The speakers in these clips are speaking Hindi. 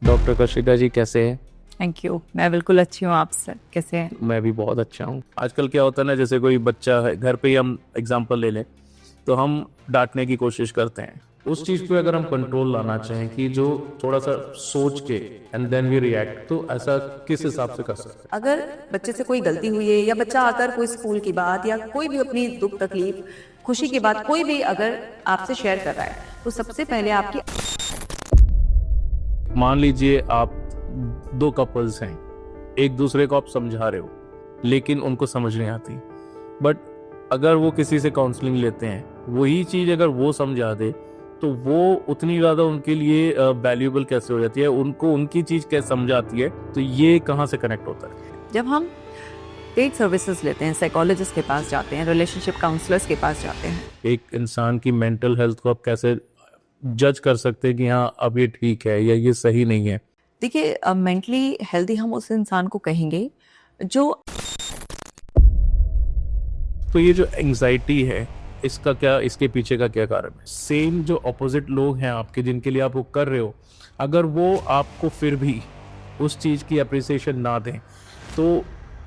डॉक्टर कशिका जी कैसे हैं? Thank you. मैं बिल्कुल अच्छी हूँ। आप सर कैसे हैं? मैं भी बहुत अच्छा हूँ। आजकल क्या होता है ना, जैसे कोई बच्चा है, घर पे ही हम एग्जांपल ले लें तो हम डांटने की कोशिश करते हैं। उस चीज़ पे अगर हम कंट्रोल लाना चाहें कि जो थोड़ा सा सोच के एंड देन वी रिएक्ट, तो ऐसा किस हिसाब से कर सकते हैं? अगर बच्चे से कोई गलती हुई है या बच्चा आकर कोई स्कूल की बात या कोई भी अपनी दुख तकलीफ खुशी की बात कोई भी अगर आपसे शेयर कर रहा है तो सबसे पहले आपकी मान लीजिए आप दो कपल्स हैं, एक दूसरे को आप समझा रहे हो लेकिन उनको समझ नहीं आती, बट अगर वो किसी से काउंसलिंग लेते हैं, वही चीज अगर वो समझा दे तो वो उतनी ज्यादा उनके लिए वैल्यूएबल कैसे हो जाती है, उनको उनकी चीज कैसे समझाती है, तो ये कहाँ से कनेक्ट होता है? जब हम पेड सर्विसेज लेते हैं, साइकोलॉजिस्ट के पास जाते हैं, रिलेशनशिप काउंसलर्स के पास जाते हैं। एक इंसान की मेंटल हेल्थ को आप कैसे जज कर सकते हैं कि हाँ अब ये ठीक है या ये सही नहीं है? देखिए, मेंटली हेल्दी हम उस इंसान को कहेंगे जो तो ये जो एंजाइटी है, इसका क्या, इसके पीछे का क्या कारण है? सेम जो अपोजिट लोग हैं आपके, जिनके लिए आप वो कर रहे हो, अगर वो आपको फिर भी उस चीज़ की अप्रिसिएशन ना दें तो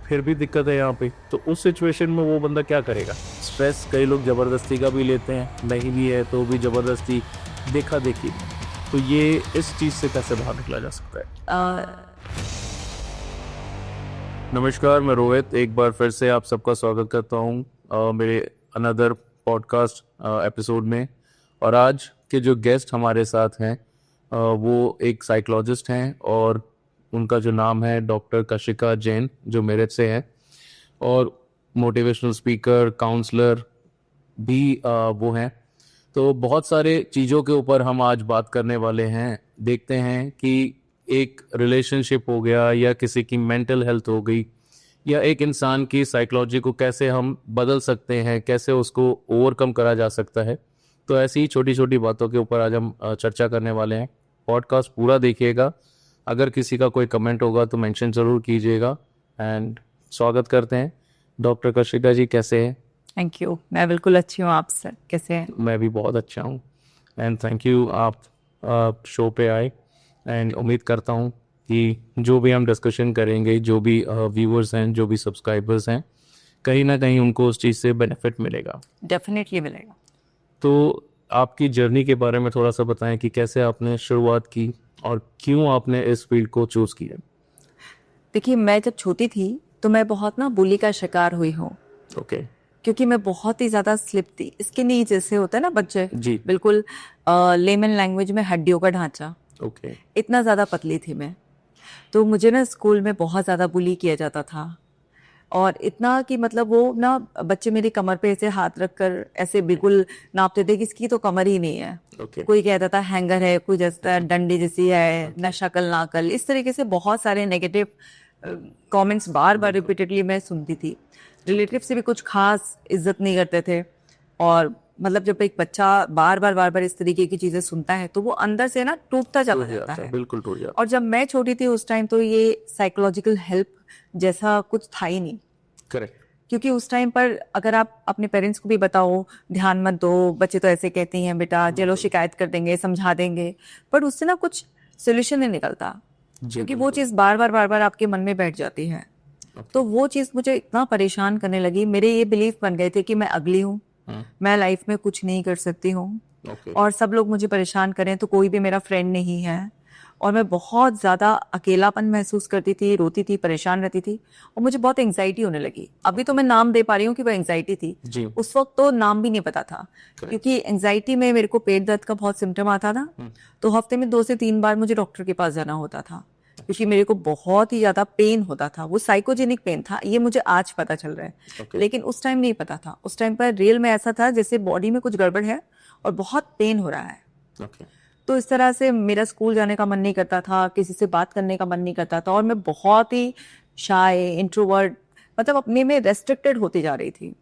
फिर भी दिक्कत है यहाँ पे। तो उस सिचुएशन में वो बंदा क्या करेगा? स्ट्रेस कई लोग ज़बरदस्ती का भी लेते हैं, नहीं भी है तो भी ज़बरदस्ती, देखा देखी। तो ये इस चीज़ से कैसे बाहर निकला जा सकता है? नमस्कार, मैं रोहित एक बार फिर से आप सबका स्वागत करता हूँ मेरे अनदर पॉडकास्ट एपिसोड में। और आज के जो गेस्ट हमारे साथ हैं वो एक साइकोलॉजिस्ट हैं और उनका जो नाम है डॉक्टर कशिका जैन, जो मेरठ से है, और मोटिवेशनल स्पीकर, काउंसलर भी वो हैं। तो बहुत सारे चीज़ों के ऊपर हम आज बात करने वाले हैं। देखते हैं कि एक रिलेशनशिप हो गया या किसी की मेंटल हेल्थ हो गई या एक इंसान की साइकोलॉजी को कैसे हम बदल सकते हैं, कैसे उसको ओवरकम करा जा सकता है। तो ऐसी ही छोटी छोटी बातों के ऊपर आज हम चर्चा करने वाले हैं। पॉडकास्ट पूरा देखिएगा। अगर किसी का कोई कमेंट होगा तो मेंशन ज़रूर कीजिएगा। एंड स्वागत करते हैं। डॉक्टर कशिका जी कैसे हैं? Thank you. मैं बिल्कुल अच्छी हूँ। आप सर कैसे हैं? मैं भी बहुत अच्छा हूँ। एंड थैंक यू, आप शो पे आए। एंड उम्मीद करता हूँ कि जो भी हम डिस्कशन करेंगे, जो भी व्यूअर्स हैं, जो भी सब्सक्राइबर्स हैं, कहीं ना कहीं उनको उस चीज़ से बेनिफिट मिलेगा। डेफिनेटली मिलेगा। तो आपकी जर्नी के बारे में थोड़ा सा बताएं कि कैसे आपने शुरुआत की और क्यों आपने इस फील्ड को चूज़ किया। देखिए, मैं जब छोटी थी तो मैं बहुत ना बुली का शिकार हुई हूँ, ओके। क्योंकि मैं बहुत ही ज्यादा स्लिप थी। इसके नीचे जैसे होता है ना बच्चे, जी। बिल्कुल लेमन लैंग्वेज में हड्डियों का ढांचा, ओके। इतना ज्यादा पतली थी मैं। तो मुझे ना स्कूल में बहुत ज्यादा बुली किया जाता था, और इतना कि मतलब वो ना बच्चे मेरी कमर पे ऐसे हाथ रखकर ऐसे बिल्कुल नापते थे कि इसकी तो कमर ही नहीं है। ओके। कोई कहता था हैंगर है, कोई जैसा डंडी जैसी है, न शक्ल ना अकल, इस तरीके से बहुत सारे नेगेटिव कमेंट्स बार बार रिपीटेडली मैं सुनती थी। रिलेटिव से भी कुछ खास इज्जत नहीं करते थे। और मतलब जब एक बच्चा बार बार इस तरीके की चीजें सुनता है तो वो अंदर से ना टूटता चला जाता है। बिल्कुल टूट जाता। और जब मैं छोटी थी उस टाइम तो ये साइकोलॉजिकल हेल्प जैसा कुछ था ही नहीं। करेक्ट। क्योंकि उस टाइम पर अगर आप अपने पेरेंट्स को भी बताओ ध्यान मत दो, बच्चे तो ऐसे कहते हैं बेटा, चलो शिकायत कर देंगे, समझा देंगे, पर उससे ना कुछ सोल्यूशन नहीं निकलता, क्योंकि वो चीज़ बार बार आपके मन में बैठ जाती है। तो वो चीज़ मुझे इतना परेशान करने लगी, मेरे ये बिलीफ बन गए थे कि मैं अगली हूँ, मैं लाइफ में कुछ नहीं कर सकती हूँ, और सब लोग मुझे परेशान करें तो कोई भी मेरा फ्रेंड नहीं है। और मैं बहुत ज़्यादा अकेलापन महसूस करती थी, रोती थी, परेशान रहती थी, और मुझे बहुत एंग्जाइटी होने लगी। अभी तो मैं नाम दे पा रही हूँ कि वो एंग्जाइटी थी, उस वक्त तो नाम भी नहीं पता था। क्योंकि एंग्जाइटी में मेरे को पेट दर्द का बहुत सिम्टम आता था, तो हफ्ते में 2 से 3 बार मुझे डॉक्टर के पास जाना होता था, क्योंकि मेरे को बहुत ही ज्यादा पेन होता था। वो साइकोजेनिक पेन था, ये मुझे आज पता चल रहा है, लेकिन उस टाइम नहीं पता था। उस टाइम पर रियल में ऐसा था जैसे बॉडी में कुछ गड़बड़ है और बहुत पेन हो रहा है। तो इस तरह से मेरा स्कूल जाने का मन नहीं करता था, किसी से बात करने का मन नहीं करता था, और मैं बहुत ही शाय, इंट्रोवर्ट, मतलब अपने में रेस्ट्रिक्टेड होती जा रही थी।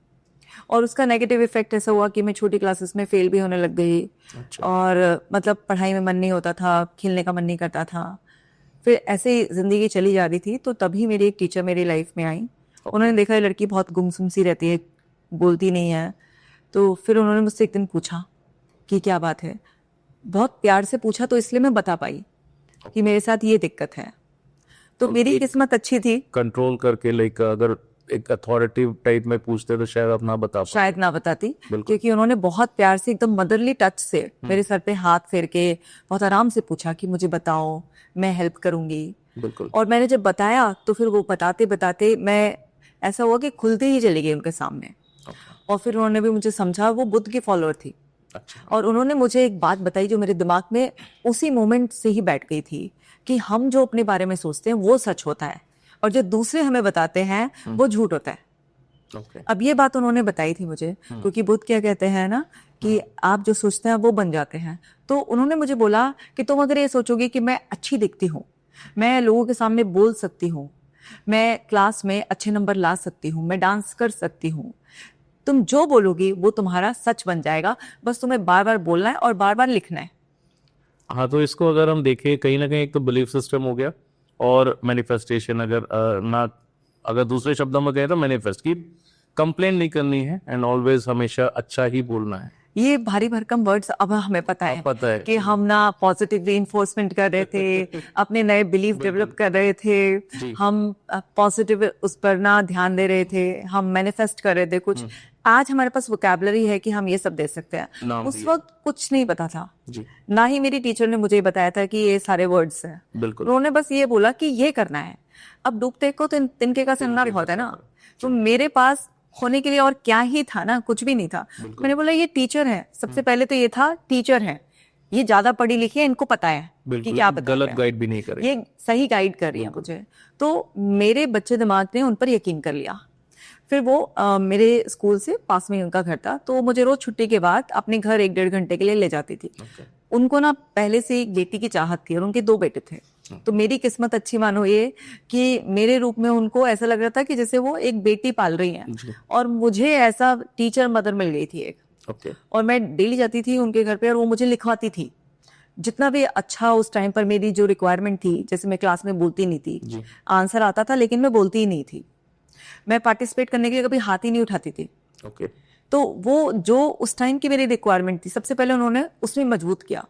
और उसका नेगेटिव इफेक्ट ऐसा हुआ कि मैं छोटी क्लासेस में फेल भी होने लग गई। और मतलब पढ़ाई में मन नहीं होता था, खेलने का मन नहीं करता था। फिर ऐसे ही जिंदगी चली जा रही थी, तो तभी मेरी एक टीचर मेरी लाइफ में आई। उन्होंने देखा ये लड़की बहुत गुमसुम सी रहती है, बोलती नहीं है। तो फिर उन्होंने मुझसे एक दिन पूछा कि क्या बात है। बहुत प्यार से पूछा तो इसलिए मैं बता पाई। कि मेरे साथ ये दिक्कत है। तो मेरी किस्मत अच्छी थी, कंट्रोल करके, लाइक अगर एक अथॉरिटी टाइप में पूछते तो शायद आप ना बता पाते। शायद ना बताती, क्योंकि उन्होंने बहुत प्यार से एकदम मदरली टच से मेरे सर पे हाथ फेर के बहुत आराम से पूछा कि मुझे बताओ, मैं हेल्प करूंगी। बिल्कुल। और मैंने जब बताया तो फिर वो बताते बताते मैं ऐसा हुआ कि खुलते ही चली गई उनके सामने। और फिर उन्होंने भी मुझे समझा, वो बुद्ध की फॉलोअर थी। अच्छा। और उन्होंने मुझे एक बात बताई जो मेरे दिमाग में उसी मोमेंट से ही बैठ गई थी कि हम जो अपने बारे में सोचते हैं वो सच होता है, और जो दूसरे हमें बताते हैं वो झूठ होता है। Okay. अब ये बात उन्होंने बताई थी मुझे, क्योंकि बुद्ध क्या कहते हैं ना कि आप जो सोचते हैं वो बन जाते हैं। तो उन्होंने मुझे बोला कि तुम अगर ये सोचोगे कि मैं अच्छी दिखती हूँ, मैं लोगों के सामने बोल सकती हूँ, मैं क्लास में अच्छे नंबर ला सकती हूँ, मैं डांस कर सकती हूँ, तुम जो बोलोगी वो तुम्हारा सच बन जाएगा, बस तुम्हें बार बार बोलना है और बार बार लिखना है। हाँ, तो इसको अगर हम देखें कहीं ना कहीं एक तो बिलीफ सिस्टम हो गया और मैनिफेस्टेशन, अगर दूसरे शब्दों में कहें तो मैनिफेस्ट की कंप्लेन नहीं करनी है एंड ऑलवेज हमेशा अच्छा ही बोलना है। ये भारी भरकम वर्ड्स अब हमें पता है कि हम ना पॉजिटिव रीइंफोर्समेंट कर रहे थे, अपने नए बिलीफ डेवलप कर रहे थे, हम पॉजिटिव उस पर ना ध्यान दे रहे थे, हम मैनिफेस्ट कर रहे थे कुछ। आज हमारे पास वोकैबुलरी है कि हम ये सब दे सकते हैं। उस वक्त कुछ नहीं पता था जी। ना ही मेरी टीचर ने मुझे बताया था कि ये सारे वर्ड्स हैं। बिल्कुल। उन्होंने बस ये बोला कि ये करना है। अब डूबते को तो तिनके का सिरना होता है ना, तो मेरे पास होने के लिए और क्या ही था ना, कुछ भी नहीं था। मैंने बोला ये टीचर है, सबसे पहले तो ये था टीचर है, ये ज्यादा पढ़ी लिखी है, इनको पता है कि क्या बता गलत गाइड भी नहीं करे, ये सही गाइड कर रही है मुझे। तो मेरे बच्चे दिमाग ने उन पर यकीन कर लिया। फिर वो मेरे स्कूल से पास में उनका घर था, तो मुझे रोज छुट्टी के बाद अपने घर 1-1.5 घंटे के लिए ले जाती थी। उनको ना पहले से एक बेटी की चाहत थी और उनके 2 बेटे थे। तो मेरी किस्मत अच्छी मानो ये कि मेरे रूप में उनको ऐसा लग रहा था कि जैसे वो एक बेटी पाल रही हैं, और मुझे ऐसा टीचर मदर मिल गई थी एक। और मैं डेली जाती थी उनके घर पे और वो मुझे लिखवाती थी जितना भी अच्छा उस टाइम पर मेरी जो रिक्वायरमेंट थी। जैसे मैं क्लास में बोलती नहीं थी, आंसर आता था लेकिन मैं बोलती ही नहीं थी, मैं पार्टिसिपेट करने के लिए कभी हाथ ही नहीं उठाती थी। तो वो जो उस टाइम की मेरी रिक्वायरमेंट थी, सबसे पहले उन्होंने उसमें मजबूत किया।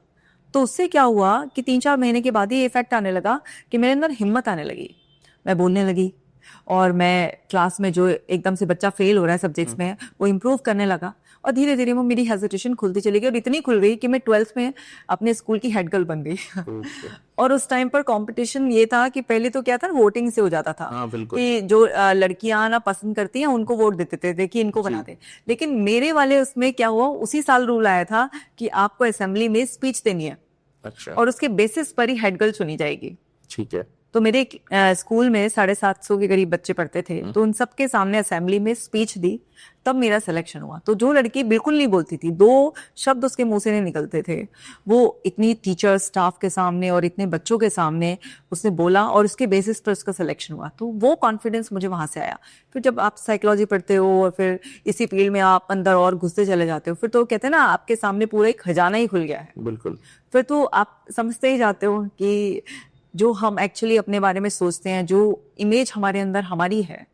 तो उससे क्या हुआ कि 3-4 महीने के बाद ही इफेक्ट आने लगा कि मेरे अंदर हिम्मत आने लगी, मैं बोलने लगी, और मैं क्लास में जो एकदम से बच्चा फेल हो रहा है सब्जेक्ट्स में, वो इम्प्रूव करने लगा। और धीरे धीरे वो मेरी हेजिटेशन खुलती चली गई, और इतनी खुल गई कि मैं 12th में अपने स्कूल की हेड गर्ल बन गई। और उस टाइम पर कंपटीशन ये था कि पहले तो क्या था, वोटिंग से हो जाता था कि जो लड़कियां ना पसंद करती हैं उनको वोट देते थे, देखिए इनको बना दे। लेकिन मेरे वाले उसमें क्या हुआ, उसी साल रूल आया था कि आपको असेंबली में स्पीच देनी है। अच्छा। और उसके बेसिस पर ही हेड गर्ल चुनी जाएगी। ठीक है। तो मेरे स्कूल में 750 के करीब बच्चे पढ़ते थे, तो उन सबके सामने असेंबली में स्पीच दी, तब मेरा सिलेक्शन हुआ। तो जो लड़की बिल्कुल नहीं बोलती थी, 2 शब्द उसके मुंह से नहीं निकलते थे, वो इतनी टीचर स्टाफ के सामने और इतने बच्चों के सामने उसने बोला, और उसके बेसिस पर उसका सिलेक्शन हुआ। तो वो कॉन्फिडेंस मुझे वहां से आया। फिर जब आप साइकोलॉजी पढ़ते हो और फिर इसी फील्ड में आप अंदर और घुसते चले जाते हो, फिर तो कहते हैं ना आपके सामने पूरा एक खजाना ही खुल गया है। बिल्कुल। फिर तो आप समझते ही जाते हो कि जो हम एक्चुअली अपने बारे में सोचते हैं, जो इमेज हमारे अंदर हमारी है,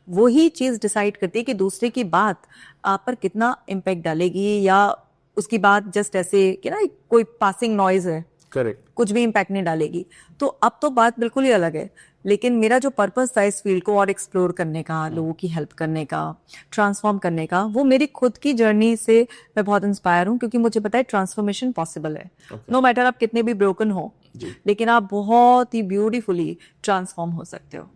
वही चीज डिसाइड करती है कि दूसरे की बात आप पर कितना इम्पैक्ट डालेगी, या उसकी बात जस्ट ऐसे कि ना कोई पासिंग नॉइज है, करेक्ट, कुछ भी इम्पैक्ट नहीं डालेगी। तो अब तो बात बिल्कुल ही अलग है। लेकिन मेरा जो पर्पस था इस फील्ड को और एक्सप्लोर करने का, लोगों की हेल्प करने का, ट्रांसफॉर्म करने का, वो मेरी खुद की जर्नी से मैं बहुत इंस्पायर हूँ, क्योंकि मुझे पता है ट्रांसफॉर्मेशन पॉसिबल है। नो मैटर आप कितने भी ब्रोकन हो, लेकिन आप बहुत ही ब्यूटीफुली ट्रांसफॉर्म हो सकते हो।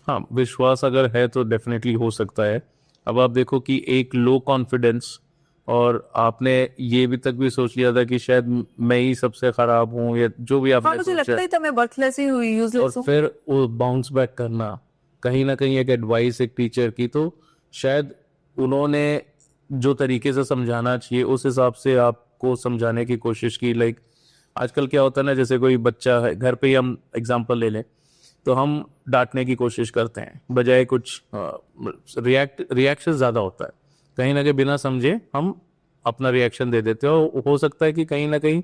हाँ, विश्वास अगर है तो डेफिनेटली हो सकता है। अब आप देखो कि एक लो कॉन्फिडेंस, और आपने ये भी तक भी सोच लिया था कि शायद मैं ही सबसे खराब हूँ, या जो भी आपने मुझे लगता ही था मैं बर्थलेस ही हुई, यूजलेस हूँ। और फिर वो बाउंस बैक करना, कहीं ना कहीं एक एडवाइस एक टीचर की, तो शायद उन्होंने जो तरीके से समझाना चाहिए उस हिसाब से आपको समझाने की कोशिश की। लाइक आजकल क्या होता है ना, जैसे कोई बच्चा है घर पे ही, हम एग्जांपल ले लें, तो हम डांटने की कोशिश करते हैं बजाय कुछ रिएक्शन ज़्यादा होता है, कहीं ना कहीं बिना समझे हम अपना रिएक्शन दे देते हो। हो सकता है कि कहीं ना कहीं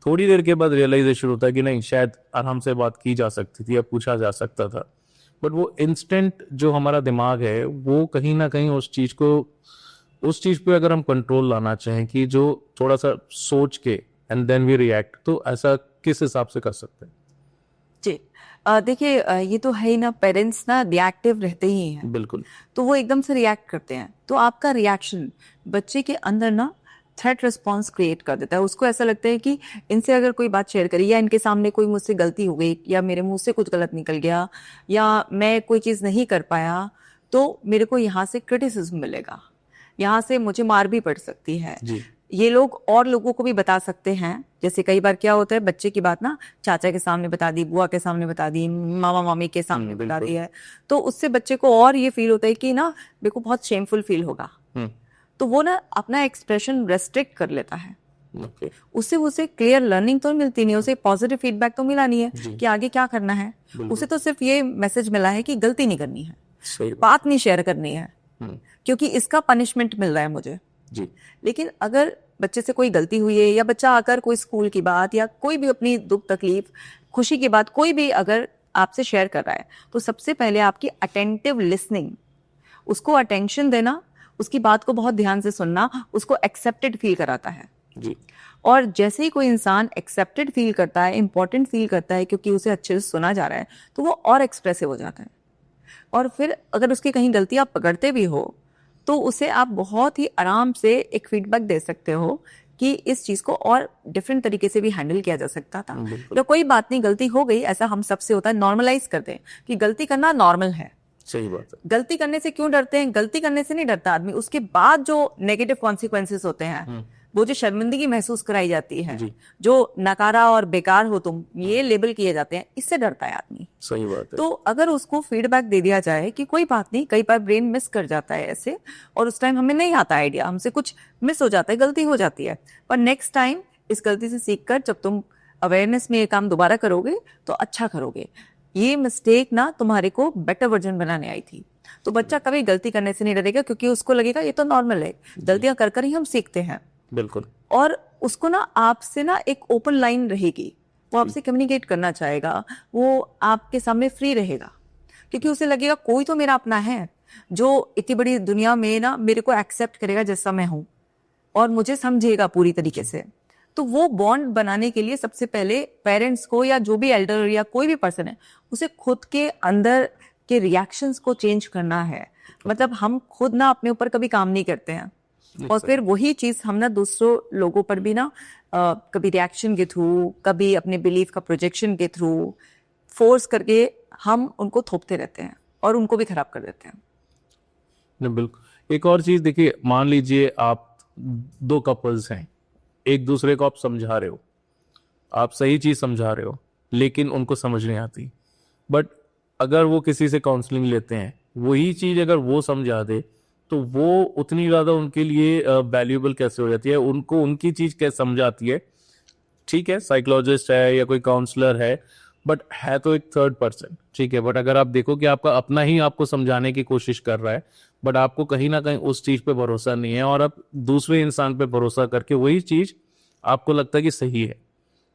थोड़ी देर के बाद रियलाइजेशन होता है कि नहीं, शायद आराम से बात की जा सकती थी या पूछा जा सकता था। बट वो इंस्टेंट जो हमारा दिमाग है, वो कहीं ना कहीं उस चीज़ पे अगर हम कंट्रोल लाना चाहें कि जो थोड़ा सा सोच के एंड देन वी रिएक्ट, तो ऐसा किस हिसाब से कर सकते हैं? जी, देखिए, ये तो है ही ना, पेरेंट्स ना रिएक्टिव रहते ही हैं, बिल्कुल। तो वो एकदम से रिएक्ट करते हैं, तो आपका रिएक्शन बच्चे के अंदर ना थ्रेट रिस्पॉन्स क्रिएट कर देता है। उसको ऐसा लगता है कि इनसे अगर कोई बात शेयर करी, या इनके सामने कोई मुझसे गलती हो गई, या मेरे मुंह से कुछ गलत निकल गया, या मैं कोई चीज़ नहीं कर पाया, तो मेरे को यहाँ से क्रिटिसिज्म मिलेगा, यहाँ से मुझे मार भी पड़ सकती है। जी। ये लोग और लोगों को भी बता सकते हैं। जैसे कई बार क्या होता है, बच्चे की बात ना चाचा के सामने बता दी, बुआ के सामने बता दी, मामा मामी के सामने बता दी है, तो उससे बच्चे को और ये फील होता है कि ना मेरे को बहुत शेमफुल फील होगा, तो वो ना अपना एक्सप्रेशन रेस्ट्रिक्ट कर लेता है। उसे क्लियर लर्निंग तो मिलती नहीं, उसे पॉजिटिव फीडबैक तो मिला नहीं है कि आगे क्या करना है। उसे तो सिर्फ ये मैसेज मिला है कि गलती नहीं करनी है, बात नहीं शेयर करनी है, क्योंकि इसका पनिशमेंट मिल रहा है मुझे। जी। लेकिन अगर बच्चे से कोई गलती हुई है, या बच्चा आकर कोई स्कूल की बात या कोई भी अपनी दुख तकलीफ खुशी की बात कोई भी अगर आपसे शेयर कर रहा है, तो सबसे पहले आपकी अटेंटिव लिसनिंग, उसको अटेंशन देना, उसकी बात को बहुत ध्यान से सुनना, उसको एक्सेप्टेड फील कराता है। जी। और जैसे ही कोई इंसान एक्सेप्टेड फील करता है, इंपॉर्टेंट फील करता है, क्योंकि उसे अच्छे से सुना जा रहा है, तो वो और एक्सप्रेसिव हो जाता है। और फिर अगर उसकी कहीं गलती आप पकड़ते भी हो, तो उसे आप बहुत ही आराम से एक फीडबैक दे सकते हो कि इस चीज को और डिफरेंट तरीके से भी हैंडल किया जा सकता था। तो कोई बात नहीं, गलती हो गई, ऐसा हम सबसे होता है, नॉर्मलाइज करते हैं कि गलती करना नॉर्मल है। सही बात है। गलती करने से क्यों डरते हैं? गलती करने से नहीं डरता आदमी, उसके बाद जो नेगेटिव कॉन्सिक्वेंसेस होते हैं, वो जो शर्मिंदगी महसूस कराई जाती है, जो नकारा और बेकार हो तुम, ये लेबल किए जाते हैं, इससे डरता है आदमी। सही बात है। तो अगर उसको फीडबैक दे दिया जाए कि कोई बात नहीं, कई बार ब्रेन मिस कर जाता है ऐसे, और उस टाइम हमें नहीं आता आइडिया, हमसे कुछ मिस हो जाता है, गलती हो जाती है, पर नेक्स्ट टाइम इस गलती से सीखकर जब तुम अवेयरनेस में ये काम दोबारा करोगे तो अच्छा करोगे। ये मिस्टेक ना तुम्हारे को बेटर वर्जन बनाने आई थी। तो बच्चा कभी गलती करने से नहीं डरेगा, क्योंकि उसको लगेगा ये तो नॉर्मल है, गलतियां कर कर ही हम सीखते हैं। बिल्कुल। और उसको ना आपसे ना एक ओपन लाइन रहेगी, वो आपसे कम्युनिकेट करना चाहेगा, वो आपके सामने फ्री रहेगा, क्योंकि उसे लगेगा कोई तो मेरा अपना है जो इतनी बड़ी दुनिया में ना मेरे को एक्सेप्ट करेगा जैसा मैं हूं, और मुझे समझेगा पूरी तरीके से। तो वो बॉन्ड बनाने के लिए सबसे पहले पेरेंट्स को, या जो भी एल्डर या कोई भी पर्सन है, उसे खुद के अंदर के रिएक्शंस को चेंज करना है। मतलब हम खुद ना अपने ऊपर कभी काम नहीं करते हैं, और फिर वही चीज हम ना दूसरों लोगों पर भी ना कभी रिएक्शन के थ्रू, कभी अपने बिलीफ का प्रोजेक्शन के थ्रू फोर्स करके हम उनको थोपते रहते हैं और उनको भी खराब कर देते हैं। बिल्कुल। एक और चीज देखिए, मान लीजिए आप दो कपल्स हैं, एक दूसरे को आप समझा रहे हो, आप सही चीज समझा रहे हो, लेकिन उनको समझ नहीं आती। बट अगर वो किसी से काउंसलिंग लेते हैं, वही चीज अगर वो समझा दे, तो वो उतनी ज्यादा उनके लिए वैल्यूएबल कैसे हो जाती है, उनको उनकी चीज कैसे समझाती है। ठीक है, साइकोलॉजिस्ट है या कोई काउंसलर है, बट है तो एक थर्ड पर्सन। ठीक है, बट अगर आप देखो कि आपका अपना ही आपको समझाने की कोशिश कर रहा है, बट आपको कहीं ना कहीं उस चीज पे भरोसा नहीं है, और आप दूसरे इंसान पे भरोसा करके वही चीज आपको लगता है कि सही है,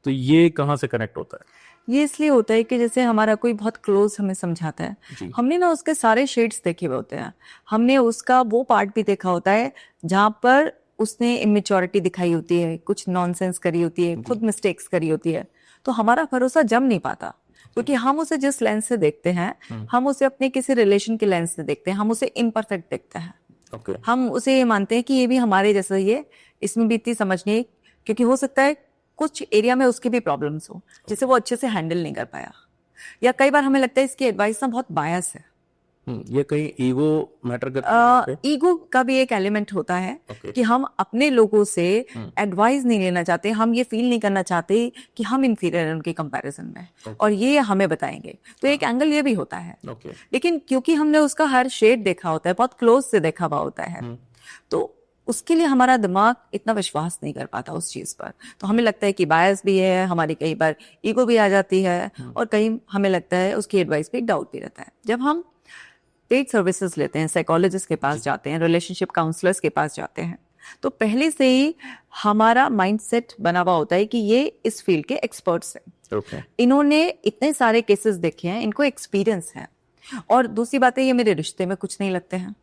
तो ये कहाँ से कनेक्ट होता है? ये इसलिए होता है कि जैसे हमारा कोई बहुत क्लोज हमें समझाता है, हमने ना उसके सारे शेड्स देखे हुए होते हैं, हमने उसका वो पार्ट भी देखा होता है जहाँ पर उसने इमेच्योरिटी दिखाई होती है, कुछ नॉनसेंस करी होती है, खुद मिस्टेक्स करी होती है, तो हमारा भरोसा जम नहीं पाता, क्योंकि हम उसे जिस लेंस से देखते हैं, हम उसे अपने किसी रिलेशन के लेंस से देखते हैं, हम उसे इम्परफेक्ट देखते हैं। हम उसे ये मानते हैं कि ये भी हमारे जैसा ही है, इसमें भी इतनी समझ नहीं, क्योंकि हो सकता है कुछ एरिया में उसकी भी प्रॉब्लम्स हो जिसे वो अच्छे से हैंडल नहीं कर पाया, या कई बार हमें लगता है इसकी एडवाइस ना बहुत बायस है। ये कहीं ईगो मैटर करता है? ईगो का भी एक एलिमेंट होता है कि हम अपने लोगों से एडवाइस नहीं लेना चाहते, हम ये फील नहीं करना चाहते कि हम इंफीरियर हैं उनके कंपैरिजन में, और ये हमें बताएंगे, तो एक एंगल ये भी होता है। लेकिन क्योंकि हमने उसका हर शेड देखा होता है, बहुत क्लोज से देखा हुआ होता है, तो उसके लिए हमारा दिमाग इतना विश्वास नहीं कर पाता उस चीज पर, तो हमें लगता है कि बायस भी है, हमारी कई बार ईगो भी आ जाती है, और कहीं हमें लगता है उसकी एडवाइस पे एक डाउट भी रहता है। जब हम पेड सर्विसेज लेते हैं, साइकोलॉजिस्ट के पास जाते हैं, रिलेशनशिप काउंसलर्स के पास जाते हैं, तो पहले से ही हमारा माइंडसेट बना हुआ होता है कि ये इस फील्ड के एक्सपर्ट्स हैं, इन्होंने इतने सारे केसेस देखे हैं, इनको एक्सपीरियंस है, और दूसरी बात है ये मेरे रिश्ते में कुछ नहीं लगते हैं,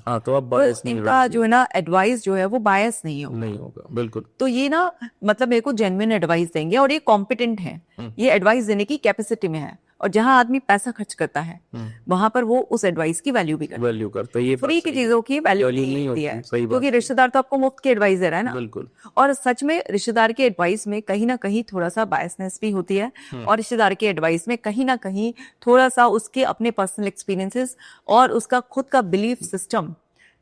हाँ, तो आप तो बायस नहीं इनका जो है ना एडवाइस जो है वो बायस नहीं होगा। नहीं होगा, बिल्कुल। तो ये ना मतलब मेरे को जेन्युइन एडवाइस देंगे और ये कॉम्पिटेंट है, ये एडवाइस देने की कैपेसिटी में है। और जहां आदमी पैसा खर्च करता है वहां पर वो उस एडवाइस की वैल्यू भी करता है। वैल्यू करता है, ये फ्री की चीजों की वैल्यू नहीं होती है, सही बात क्योंकि रिश्तेदार तो आपको मुफ्त की एडवाइस दे रहा है ना। बिल्कुल। और सच में रिश्तेदार की एडवाइस में कहीं ना कहीं थोड़ा सा बायसनेस भी होती है, और रिश्तेदार की एडवाइस में कहीं ना कहीं थोड़ा सा उसके अपने पर्सनल एक्सपीरियंसेस और उसका खुद का बिलीफ सिस्टम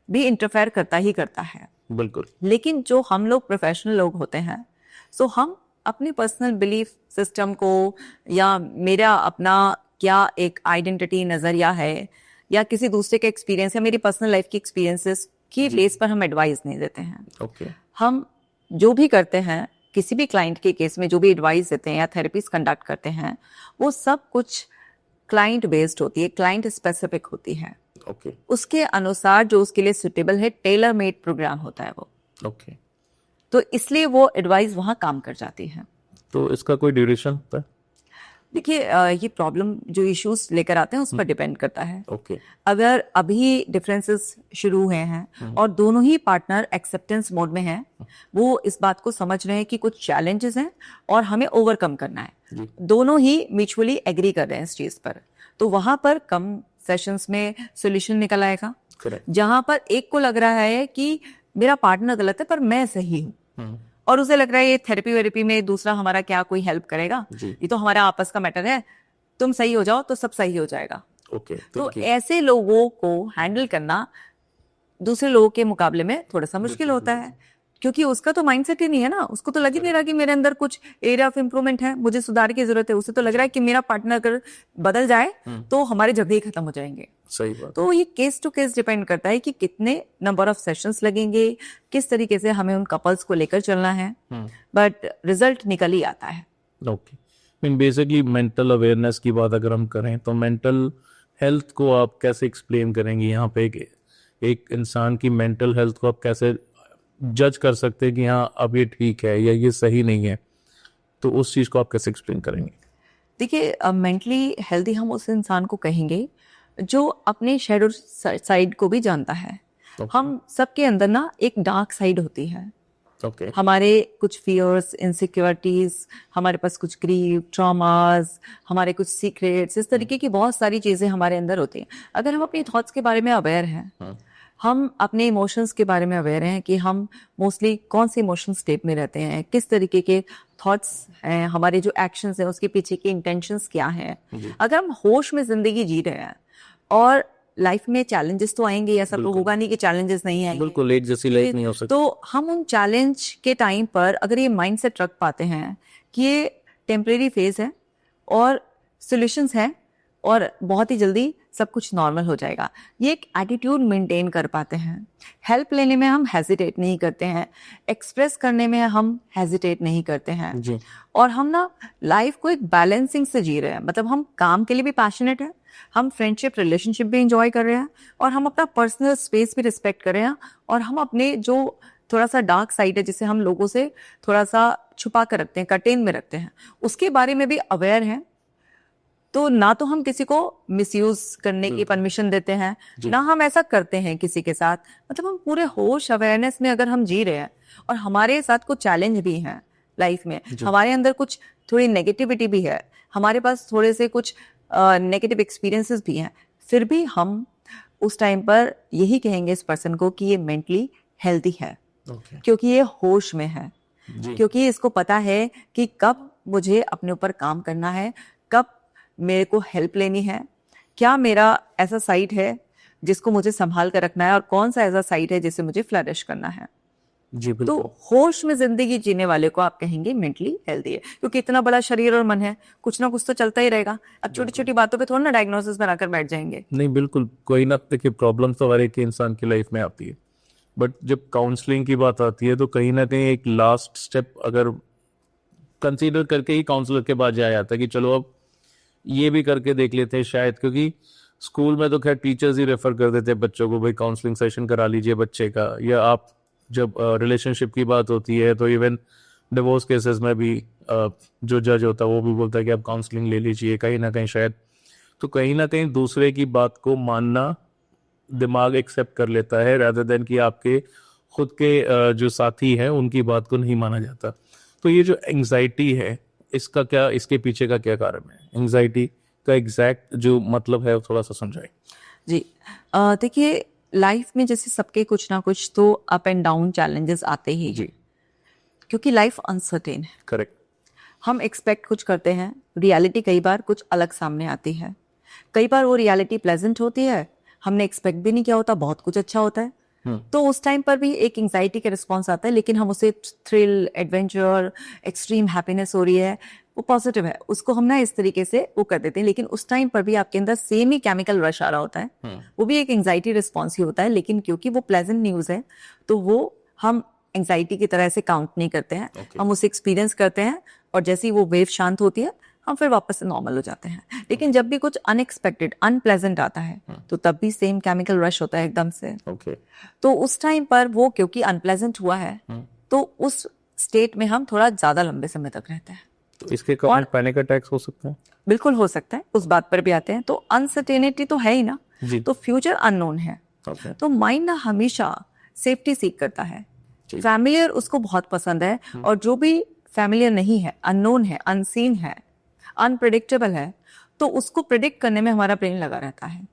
भी इंटरफेयर करता ही करता है। बिल्कुल। लेकिन जो हम लोग प्रोफेशनल लोग होते हैं, सो हम अपने पर्सनल बिलीफ सिस्टम को या मेरा अपना क्या एक आइडेंटिटी नजरिया है या किसी दूसरे के एक्सपीरियंस या मेरी पर्सनल लाइफ की एक्सपीरियंसेस की बेस पर हम एडवाइस नहीं देते हैं। ओके। हम जो भी करते हैं किसी भी क्लाइंट के केस में, जो भी एडवाइस देते हैं या थेरेपीज कंडक्ट करते हैं, वो सब कुछ क्लाइंट बेस्ड होती है, क्लाइंट स्पेसिफिक होती है। ओके। उसके अनुसार जो उसके लिए सुटेबल है, टेलर मेड प्रोग्राम होता है वो। ओके। तो इसलिए वो एडवाइस वहां काम कर जाती है। तो इसका कोई ड्यूरेशन होता है? देखिए ये प्रॉब्लम जो इश्यूज लेकर आते हैं उस पर डिपेंड करता है। ओके। अगर अभी डिफरेंसेस शुरू हुए हैं और दोनों ही पार्टनर एक्सेप्टेंस मोड में हैं, वो इस बात को समझ रहे हैं कि कुछ चैलेंजेस हैं और हमें ओवरकम करना है, दोनों ही म्यूचुअली एग्री कर रहे हैं इस चीज पर, तो वहां पर कम सेशंस में सॉल्यूशन निकल आएगा। करेक्ट। जहां पर एक को लग रहा है कि मेरा पार्टनर गलत है पर मैं सही हूँ, और उसे लग रहा है ये थेरेपी वेरेपी में दूसरा हमारा क्या कोई हेल्प करेगा, ये तो हमारा आपस का मैटर है, तुम सही हो जाओ तो सब सही हो जाएगा। ओके। तो ऐसे लोगों को हैंडल करना दूसरे लोगों के मुकाबले में थोड़ा सा मुश्किल होता है, क्योंकि उसका तो माइंडसेट ही नहीं है ना, उसको तो लग ही नहीं रहा कि मेरे अंदर कुछ एरिया ऑफ इम्प्रूवमेंट है, मुझे सुधार की जरूरत है। उसे तो लग रहा है कि मेरा पार्टनर अगर बदल जाए तो हमारे झगड़े ही खत्म हो जाएंगे। सही बात। तो ये केस टू केस डिपेंड करता है कि कितने नंबर ऑफ सेशंस लगेंगे, किस तरीके से हमें उन कपल्स को लेकर चलना है, बट रिजल्ट निकल ही आता है। Okay. Mean basically mental awareness की बात अगर हम करें तो मेंटल हेल्थ को आप कैसे एक्सप्लेन करेंगे यहाँ पे? एक इंसान की मेंटल हेल्थ को आप कैसे जज कर सकते हैं कि हाँ अब ये ठीक है या ये सही नहीं है, तो उस चीज को आप कैसे एक्सप्लेन करेंगे? देखिए मेंटली हेल्दी हम उस इंसान को कहेंगे जो अपने शेडो साइड को भी जानता है। हम सबके अंदर ना एक डार्क साइड होती है। हमारे कुछ फियर्स, इनसिक्योरिटीज, हमारे पास कुछ ग्रीव, ट्रॉमास, हमारे कुछ सीक्रेट्स, इस तरीके की बहुत सारी चीजें हमारे अंदर होती हैं। अगर हम अपने थॉट्स के बारे में अवेयर हैं, हम अपने इमोशंस के बारे में अवेयर हैं कि हम मोस्टली कौन से इमोशन स्टेट में रहते हैं, किस तरीके के थॉट्स हैं, हमारे जो एक्शंस हैं उसके पीछे की इंटेंशंस क्या हैं, अगर हम होश में जिंदगी जी रहे हैं, और लाइफ में चैलेंजेस तो आएंगे, ऐसा तो होगा नहीं कि चैलेंजेस नहीं आएंगे, बिल्कुल लेट जैसी लाइफ नहीं हो सकती। तो हम उन चैलेंज के टाइम पर अगर ये माइंडसेट रख पाते हैं कि ये टेम्परेरी फेज है और सॉल्यूशंस हैं और बहुत ही जल्दी सब कुछ नॉर्मल हो जाएगा, ये एक एटीट्यूड मेंटेन कर पाते हैं, हेल्प लेने में हम हेजिटेट नहीं करते हैं, एक्सप्रेस करने में हम हेजिटेट नहीं करते हैं जी। और हम ना लाइफ को एक बैलेंसिंग से जी रहे हैं। मतलब हम काम के लिए भी पैशनेट हैं, हम फ्रेंडशिप रिलेशनशिप भी इंजॉय कर रहे हैं, और हम अपना पर्सनल स्पेस भी रिस्पेक्ट कर रहे हैं, और हम अपने जो थोड़ा सा डार्क साइड है जिसे हम लोगों से थोड़ा सा छुपा कर रखते हैं, कर्टेन में रखते हैं, उसके बारे में भी अवेयर हैं। तो ना तो हम किसी को मिसयूज करने की परमिशन देते हैं, ना हम ऐसा करते हैं किसी के साथ। मतलब हम पूरे होश अवेयरनेस में अगर हम जी रहे हैं और हमारे साथ कुछ चैलेंज भी हैं लाइफ में, हमारे अंदर कुछ थोड़ी नेगेटिविटी भी है, हमारे पास थोड़े से कुछ नेगेटिव एक्सपीरियंसेस भी हैं, फिर भी हम उस टाइम पर यही कहेंगे इस पर्सन को कि ये मेंटली हेल्दी है, क्योंकि ये होश में है, क्योंकि इसको पता है कि कब मुझे अपने ऊपर काम करना है, कब मेरे को हेल्प लेनी है, क्या मेरा ऐसा साइड है जिसको मुझे संभाल कर रखना है, और कौन सा ऐसा साइड है जिसे मुझे फ्लरिश करना है। जी बिल्कुल। तो होश में जिंदगी जीने वाले को आप कहेंगे मेंटली हेल्दी है, क्योंकि इतना बड़ा शरीर और मन है, कुछ ना कुछ तो चलता ही रहेगा। अब छोटी छोटी बातों पे थोड़ा ना डायग्नोसिस बनाकर बैठ जाएंगे। नहीं बिल्कुल, कोई ना, देखिए प्रॉब्लम तो हर एक इंसान की लाइफ में आती है, बट जब काउंसलिंग की बात आती है तो कहीं ना कहीं एक लास्ट स्टेप अगर कंसीडर करके ही काउंसलर के पास जाया जाता है कि चलो अब ये भी करके देख लेते हैं शायद, क्योंकि स्कूल में तो खैर टीचर्स ही रेफर कर देते हैं बच्चों को, भाई काउंसलिंग सेशन करा लीजिए बच्चे का, या आप जब रिलेशनशिप की बात होती है तो इवन डिवोर्स केसेस में भी जो जज होता है वो भी बोलता है कि आप काउंसलिंग ले लीजिए कहीं ना कहीं शायद। तो कहीं ना कहीं दूसरे की बात को मानना दिमाग एक्सेप्ट कर लेता है, rather than कि आपके खुद के जो साथी हैं उनकी बात को नहीं माना जाता। तो ये जो एंजाइटी है, इसका क्या, इसके पीछे का क्या कारण है? एंजाइटी का एग्जैक्ट जो मतलब है वो थोड़ा सा समझाएं। जी, देखिए लाइफ में जैसे सबके कुछ ना कुछ तो अप एंड डाउन चैलेंजेस आते ही हैं, जी, क्योंकि लाइफ अनसर्टेन है। करेक्ट। हम एक्सपेक्ट कुछ करते हैं, रियलिटी कई बार कुछ अलग सामने आती है। कई बार वो रियलिटी प्लेजेंट होती है, हमने एक्सपेक्ट भी नहीं किया होता, बहुत कुछ अच्छा होता है। तो उस टाइम पर भी एक एंजाइटी का रिस्पॉन्स आता है, लेकिन हम उसे थ्रिल, एडवेंचर, एक्सट्रीम हैप्पीनेस हो रही है, वो पॉजिटिव है, उसको हम ना इस तरीके से वो कर देते हैं। लेकिन उस टाइम पर भी आपके अंदर सेम ही केमिकल रश आ रहा होता है, वो भी एक एंजाइटी रिस्पॉन्स ही होता है, लेकिन क्योंकि वो प्लेजेंट न्यूज है तो वो हम एंजाइटी की तरह से काउंट नहीं करते हैं। हम उसे एक्सपीरियंस करते हैं और जैसे ही वो वेव शांत होती है हम फिर वापस से नॉर्मल हो जाते हैं। लेकिन जब भी कुछ अनएक्सपेक्टेड, अनप्लेजेंट आता है तो तब भी सेम केमिकल रश होता है एकदम से। तो उस टाइम पर वो क्योंकि अनप्लेजेंट हुआ है तो उस स्टेट में हम थोड़ा ज्यादा लंबे समय तक रहते हैं। तो इसके कारण पैनिक अटैक्स हो सकते हैं? बिल्कुल हो सकता है, उस बात पर भी आते हैं। तो अनसर्टेनिटी तो है ही ना, तो फ्यूचर अननोन है। तो माइंड ना हमेशा सेफ्टी सीख करता है। फैमिलियर उसको बहुत पसंद है, और जो भी फैमिलियर नहीं है, अननोन है, अनसीन है, अनप्रेडिक्टेबल है, तो उसको प्रेडिक्ट करने में हमारा ब्रेन लगा रहता है।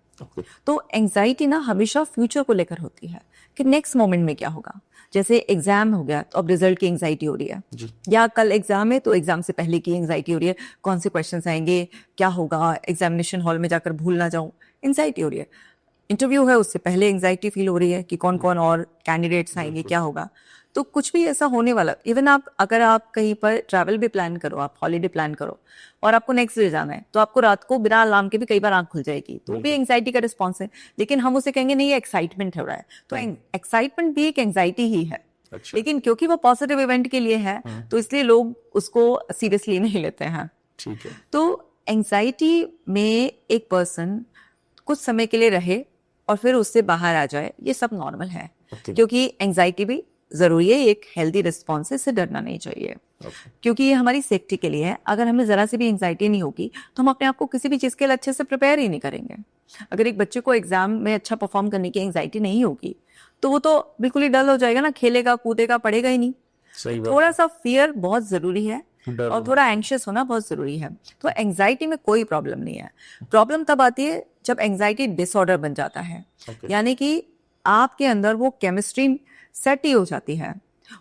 तो एंजाइटी ना हमेशा फ्यूचर को लेकर होती है कि नेक्स्ट मोमेंट में क्या होगा। जैसे एग्जाम हो गया तो अब रिजल्ट की एंजाइटी हो रही है, या कल एग्जाम है तो एग्जाम से पहले की एंजाइटी हो रही है, कौन से क्वेश्चंस आएंगे, क्या होगा, एग्जामिनेशन हॉल में जाकर भूल ना जाऊं, एंजाइटी हो रही है। इंटरव्यू है उससे पहले एंजाइटी फील हो रही है कि कौन कौन और कैंडिडेट्स आएंगे, क्या होगा। तो कुछ भी ऐसा होने वाला, इवन अगर आप कहीं पर ट्रैवल भी प्लान करो, आप हॉलीडे प्लान करो और आपको नेक्स्ट डे जाना है, तो आपको रात को बिना अलार्म के भी कई बार आंख खुल जाएगी, तो वो भी एंजाइटी का रिस्पॉन्स है। लेकिन हम उसे कहेंगे नहीं, ये एक्साइटमेंट हो रहा है, तो एक्साइटमेंट भी एक एंजाइटी ही है। अच्छा। लेकिन क्योंकि वो पॉजिटिव इवेंट के लिए है तो इसलिए लोग उसको सीरियसली नहीं लेते हैं। ठीक है। तो एंजाइटी में एक पर्सन कुछ समय के लिए रहे और फिर उससे बाहर आ जाए, ये सब नॉर्मल है। क्योंकि एंजाइटी भी जरूरी है, एक हेल्दी रिस्पॉन्स है, इससे डरना नहीं चाहिए। क्योंकि ये हमारी सेफ्टी के लिए है। अगर हमें जरा सी भी एंजाइटी नहीं होगी तो हम अपने आप को किसी भी चीज के लिए अच्छे से प्रिपेयर ही नहीं करेंगे। अगर एक बच्चे को एग्जाम में अच्छा परफॉर्म करने की एंजाइटी नहीं होगी तो वो तो बिल्कुल ही डल हो जाएगा ना, खेलेगा कूदेगा पढ़ेगा ही नहीं। सही बात। थोड़ा सा फियर बहुत जरूरी है और थोड़ा एंग्शियस होना बहुत जरूरी है। तो एंजाइटी में कोई प्रॉब्लम नहीं है। प्रॉब्लम तब आती है जब एंजाइटी डिसऑर्डर बन जाता है, यानी कि आपके अंदर वो केमिस्ट्री सेट ही हो जाती है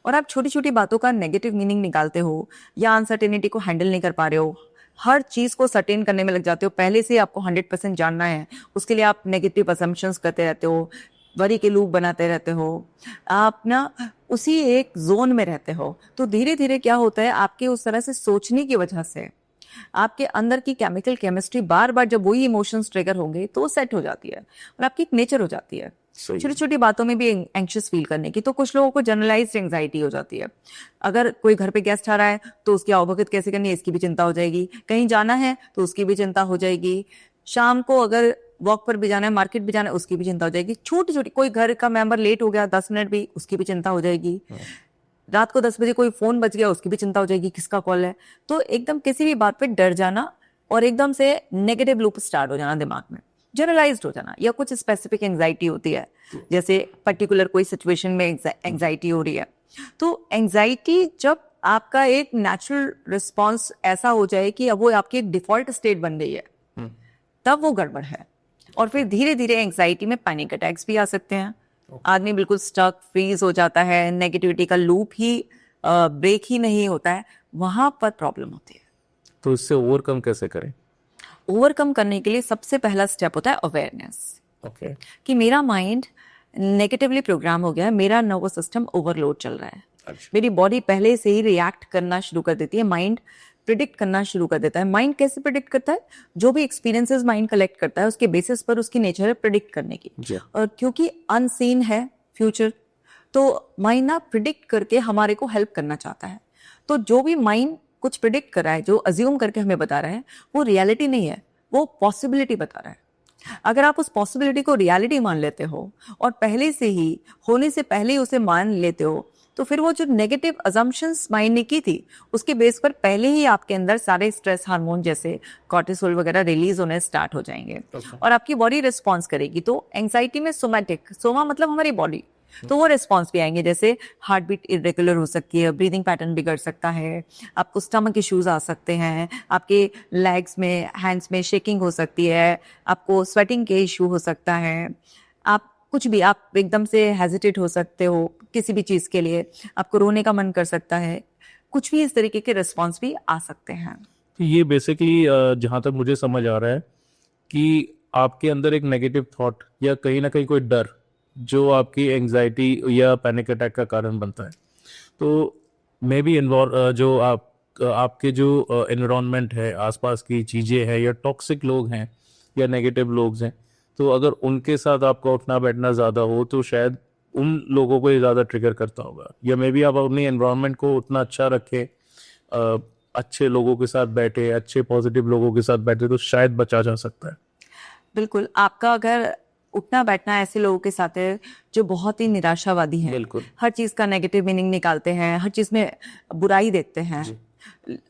और आप छोटी छोटी बातों का नेगेटिव मीनिंग निकालते हो, या अनसर्टेनिटी को हैंडल नहीं कर पा रहे हो, हर चीज को सर्टेन करने में लग जाते हो। पहले से आपको 100% जानना है, उसके लिए आप नेगेटिव असम्पशंस करते रहते हो, वरी के लूप बनाते रहते हो, आप ना उसी एक जोन में रहते हो। तो धीरे धीरे क्या होता है, आपके उस तरह से सोचने की वजह से आपके अंदर की केमिकल केमिस्ट्री बार बार जब वही इमोशंस ट्रिगर होंगे तो वो सेट हो जाती है और आपकी एक नेचर हो जाती है छोटी छोटी बातों में भी एंग्शियस फील करने की। तो कुछ लोगों को जनरलाइज्ड एंजाइटी हो जाती है। अगर कोई घर पे गेस्ट आ रहा है तो उसकी आवभगत कैसे करनी है इसकी भी चिंता हो जाएगी, कहीं जाना है तो उसकी भी चिंता हो जाएगी, शाम को अगर वॉक पर भी जाना है, मार्केट भी जाना है, उसकी भी चिंता हो जाएगी। छोटी छोटी, कोई घर का मेंबर लेट हो गया 10 मिनट भी, उसकी भी चिंता हो जाएगी। रात को 10 बजे कोई फोन बज गया, उसकी भी चिंता हो जाएगी, किसका कॉल है। तो एकदम किसी भी बात पे डर जाना और एकदम से नेगेटिव लूप स्टार्ट हो जाना दिमाग में, जनरलाइज्ड हो जाना। या कुछ स्पेसिफिक एंजाइटी होती है, जैसे पर्टिकुलर कोई सिचुएशन में एंजाइटी हो रही है। तो एंजाइटी जब आपका एक नेचुरल रिस्पॉन्स ऐसा हो जाए कि अब वो आपकी एक डिफॉल्ट स्टेट बन गई है, तब वो गड़बड़ है। और फिर धीरे धीरे एंजाइटी में पैनिक अटैक्स भी आ सकते हैं। आदमी बिल्कुल स्टक, फ्रीज हो जाता है, नेगेटिविटी का लूप ही ब्रेक ही नहीं होता है, वहां पर प्रॉब्लम होती है। तो इससे ओवरकम कैसे करें? ओवरकम करने के लिए सबसे पहला स्टेप होता है अवेयरनेस। कि मेरा माइंड नेगेटिवली प्रोग्राम हो गया है, मेरा नर्वस सिस्टम ओवरलोड चल रहा है। मेरी बॉडी पहले से ही रिएक्ट करना शुरू कर देती है, माइंड प्रिडिक्ट करना शुरू कर देता है। माइंड कैसे प्रिडिक्ट करता है? जो भी एक्सपीरियंसेस माइंड कलेक्ट करता है उसके बेसिस पर उसकी नेचर है प्रिडिक्ट करने की। और क्योंकि अनसीन है फ्यूचर, तो माइंड ना प्रिडिक्ट करके हमारे को हेल्प करना चाहता है। तो जो भी माइंड कुछ प्रिडिक्ट कर रहा है, जो अज्यूम करके हमें बता रहा है, वो रियलिटी नहीं है, वो पॉसिबिलिटी बता रहा है। अगर आप उस पॉसिबिलिटी को रियलिटी मान लेते हो और पहले से ही होने से पहले ही उसे मान लेते हो तो फिर वो जो नेगेटिव अजम्पशंस माइंड ने की थी, उसके बेस पर पहले ही आपके अंदर सारे स्ट्रेस हार्मोन जैसे कॉर्टिसोल वगैरह रिलीज होने स्टार्ट हो जाएंगे और आपकी बॉडी रिस्पॉन्स करेगी। तो एंग्जाइटी में सोमैटिक, सोमा मतलब हमारी बॉडी, तो वो रिस्पॉन्स भी आएंगे, जैसे हार्ट बीट इरेगुलर हो सकती है, ब्रीदिंग पैटर्न बिगड़ सकता है, आपको स्टमक इश्यूज आ सकते हैं, आपके लेग्स में हैंड्स में शेकिंग हो सकती है, आपको स्वेटिंग के इशू हो सकता है, आप कुछ भी, आप एकदम से हेजिटेट हो सकते हो किसी भी चीज़ के लिए, आपको रोने का मन कर सकता है, कुछ भी इस तरीके के रिस्पॉन्स भी आ सकते हैं। ये बेसिकली जहाँ तक मुझे समझ आ रहा है कि आपके अंदर एक नेगेटिव थॉट या कहीं ना कहीं कोई डर जो आपकी एंजाइटी या पैनिक अटैक का कारण बनता है, तो मे बी जो आपके जो एनवायरनमेंट है, आसपास की चीज़ें हैं या टॉक्सिक लोग हैं या नेगेटिव लोग हैं, तो अगर उनके साथ आपका उठना बैठना ज़्यादा हो तो शायद उन लोगों को ये ज़्यादा ट्रिगर करता होगा। या मे बी आप अपनी एनवायरनमेंट को उतना अच्छा रखें, अच्छे लोगों के साथ बैठे, अच्छे पॉजिटिव लोगों के साथ बैठे, तो शायद बचा जा सकता है। बिल्कुल, आपका अगर उठना बैठना ऐसे लोगों के साथ है जो बहुत ही निराशावादी हैं, बिल्कुल, हर चीज का नेगेटिव मीनिंग निकालते हैं, हर चीज में बुराई देखते हैं,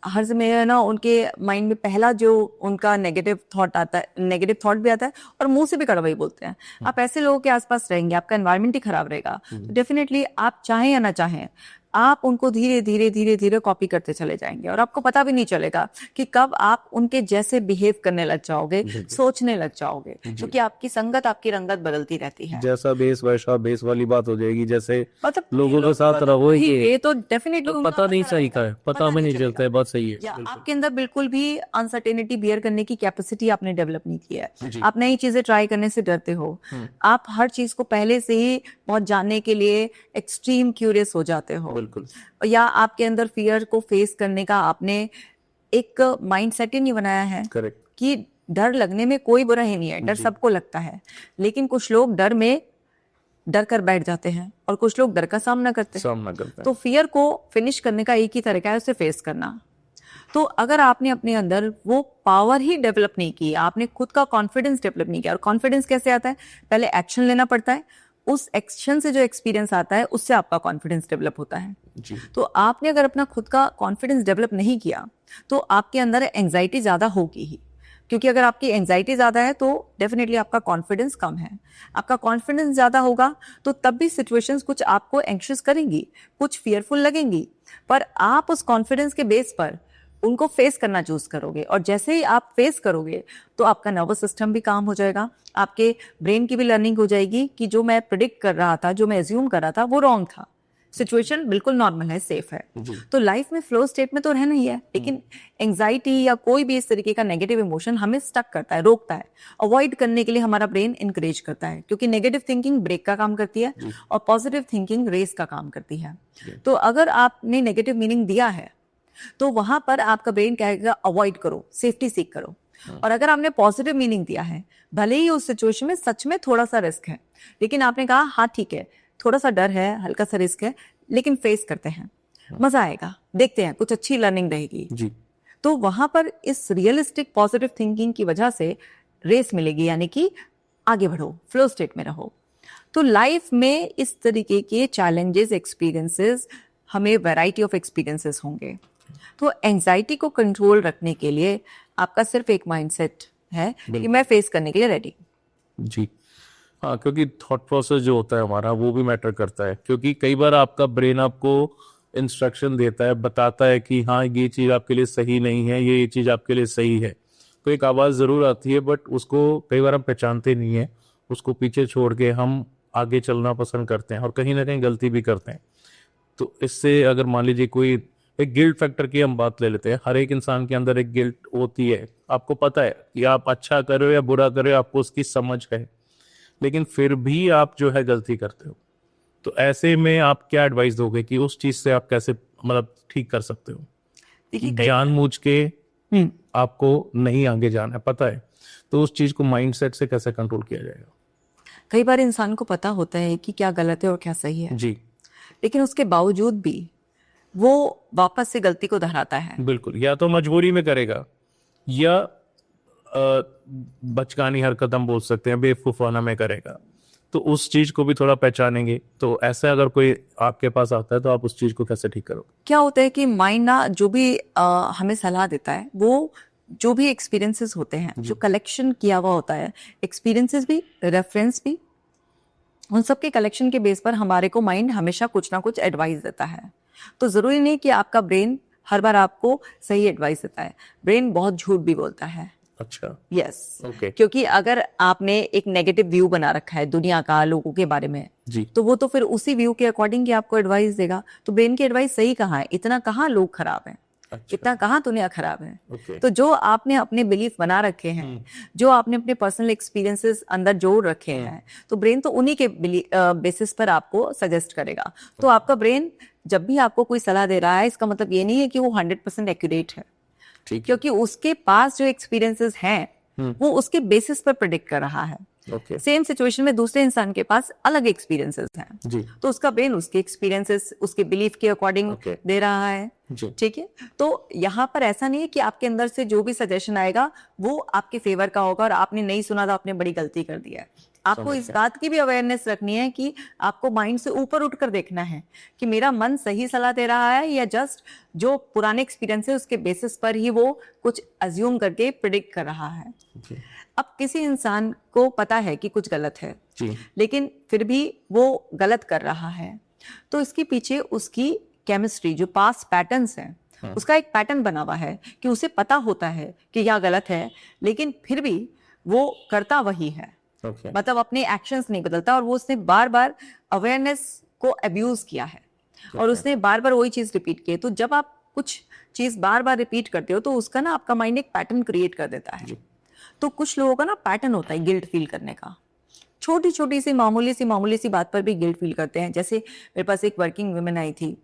हर समय ना उनके माइंड में पहला जो उनका नेगेटिव थॉट आता है, नेगेटिव थॉट भी आता है और मुंह से भी कड़वाई बोलते हैं। आप ऐसे लोगों के आसपास रहेंगे, आपका एनवायरनमेंट ही खराब रहेगा, तो डेफिनेटली आप चाहें या ना चाहें आप उनको धीरे धीरे धीरे धीरे कॉपी करते चले जाएंगे और आपको पता भी नहीं चलेगा कि कब आप उनके जैसे बिहेव करने लग जाओगे, सोचने लग जाओगे, क्योंकि आपकी संगत आपकी रंगत बदलती रहती है। जैसा बेस वैसा बेस वाली बात हो जाएगी, जैसे मतलब लोगों के साथ रहो, ये तो डेफिनेटली पता नहीं सही का है, पता भी नहीं चलता है, बात सही है। आपके अंदर बिल्कुल भी अनसर्टेनिटी बियर करने की कैपेसिटी आपने डेवलप नहीं की है, आप नई चीजें ट्राई करने से डरते हो, आप हर चीज को पहले से ही बहुत जानने के लिए एक्सट्रीम क्यूरियस हो जाते हो, बिल्कुल, या आपके अंदर फियर को फेस करने का आपने एक माइंड सेट ही नहीं बनाया है। करेक्ट, कि डर लगने में कोई बुरा ही नहीं है, डर सबको लगता है, लेकिन कुछ लोग डर में डर कर बैठ जाते हैं और कुछ लोग डर का सामना करते हैं। तो फियर को फिनिश करने का एक ही तरीका है, उसे फेस करना। तो अगर आपने अपने अंदर वो पावर ही डेवलप नहीं की, आपने खुद का कॉन्फिडेंस डेवलप नहीं किया, और कॉन्फिडेंस कैसे आता है, पहले एक्शन लेना पड़ता है, उस एक्शन से जो एक्सपीरियंस आता है उससे आपका कॉन्फिडेंस डेवलप होता है जी। तो आपने अगर अपना खुद का कॉन्फिडेंस डेवलप नहीं किया तो आपके अंदर एंजाइटी ज्यादा होगी ही, क्योंकि अगर आपकी एंजाइटी ज्यादा है तो डेफिनेटली आपका कॉन्फिडेंस कम है। आपका कॉन्फिडेंस ज्यादा होगा तो तब भी सिचुएशंस कुछ आपको एंग्शियस करेंगी, कुछ फियरफुल लगेंगी, पर आप उस कॉन्फिडेंस के बेस पर उनको फेस करना चूज करोगे, और जैसे ही आप फेस करोगे तो आपका नर्वस सिस्टम भी काम हो जाएगा, आपके ब्रेन की भी लर्निंग हो जाएगी कि जो मैं प्रिडिक्ट कर रहा था, जो मैं एज्यूम कर रहा था वो रॉन्ग था, सिचुएशन बिल्कुल नॉर्मल है, सेफ है। तो लाइफ में फ्लो स्टेट में तो रहना ही है, लेकिन एंजाइटी या कोई भी इस तरीके का नेगेटिव इमोशन हमें स्टक करता है, रोकता है। अवॉइड करने के लिए हमारा ब्रेन इंकरेज करता है, क्योंकि नेगेटिव थिंकिंग ब्रेक का काम करती है और पॉजिटिव थिंकिंग रेस का काम करती है। तो अगर आपने नेगेटिव मीनिंग दिया है तो वहां पर आपका ब्रेन कहेगा अवॉइड करो, सेफ्टी सीख करो। और अगर आपने पॉजिटिव मीनिंग दिया है, भले ही उस सिचुएशन में सच में थोड़ा सा रिस्क है, लेकिन आपने कहा हाँ ठीक है, थोड़ा सा डर है, हल्का सा रिस्क है, लेकिन फेस करते हैं, मजा आएगा, देखते हैं, कुछ अच्छी लर्निंग रहेगी जी। तो वहां पर इस रियलिस्टिक पॉजिटिव थिंकिंग की वजह से रेस मिलेगी, यानी कि आगे बढ़ो, फ्लो स्टेट में रहो। तो लाइफ में इस तरीके के चैलेंजेस, एक्सपीरियंसेस, हमें वैरायटी ऑफ एक्सपीरियंसेस होंगे। तो एंजाइटी को कंट्रोल रखने के लिए आपका सिर्फ एक माइंडसेट है कि मैं फेस करने के लिए रेडी जी। हाँ, क्योंकि थॉट प्रोसेस जो होता है हमारा वो भी मैटर करता है, क्योंकि कई बार आपका ब्रेन आपको इंस्ट्रक्शन देता है, बताता है कि हाँ ये चीज़ आपके लिए सही नहीं है, ये चीज़ आपके लिए सही है, तो एक आवाज़ ज़रूर आती है, बट उसको कई बार हम पहचानते नहीं है, उसको पीछे छोड़ के हम आगे चलना पसंद करते हैं और कहीं ना कहीं गलती भी करते हैं। तो इससे अगर मान लीजिए कोई एक गिल्ट फैक्टर की हम बात ले लेते हैं, हर एक इंसान के अंदर एक गिल्ट होती है, आपको पता है कि आप अच्छा कर रहे हो या बुरा कर रहे हो, आपको उसकी समझ है, लेकिन फिर भी आप जो है गलती करते हो। तो ऐसे में आप क्या एडवाइस दोगे कि उस चीज से आप कैसे मतलब ठीक कर सकते हो? जानबूझ के आपको नहीं आगे जाना है, पता है, तो उस चीज को माइंडसेट से कैसे कंट्रोल किया जाएगा? कई बार इंसान को पता होता है कि क्या गलत है और क्या सही है जी, लेकिन उसके बावजूद भी वो वापस से गलती को दोहराता है। बिल्कुल, या तो मजबूरी में करेगा या बचकानी हरकत हम बोल सकते हैं, बेवकूफाना में करेगा। तो उस चीज को भी थोड़ा पहचानेंगे। तो ऐसे अगर कोई आपके पास आता है तो आप उस चीज को कैसे ठीक करोगे? क्या होता है कि माइंड ना जो भी हमें सलाह देता है, वो जो भी एक्सपीरियंसेस होते हैं, जो कलेक्शन किया हुआ होता है, एक्सपीरियंसेस भी, रेफरेंस भी, उन सब के कलेक्शन के बेस पर हमारे को माइंड हमेशा कुछ ना कुछ एडवाइस देता है। तो जरूरी नहीं कि आपका ब्रेन हर बार आपको सही एडवाइस देता है, ब्रेन बहुत झूठ भी बोलता है। अच्छा। यस। ओके। क्योंकि अगर आपने एक नेगेटिव व्यू बना रखा है दुनिया का, लोगों के बारे में, जी। तो वो तो फिर उसी व्यू के अकॉर्डिंग ही आपको एडवाइस देगा। तो ब्रेन की एडवाइस सही कहाँ है? इतना कहाँ लोग खराब हैं, अच्छा। इतना कहाँ दुनिया खराब है। ओके। तो जो आपने अपने बिलीफ बना रखे हैं, जो आपने अपने पर्सनल एक्सपीरियंसेस अंदर जोड़ रखे हैं, तो ब्रेन तो उन्हीं के बेसिस पर आपको सजेस्ट करेगा। तो आपका ब्रेन जब भी आपको कोई सलाह दे रहा है, इसका मतलब ये नहीं है कि वो 100% एक्यूरेट है, ठीक है। क्योंकि उसके पास जो एक्सपीरियंसेस हैं वो उसके बेसिस पर प्रेडिक्ट कर रहा है। ओके। सेम सिचुएशन में दूसरे इंसान के पास अलग एक्सपीरियंसेस हैं, जी। तो उसका ब्रेन उसके एक्सपीरियंसेस, उसके बिलीफ के अकॉर्डिंग Okay. दे रहा है। जी। ठीक है। तो यहाँ पर ऐसा नहीं है कि आपके अंदर से जो भी सजेशन आएगा वो आपके फेवर का होगा और आपने नहीं सुना तो आपने बड़ी गलती कर दिया है। आपको इस बात की भी अवेयरनेस रखनी है कि आपको माइंड से ऊपर उठकर देखना है कि मेरा मन सही सलाह दे रहा है या जस्ट जो पुराने एक्सपीरियंस है उसके बेसिस पर ही वो कुछ अज्यूम करके प्रिडिक्ट कर रहा है। जी। अब किसी इंसान को पता है कि कुछ गलत है, जी। लेकिन फिर भी वो गलत कर रहा है, तो इसके पीछे उसकी केमिस्ट्री, जो पास्ट पैटर्न्स हैं, उसका एक पैटर्न बना हुआ है कि उसे पता होता है कि यह गलत है, लेकिन फिर भी वो करता वही है। Okay. मतलब अपने एक्शंस नहीं बदलता, और वो उसने बार बार अवेयरनेस को अब्यूज किया है और उसने बार बार वही चीज रिपीट की है। तो जब आप कुछ चीज बार बार रिपीट करते हो तो उसका ना आपका माइंड एक पैटर्न क्रिएट कर देता है। तो कुछ लोगों का ना पैटर्न होता है गिल्ट फील करने का, छोटी छोटी सी मामूली सी बात पर भी गिल्ट फील करते हैं। जैसे मेरे पास एक वर्किंग वुमेन आई थी,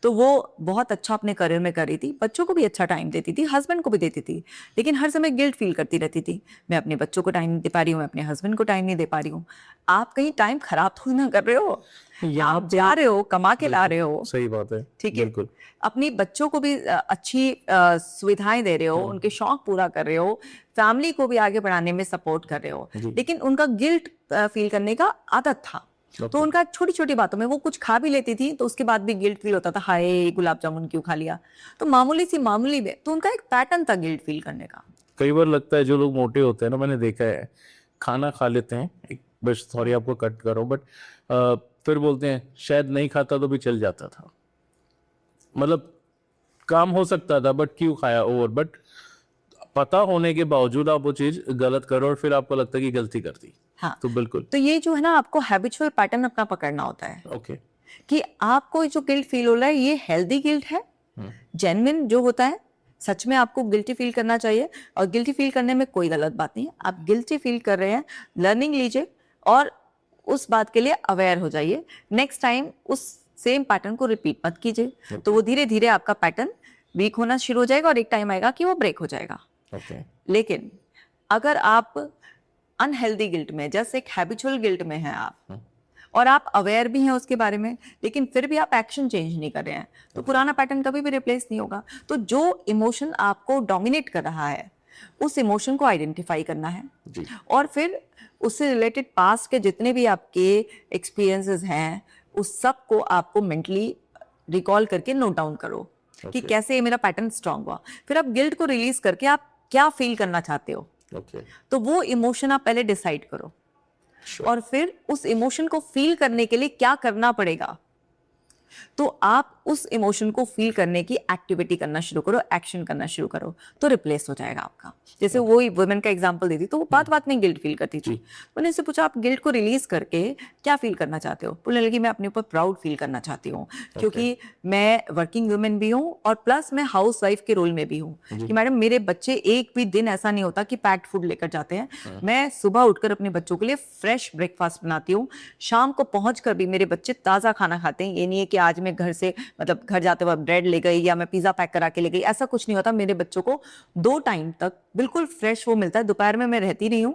तो वो बहुत अच्छा अपने करियर में कर रही थी, बच्चों को भी अच्छा टाइम देती थी, हस्बैंड को भी देती थी, लेकिन हर समय गिल्ट फील करती रहती थी, मैं अपने बच्चों को टाइम नहीं दे पा रही हूँ, मैं अपने हस्बैंड को टाइम नहीं दे पा रही हूँ। आप कहीं टाइम खराब थोड़ी ना कर रहे हो, आप जा रहे हो, कमा के ला रहे हो। सही बात है। ठीक है। बिल्कुल। अपनी बच्चों को भी अच्छी सुविधाएं दे रहे हो, उनके शौक पूरा कर रहे हो, फैमिली को भी आगे बढ़ाने में सपोर्ट कर रहे हो, लेकिन उनका गिल्ट फील करने का आदत था। तो उनका छोटी छोटी बातों में, वो कुछ खा भी लेती थी तो उसके बाद भी गिल्ट फील होता था, हाय गुलाब जामुन क्यों खा लिया। तो मामूली में तो उनका एक पैटर्न था गिल्ट फील करने का। कई बार लगता है जो लोग मोटे होते हैं ना, मैंने देखा है, खाना खा लेते हैं, बस सॉरी आपको कट कर रहा हूं, बट फिर बोलते हैं शायद नहीं खाता तो भी चल जाता था, मतलब काम हो सकता था, बट क्यों खाया ओवर। बट पता होने के बावजूद आप वो चीज गलत करो और फिर आपको लगता है कि गलती कर दी। हाँ, तो बिल्कुल। तो ये जो है ना, आपको हैबिचुअल पैटर्न अपना पकड़ना होता है। ओके। कि आपको जो गिल्ट फील हो रहा है ये हेल्दी गिल्ट है, जेन्युइन जो होता है, सच में आपको गिल्टी फील करना चाहिए, और गिल्टी फील करने में कोई गलत बात नहीं है। आप गिल्टी फील कर रहे हैं, लर्निंग लीजिए और उस बात के लिए अवेयर हो जाइए। नेक्स्ट टाइम उस सेम पैटर्न को रिपीट मत कीजिए। तो वो धीरे धीरे आपका पैटर्न वीक होना शुरू हो जाएगा और एक टाइम आएगा कि वो ब्रेक हो जाएगा। लेकिन अगर आप अनहेल्दी गिल्ट में, जैसे एक हैबिचुअल गिल्ट में हैं आप, और आप अवेयर भी हैं उसके बारे में, लेकिन फिर भी आप एक्शन चेंज नहीं कर रहे हैं, तो पुराना पैटर्न कभी भी रिप्लेस नहीं होगा। तो जो इमोशन आपको डोमिनेट कर रहा है, उस इमोशन को आइडेंटिफाई करना है जी। और फिर उससे रिलेटेड पास्ट के जितने भी आपके एक्सपीरियंसेस हैं, उस सब को आपको मेंटली रिकॉल करके नोट डाउन करो कि कैसे ये मेरा पैटर्न स्ट्रांग हुआ। फिर आप गिल्ट को रिलीज करके आप क्या फील करना चाहते हो, तो वो इमोशन आप पहले डिसाइड करो। और फिर उस इमोशन को फील करने के लिए क्या करना पड़ेगा, तो आप उस इमोशन को फील करने की एक्टिविटी करना शुरू करो, एक्शन करना शुरू करो, तो रिप्लेस हो जाएगा आपका। जैसे वही वुमेन का एग्जांपल दी थी, तो वो बात बात में गिल्ट फील करती थी। मैंने उससे पूछा आप गिल्ट को रिलीज करके क्या फील करना चाहते हो? बोलने लगी मैं अपने ऊपर प्राउड फील करना चाहती हूँ, क्योंकि मैं वर्किंग वुमेन भी हूँ और प्लस मैं हाउस वाइफ के रोल में भी हूँ कि मैडम मेरे बच्चे एक भी दिन ऐसा नहीं होता कि पैक्ड फूड लेकर जाते हैं। मैं सुबह उठकर अपने बच्चों के लिए फ्रेश ब्रेकफास्ट बनाती हूँ, शाम को पहुंचकर भी मेरे बच्चे ताज़ा खाना खाते हैं। ये नहीं है कि आज मैं घर से, मतलब घर जाते वक्त ब्रेड ले गई या मैं पिज़्ज़ा पैक करा के ले गई, ऐसा कुछ नहीं होता। मेरे बच्चों को 2 टाइम तक बिल्कुल फ्रेश वो मिलता है। दोपहर में मैं रहती नहीं हूँ,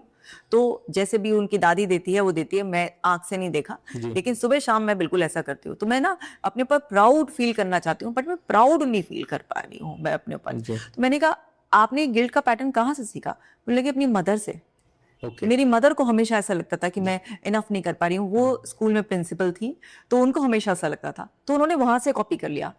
तो जैसे भी उनकी दादी देती है वो देती है, मैं आंख से नहीं देखा, लेकिन सुबह शाम मैं बिल्कुल ऐसा करती हूँ। तो मैं ना अपने ऊपर प्राउड फील करना चाहती हूँ, बट मैं प्राउड नहीं फील कर पा रही हूँ मैं अपने ऊपर। तो मैंने कहा आपने गिल्ट का पैटर्न कहाँ से सीखा? बोले कि अपनी मदर से। Okay. मेरी मदर को हमेशा ऐसा लगता था कि मैं इनफ नहीं कर पा रही हूँ। वो स्कूल में प्रिंसिपल थी, तो उनको हमेशा ऐसा लगता था, तो उन्होंने वहां से कॉपी कर लिया,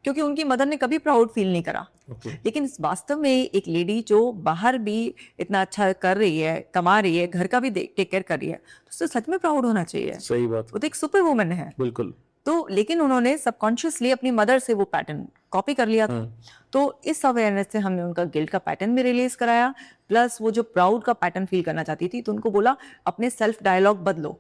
क्योंकि उनकी मदर ने कभी प्राउड फील नहीं करा। Okay. लेकिन इस वास्तव में एक लेडी जो बाहर भी इतना अच्छा कर रही है, कमा रही है, घर का भी टेक केयर कर रही है, तो उससे सच में प्राउड होना चाहिए। सही बात। वो तो एक सुपर वुमन है। बिल्कुल। तो लेकिन उन्होंने सबकॉन्शियसली अपनी मदर से वो पैटर्न कॉपी कर लिया था। तो इस अवेयरनेस से हमने उनका गिल्ट का पैटर्न भी रिलीज कराया, प्लस वो जो प्राउड का पैटर्न फील करना चाहती थी, तो उनको बोला अपने सेल्फ डायलॉग बदलो।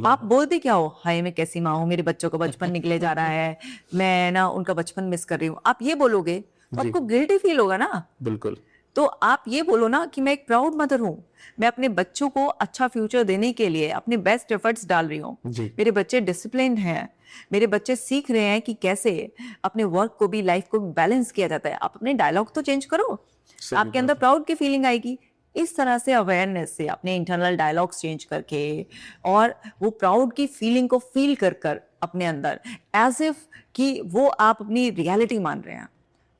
आप बोलते क्या हो, हाय मैं कैसी माँ हूँ, मेरे बच्चों को बचपन निकले जा रहा है, मैं ना उनका बचपन मिस कर रही हूँ। आप ये बोलोगे तो आपको गिल्टी फील होगा ना। बिल्कुल। तो आप ये बोलो ना कि मैं एक प्राउड मदर हूँ, मैं अपने बच्चों को अच्छा फ्यूचर देने के लिए अपने बेस्ट एफर्ट्स डाल रही हूँ, मेरे बच्चे डिसिप्लिन्ड हैं, मेरे बच्चे सीख रहे हैं कि कैसे अपने वर्क को भी लाइफ को भी बैलेंस किया जाता है। आप अपने डायलॉग तो चेंज करो, आपके अंदर प्राउड की फीलिंग आएगी। इस तरह से अवेयरनेस से अपने इंटरनल डायलॉग्स चेंज करके और वो प्राउड की फीलिंग को फील कर कर अपने अंदर एज इफ कि वो आप अपनी रियलिटी मान रहे हैं,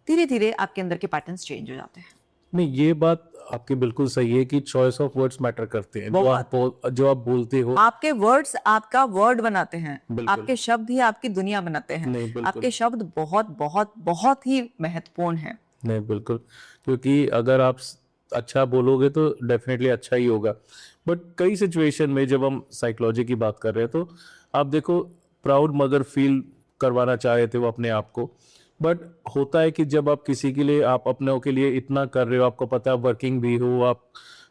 धीरे धीरे आपके अंदर के पैटर्न्स चेंज हो जाते हैं। नहीं, ये बात आपकी बिल्कुल सही है कि चॉइस ऑफ वर्ड्स मैटर करते हैं। जो आप बोलते हो, आपके वर्ड्स आपका वर्ड बनाते हैं, आपके शब्द ही आपकी दुनिया बनाते हैं। आपके शब्द बहुत बहुत बहुत ही महत्वपूर्ण हैं। नहीं, बिल्कुल, क्योंकि अगर आप अच्छा बोलोगे तो डेफिनेटली अच्छा ही होगा। बट कई सिचुएशन में जब हम साइकोलॉजी की बात कर रहे हैं, तो आप देखो, प्राउड मदर फील करवाना चाह रहे थे वो अपने आप को, बट होता है कि जब आप किसी के लिए, आप अपनों के लिए इतना कर रहे हो, आपको पता है वर्किंग भी हो आप,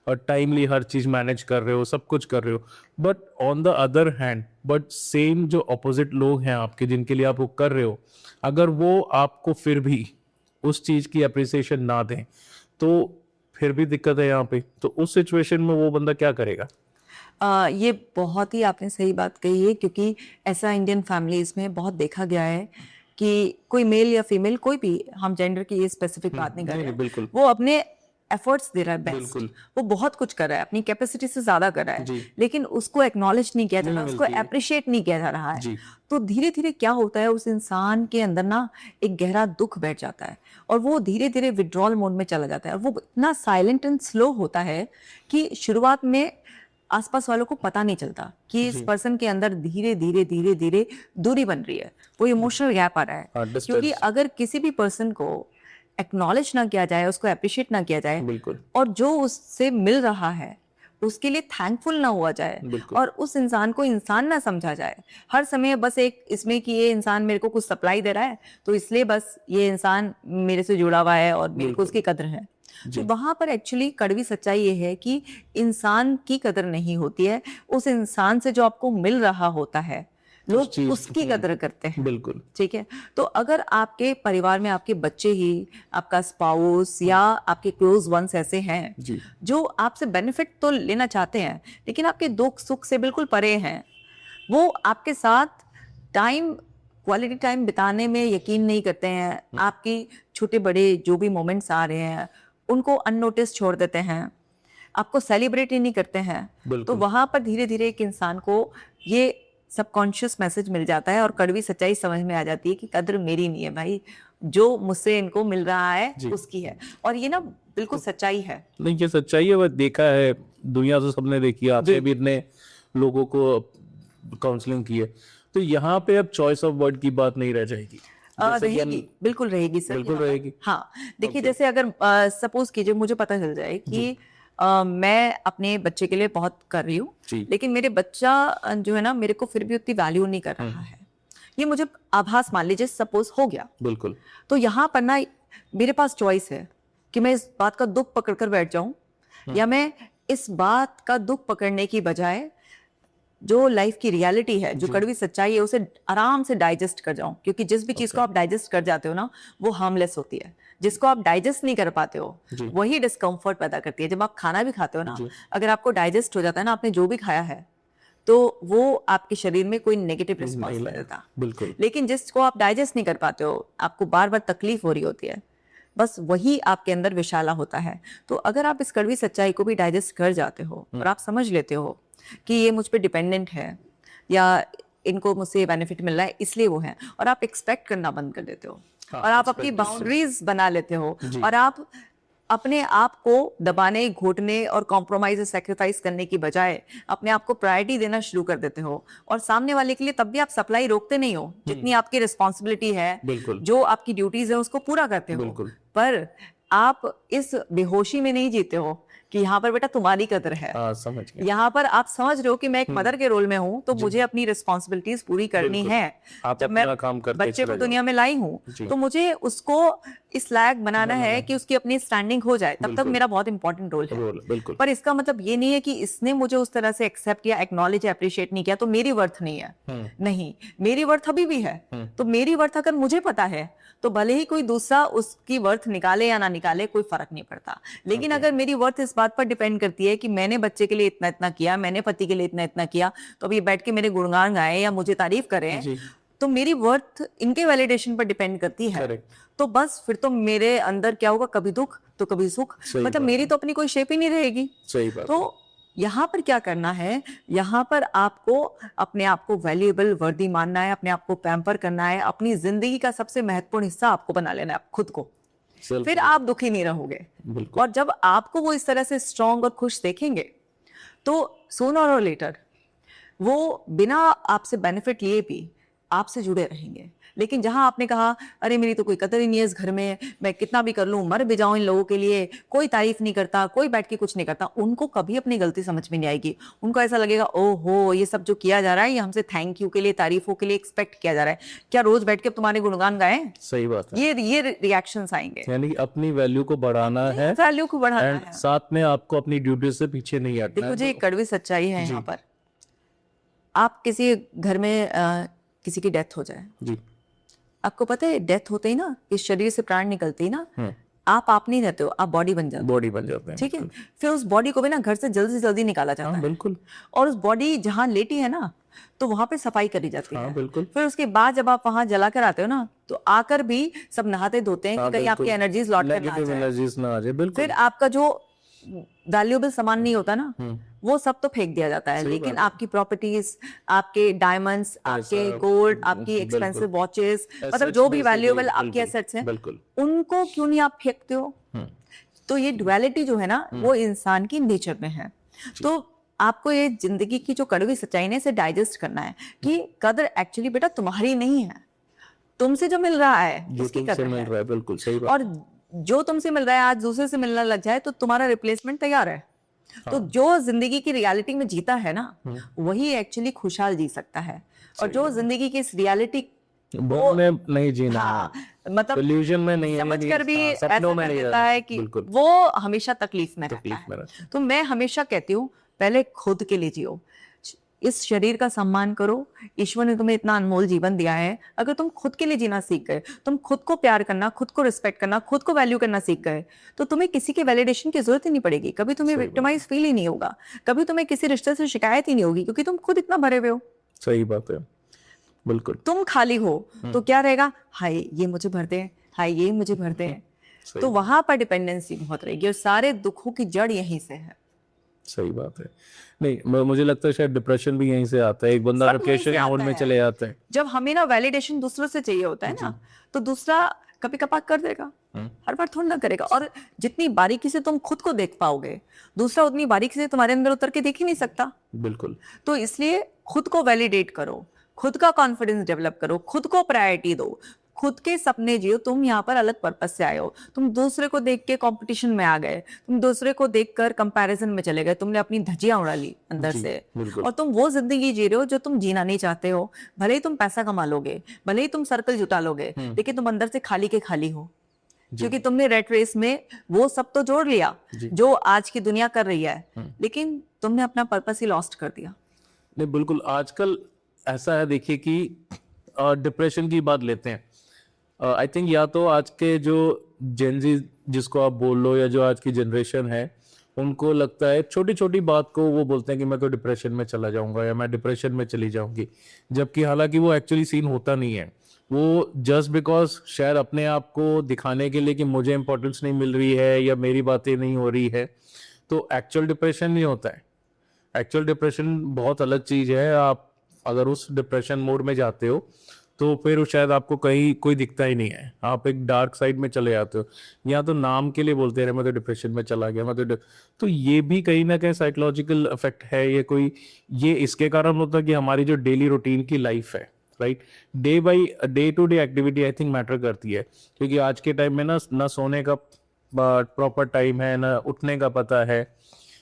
और टाइमली हर चीज मैनेज कर रहे हो, सब कुछ कर रहे हो, but on the other hand, but same जो अपोजिट लोग हैं आपके जिनके लिए आप वो कर रहे हो, अगर वो आपको फिर भी उस चीज की अप्रिसिएशन ना दें, तो फिर भी दिक्कत है यहाँ पे। तो उस सिचुएशन में वो बंदा क्या करेगा? ये बहुत ही आपने सही बात कही है, क्योंकि ऐसा इंडियन फैमिलीज में बहुत देखा गया है कि कोई मेल या फीमेल, कोई भी, हम जेंडर की ये स्पेसिफिक बात नहीं कर रहे हैं, वो अपने एफर्ट्स दे रहा है बेस्ट, वो बहुत कुछ कर रहा है, अपनी कैपेसिटी से ज्यादा कर रहा है, लेकिन उसको एक्नॉलेज नहीं किया जा रहा, उसको अप्रिशिएट नहीं किया जा रहा है। तो धीरे धीरे क्या होता है, उस इंसान के अंदर ना एक गहरा दुख बैठ जाता है और वो धीरे धीरे विड्रॉल मोड में चला जाता है, और वो इतना साइलेंट एंड स्लो होता है कि शुरुआत में आसपास वालों को पता नहीं चलता कि इस पर्सन के अंदर धीरे धीरे धीरे धीरे दूरी बन रही है, वो इमोशनल गैप आ रहा है। क्योंकि अगर किसी भी पर्सन को एक्नॉलेज ना किया जाए, उसको अप्रिशिएट ना किया जाए, और जो उससे मिल रहा है उसके लिए थैंकफुल ना हुआ जाए, और उस इंसान को इंसान ना समझा जाए, हर समय बस एक इसमें कि ये इंसान मेरे को कुछ सप्लाई दे रहा है तो इसलिए बस ये इंसान मेरे से जुड़ा हुआ है और मेरे को उसकी कदर है, तो वहां पर एक्चुअली कड़वी सच्चाई ये है कि इंसान की कदर नहीं होती है, उस इंसान से जो आपको मिल रहा होता है लोग उसकी कदर करते हैं। बिल्कुल, ठीक है। तो अगर आपके परिवार में आपके बच्चे ही, आपका स्पाउस या आपके क्लोज वंस ऐसे हैं जो आपसे बेनिफिट तो लेना चाहते हैं लेकिन आपके दुख सुख से बिल्कुल परे हैं, वो आपके साथ क्वालिटी टाइम बिताने में यकीन नहीं करते हैं, आपकी छोटे बड़े जो भी मोमेंट्स आ रहे हैं उनको अननोटिस छोड़ देते हैं, आपको सेलिब्रेट ही नहीं करते हैं, तो वहां पर धीरे धीरे एक इंसान को ये सबकॉन्शियस मैसेज मिल जाता है और कड़वी सच्चाई समझ में आ जाती है कि कद्र मेरी नहीं है भाई, जो मुझसे इनको मिल रहा है उसकी है। और ये ना बिल्कुल सच्चाई है। नहीं, ये सच्चाई है, वो देखा है, दुनिया तो सबने देखी है, आपसे भी इतने लोगों को काउंसलिंग की है। तो यहाँ पे अब चॉइस ऑफ वर्ड की बात नहीं रह जाएगी। रहेगी, बिल्कुल रहेगी सर, बिल्कुल रहेगी। हाँ, देखिए जैसे अगर सपोज कीजिए मुझे पता चल जाए कि मैं अपने बच्चे के लिए बहुत कर रही हूँ लेकिन मेरे बच्चा जो है ना मेरे को फिर भी उतनी वैल्यू नहीं कर रहा है, ये मुझे आभास मान लीजिए सपोज हो गया, बिल्कुल, तो यहाँ पर ना मेरे पास चॉइस है कि मैं इस बात का दुख पकड़ कर बैठ जाऊं या मैं इस बात का दुख पकड़ने की बजाय जो लाइफ की रियलिटी है, जो कड़वी सच्चाई है, उसे आराम से डाइजेस्ट कर जाऊं, क्योंकि जिस भी चीज को आप डाइजेस्ट कर जाते हो ना वो हार्मलेस होती है, जिसको आप डाइजेस्ट नहीं कर पाते हो वही डिस्कम्फर्ट पैदा करती है। जब आप खाना भी खाते हो ना, अगर आपको डाइजेस्ट हो जाता है ना आपने जो भी खाया है, तो वो आपके शरीर में कोई नेगेटिव रिस्पॉन्स नहीं देता, बिल्कुल, लेकिन जिसको आप डाइजेस्ट नहीं कर पाते हो, आपको बार बार तकलीफ हो रही होती है, बस वही आपके अंदर विशाला होता है। तो अगर आप इस कड़वी सच्चाई को भी डाइजेस्ट कर जाते हो और आप समझ लेते हो कि ये मुझ पे डिपेंडेंट है या इनको मुझसे बेनिफिट मिल रहा है इसलिए वो है, और आप एक्सपेक्ट करना बंद कर देते हो और आप अपनी बाउंड्रीज बना लेते हो और आप अपने आप को दबाने, घोटने और कॉम्प्रोमाइज और सेक्रीफाइस करने की बजाय अपने आप को प्रायोरिटी देना शुरू कर देते हो, और सामने वाले के लिए तब भी आप सप्लाई रोकते नहीं हो, जितनी आपकी रिस्पॉन्सिबिलिटी है, जो आपकी ड्यूटीज है उसको पूरा करते हो, पर आप इस बेहोशी में नहीं जीते हो कि यहाँ पर बेटा तुम्हारी कदर है। समझ गया। यहाँ पर आप समझ रहे हो कि मैं एक मदर के रोल में हूँ, तो मुझे अपनी रिस्पॉन्सिबिलिटीज पूरी करनी है। जब मैं बच्चे को दुनिया में लाई हूँ, तो मुझे उसको इस लायक बनाना है कि उसकी अपनी स्टैंडिंग हो जाए, तब तक मेरा बहुत इंपॉर्टेंट रोल है। पर इसका मतलब ये नहीं है कि इसने मुझे उस तरह से एक्सेप्ट या एक्नॉलेज या अप्रिशिएट नहीं किया तो मेरी वर्थ नहीं है। नहीं, मेरी वर्थ अभी भी है। तो मेरी वर्थ अगर मुझे पता है तो भले ही कोई दूसरा उसकी वर्थ निकाले या ना निकाले, कोई फर्क नहीं पड़ता। लेकिन अगर मेरी वर्थ इस बात पर डिपेंड करती है कि मैंने बच्चे के लिए इतना इतना किया, मैंने पति के लिए इतना इतना किया, तो अभी बैठ के मेरे गुणगान गाएं या मुझे तारीफ करें, तो मेरी वर्थ इनके वैलिडेशन पर डिपेंड करती है। तो बस फिर तो मेरे अंदर क्या होगा, कभी दुख तो कभी सुख, मतलब मेरी तो अपनी कोई शेप ही नहीं रहेगी। सही बात। तो यहाँ पर क्या करना है, यहाँ पर आपको अपने आप को वैल्यूएबल, वर्दी मानना है, अपने आप को पैम्पर करना है, अपनी जिंदगी का सबसे महत्वपूर्ण हिस्सा आपको बना लेना है, खुद को। फिर आप दुखी नहीं रहोगे। और जब आपको वो इस तरह से स्ट्रांग और खुश देखेंगे, तो सूनर और लेटर वो बिना आपसे बेनिफिट लिए भी आपसे जुड़े रहेंगे। लेकिन जहां आपने कहा अरे मेरी तो कोई कदर ही नहीं है इस घर में, मैं कितना भी कर लूं, मर भी जाऊं इन लोगों के लिए, कोई तारीफ नहीं करता, कोई बैठ के कुछ नहीं करता, उनको कभी अपनी गलती समझ में नहीं आएगी। उनको ऐसा लगेगा ओहो ये सब जो किया जा रहा है ये हमसे थैंक यू के लिए, तारीफों के लिए एक्सपेक्ट किया जा रहा है, क्या रोज बैठ के तुम्हारे गुणगान गाएं? सही बात है। ये रिएक्शंस आएंगे। यानी कि अपनी वैल्यू को बढ़ाना है, वैल्यू को बढ़ाना है, साथ में आपको अपनी ड्यूटी से पीछे नहीं हटना है। देखो जी, एक कड़वी सच्चाई है यहाँ पर। आप किसी घर में किसी की डेथ हो जाए जी, आपको पता है डेथ होते ही ना, इस शरीर से प्राण निकलते ही ना, आप नहीं रहते हो, आप बॉडी बन जाते हैं। ठीक है, फिर उस बॉडी को भी ना घर से जल्दी निकाला जाता है। बिल्कुल। और उस बॉडी जहाँ लेटी है ना, तो वहां पे सफाई करी जाती है। बिल्कुल। फिर उसके बाद जब आप वहां जला कर आते हो ना, तो आकर भी सब नहाते धोते हैं कि कहीं आपकी एनर्जीज लौट कर ना आ जाए। फिर आपका जो वैल्यूएबल सामान नहीं होता ना, वो सब तो फेंक दिया जाता है, लेकिन आपकी प्रॉपर्टीज, आपके डायमंड्स, आपके गोल्ड, आपकी एक्सपेंसिव वॉचेस, मतलब जो भी वैल्यूएबल आपके एसेट्स हैं, उनको क्यों नहीं आप फेंकते हो? तो ये डुअलिटी जो है ना, वो इंसान की नेचर में है। तो आपको ये जिंदगी की जो कड़वी सच्चाई है, इसे डाइजेस्ट करना है कि कदर एक्चुअली बेटा तुम्हारी नहीं है, तुमसे जो मिल रहा है उसकी कदर है। बिल्कुल सही बात। और जो तुमसे मिल रहा है आज दूसरे से मिलने लग जाए तो तुम्हारा रिप्लेसमेंट तैयार है। तो जो जिंदगी की रियलिटी में जीता है ना, वही एक्चुअली खुशहाल जी सकता है। और जो जिंदगी की इस रियलिटी वो में नहीं जीना, मतलब इल्यूजन में नहीं, समझ कर भी ऐसा लगता है कि वो हमेशा तकलीफ में रहता है। तो मैं हमेशा कहती हूँ पहले खुद के लिए जियो, इस शरीर का सम्मान करो। ईश्वर ने तुम्हें इतना अनमोल जीवन दिया है, अगर तुम खुद के लिए जीना सीख गए, तुम खुद को प्यार करना, खुद को रिस्पेक्ट करना, खुद को वैल्यू करना सीख गए, तो तुम्हें किसी के वैलिडेशन की जरूरत ही नहीं पड़ेगी। कभी तुम्हें विक्टिमाइज फील ही नहीं होगा, कभी तुम्हें किसी रिश्ते से शिकायत ही नहीं होगी, क्योंकि तुम खुद इतना भरे हुए हो। सही बात है, बिल्कुल। तुम खाली हो तो क्या रहेगा, हाय ये मुझे भरते हैं, हाय ये मुझे भरते हैं। तो वहां पर डिपेंडेंसी बहुत रहेगी और सारे दुखों की जड़ यहीं से है। सही बात है। नहीं, मुझे लगता है शायद डिप्रेशन भी यहीं से आता है। एक बंदा डिप्रेशन मोड में चले जाता है। जब हमें ना वैलिडेशन दूसरों से चाहिए होता है ना, तो दूसरा कभी कपाक कर देगा, हर बार थोड़ा ना करेगा। और जितनी बारीकी से तुम खुद को देख पाओगे, दूसरा उतनी बारीकी से तुम्हारे अंदर उतर के देख ही नहीं सकता। बिल्कुल। तो इसलिए खुद को वैलिडेट करो, खुद का कॉन्फिडेंस डेवलप करो, खुद को प्रायोरिटी दो, खुद के सपने जियो। तुम यहाँ पर अलग पर्पस से आए हो, तुम दूसरे को देख के कंपटीशन में आ गए, तुम दूसरे को देखकर कंपैरिजन में चले गए, तुमने अपनी धज्जियां उड़ा ली अंदर से, और तुम वो जिंदगी जी रहे हो जो तुम जीना नहीं चाहते हो। भले ही तुम पैसा कमा लोगे, भले ही तुम सर्कल जुटा लोगे, लेकिन तुम अंदर से खाली के खाली हो, क्योंकि तुमने रेट रेस में वो सब तो जोड़ लिया जो आज की दुनिया कर रही है, लेकिन तुमने अपना पर्पस ही लॉस्ट कर दिया। नहीं, बिल्कुल। आजकल ऐसा है, देखिए कि डिप्रेशन की बात लेते हैं, आई थिंक या तो आज के जो जेनजी जिसको आप बोल लो, या जो आज की जनरेशन है, उनको लगता है छोटी छोटी बात को वो बोलते हैं कि मैं तो डिप्रेशन में चला जाऊंगा या मैं डिप्रेशन में चली जाऊंगी, जबकि हालांकि वो एक्चुअली सीन होता नहीं है। वो जस्ट बिकॉज शायद अपने आप को दिखाने के लिए कि मुझे इंपॉर्टेंस नहीं मिल रही है या मेरी बातें नहीं हो रही है, तो एक्चुअल डिप्रेशन नहीं होता है। एक्चुअल डिप्रेशन बहुत अलग चीज है। आप अगर उस डिप्रेशन मोड में जाते हो तो फिर शायद आपको कहीं कोई दिखता ही नहीं है, आप एक डार्क साइड में चले जाते हो, या तो नाम के लिए बोलते रहे मैं तो डिप्रेशन में चला गया, मैं तो ये भी कहीं ना कहीं साइकोलॉजिकल इफेक्ट है ये कोई, ये इसके कारण होता है कि हमारी जो डेली रूटीन की लाइफ है, right, day to day activity I think matter करती है, क्योंकि आज के टाइम में ना सोने का प्रॉपर टाइम है, ना उठने का पता है,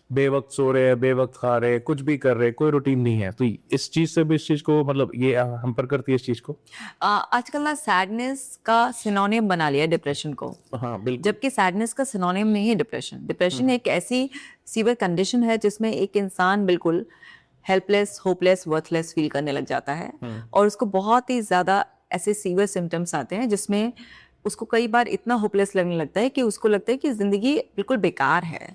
बेवक्त सो रहे हैं, बेवक्त खा रहे हैं, कुछ भी कर रहे हैं, कोई रूटीन नहीं है। तो इस चीज से भी इस चीज को मतलब ये हम पर करती है इस चीज को। आजकल ना सैडनेस का सिनोनिम बना लिया डिप्रेशन को। हाँ बिल्कुल। जबकि सैडनेस का सिनोनिम नहीं है डिप्रेशन। डिप्रेशन एक ऐसी सीवियर कंडीशन है जिसमें एक इंसान बिल्कुल हेल्पलेस, होपलेस, वर्थलेस फील करने लग जाता है, और उसको बहुत ही ज्यादा ऐसे सीवियर सिम्टम्स आते हैं जिसमें उसको कई बार इतना होपलेस लगने लगता है कि उसको लगता है कि जिंदगी बिल्कुल बेकार है।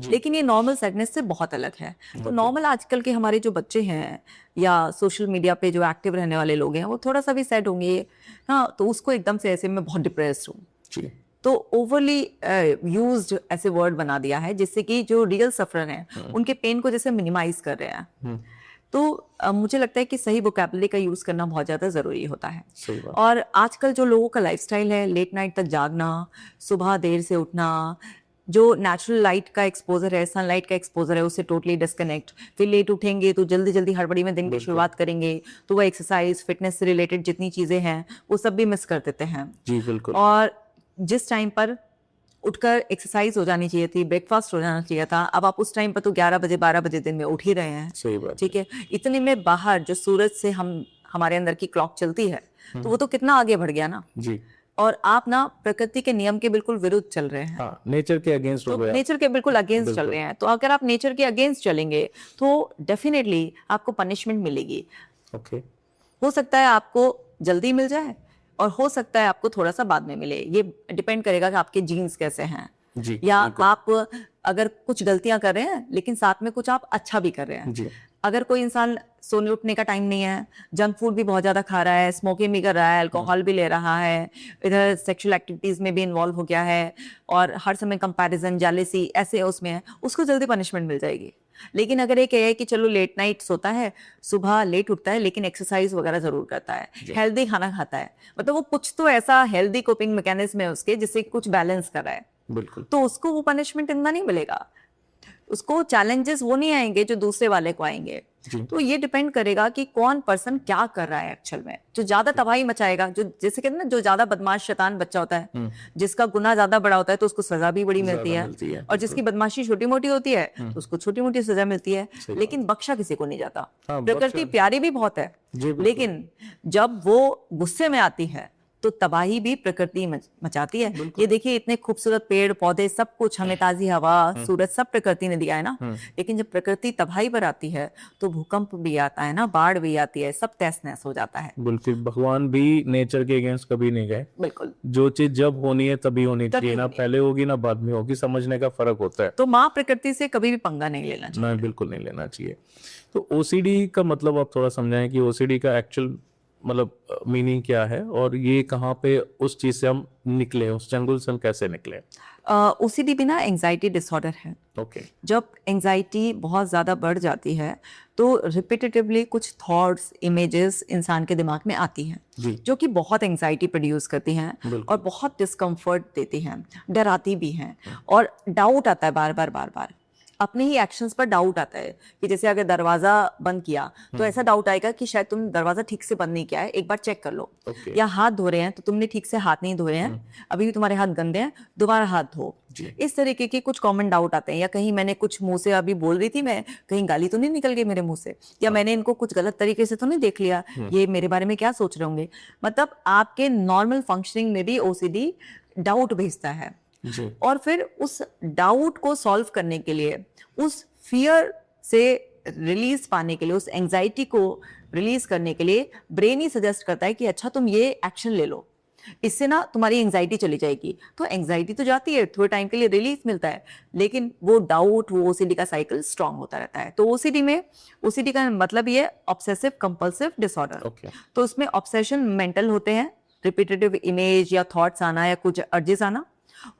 लेकिन ये नॉर्मल सैडनेस से बहुत अलग है। तो नॉर्मल आजकल के हमारे जो बच्चे हैं या सोशल मीडिया पे जो एक्टिव रहने वाले लोग हैं, वो थोड़ा सा भी सैड होंगे, हाँ, तो उसको एकदम से ऐसे में बहुत डिप्रेस्ड हूँ, तो ओवरली यूज्ड ऐसे वर्ड बना दिया है जिससे कि जो रियल सफरर हैं उनके पेन को जैसे मिनिमाइज कर रहे हैं। तो मुझे लगता है कि सही वोकैबुलरी का यूज करना बहुत ज्यादा जरूरी होता है। और आजकल जो लोगों का लाइफस्टाइल है, लेट नाइट तक जागना, सुबह देर से उठना, जो नेचुरल लाइट का एक्सपोजर है, सनलाइट का एक्सपोजर है, उससे टोटली डिस्कनेक्ट, फिर लेट उठेंगे तो जल्दी जल्दी हड़बड़ी में दिन की शुरुआत करेंगे, तो वो एक्सरसाइज, फिटनेस से रिलेटेड जितनी चीजें हैं वो सब भी मिस कर देते हैं। जी बिल्कुल। और जिस टाइम पर उठकर एक्सरसाइज हो जानी चाहिए थी, ब्रेकफास्ट हो जाना चाहिए था, अब आप उस टाइम पर तो 11 बजे 12 बजे दिन में उठ ही रहे हैं। सही बात। ठीक है, इतने में बाहर जो सूरज से हमारे अंदर की क्लॉक चलती है, तो वो तो कितना आगे बढ़ गया ना जी। और आप ना प्रकृति के नियम के बिल्कुल विरुद्ध चल रहे हैं। हाँ, नेचर के अगेंस्ट हो गए। नेचर के बिल्कुल अगेंस्ट चल रहे हैं। तो अगर आप नेचर के अगेंस्ट चलेंगे तो डेफिनेटली आपको पनिशमेंट मिलेगी। ओके। हो सकता है आपको जल्दी मिल जाए और हो सकता है आपको थोड़ा सा बाद में मिले। ये डिपेंड करेगा कि आपके जीन्स कैसे हैं जी, या आप अगर कुछ गलतियां कर रहे हैं लेकिन साथ में कुछ आप अच्छा भी कर रहे हैं। जी। अगर कोई इंसान सोने उठने का टाइम नहीं है, जंक फूड भी बहुत ज्यादा खा रहा है, स्मोकिंग भी कर रहा है, अल्कोहल भी ले रहा है, इधर सेक्सुअल एक्टिविटीज में भी इन्वॉल्व हो गया है और हर समय कंपैरिजन, जेलेसी ऐसे उसमें है, उसको जल्दी पनिशमेंट मिल जाएगी। लेकिन अगर एक है कि चलो लेट नाइट सोता है, सुबह लेट उठता है, लेकिन एक्सरसाइज वगैरह जरूर करता है, हेल्दी खाना खाता है, मतलब वो कुछ तो ऐसा हेल्दी कोपिंग मैकेनिज्म है उसके जिससे कुछ बैलेंस कर रहा है, बिल्कुल, तो उसको वो पनिशमेंट इतना नहीं मिलेगा, उसको चैलेंजेस वो नहीं आएंगे जो दूसरे वाले को आएंगे। तो ये डिपेंड करेगा कि कौन पर्सन क्या कर रहा है एक्चुअल में। जो ज्यादा तबाही मचाएगा, जो जैसे कहते हैं ना, जो ज्यादा बदमाश शैतान बच्चा होता है, जिसका गुनाह ज्यादा बड़ा होता है तो उसको सजा भी बड़ी मिलती है, और जिसकी बदमाशी छोटी मोटी होती है तो उसको छोटी मोटी सजा मिलती है, लेकिन बख्शा किसी को नहीं जाता। प्रकृति प्यारी भी बहुत है, लेकिन जब वो गुस्से में आती है तो तबाही भी प्रकृति मचाती है। ये देखिए, इतने खूबसूरत पेड़ पौधे, सब कुछ हमें, ताजी हवा, सूरज, सब प्रकृति ने दिया है ना, लेकिन जब प्रकृति तबाही पर आती है तो भूकंप भी आता है ना, बाढ़ भी आती है, सब तहस नहस हो जाता है। बिल्कुल, भगवान भी नेचर के अगेंस्ट कभी नहीं गए। बिल्कुल, जो चीज जब होनी है तभी होनी चाहिए, ना पहले होगी ना बाद में होगी, समझने का फर्क होता है। तो माँ प्रकृति से कभी भी पंगा नहीं लेना चाहिए। नहीं, बिल्कुल नहीं लेना चाहिए। तो ओसीडी का मतलब आप थोड़ा समझाएं कि ओसीडी का एक्चुअल मतलब मीनिंग क्या है, और ये कहाँ पे उस चीज से हम निकले, उस जंगल से हम कैसे निकले? ओसीडी भी ना एंजाइटी डिसऑर्डर है। ओके। जब एंजाइटी बहुत ज्यादा बढ़ जाती है तो रिपीटेटिवली कुछ थॉट्स, इमेजेस इंसान के दिमाग में आती हैं, जो कि बहुत एंजाइटी प्रोड्यूस करती हैं और बहुत डिस्कम्फर्ट देती हैं, डराती भी हैं, और डाउट आता है बार बार बार बार, अपने ही एक्शंस पर डाउट आता है कि जैसे अगर दरवाजा बंद किया तो ऐसा डाउट आएगा कि शायद तुम दरवाजा ठीक से बंद नहीं किया है, एक बार चेक कर लो। या हाथ धो रहे हैं तो तुमने ठीक से हाथ नहीं धोए हैं, अभी भी तुम्हारे हाथ गंदे हैं, दोबारा हाथ धो। इस तरीके के कुछ कॉमन डाउट आते हैं। या कहीं मैंने कुछ मुंह से अभी बोल रही थी मैं, कहीं गाली तो नहीं निकल गई मेरे मुंह से, या मैंने इनको कुछ गलत तरीके से तो नहीं देख लिया, ये मेरे बारे में क्या सोच रहे होंगे। मतलब आपके नॉर्मल फंक्शनिंग में भी ओसीडी डाउट भेजता है, और फिर उस डाउट को सॉल्व करने के लिए, उस फियर से रिलीज पाने के लिए, उस एंजाइटी को रिलीज करने के लिए ब्रेन ही सजेस्ट करता है कि अच्छा तुम ये एक्शन ले लो, इससे ना तुम्हारी एंजाइटी चली जाएगी। तो एंजाइटी तो जाती है, थोड़े टाइम के लिए रिलीफ मिलता है, लेकिन वो डाउट, वो ओसीडी का साइकिल स्ट्रांग होता रहता है। तो ओसीडी का मतलब ये ऑब्सेसिव कंपल्सिव डिसऑर्डर। तो उसमें ऑब्सेशन मेंटल होते हैं, रिपीटेटिव इमेज या थॉट्स आना या कुछ अर्जेस आना,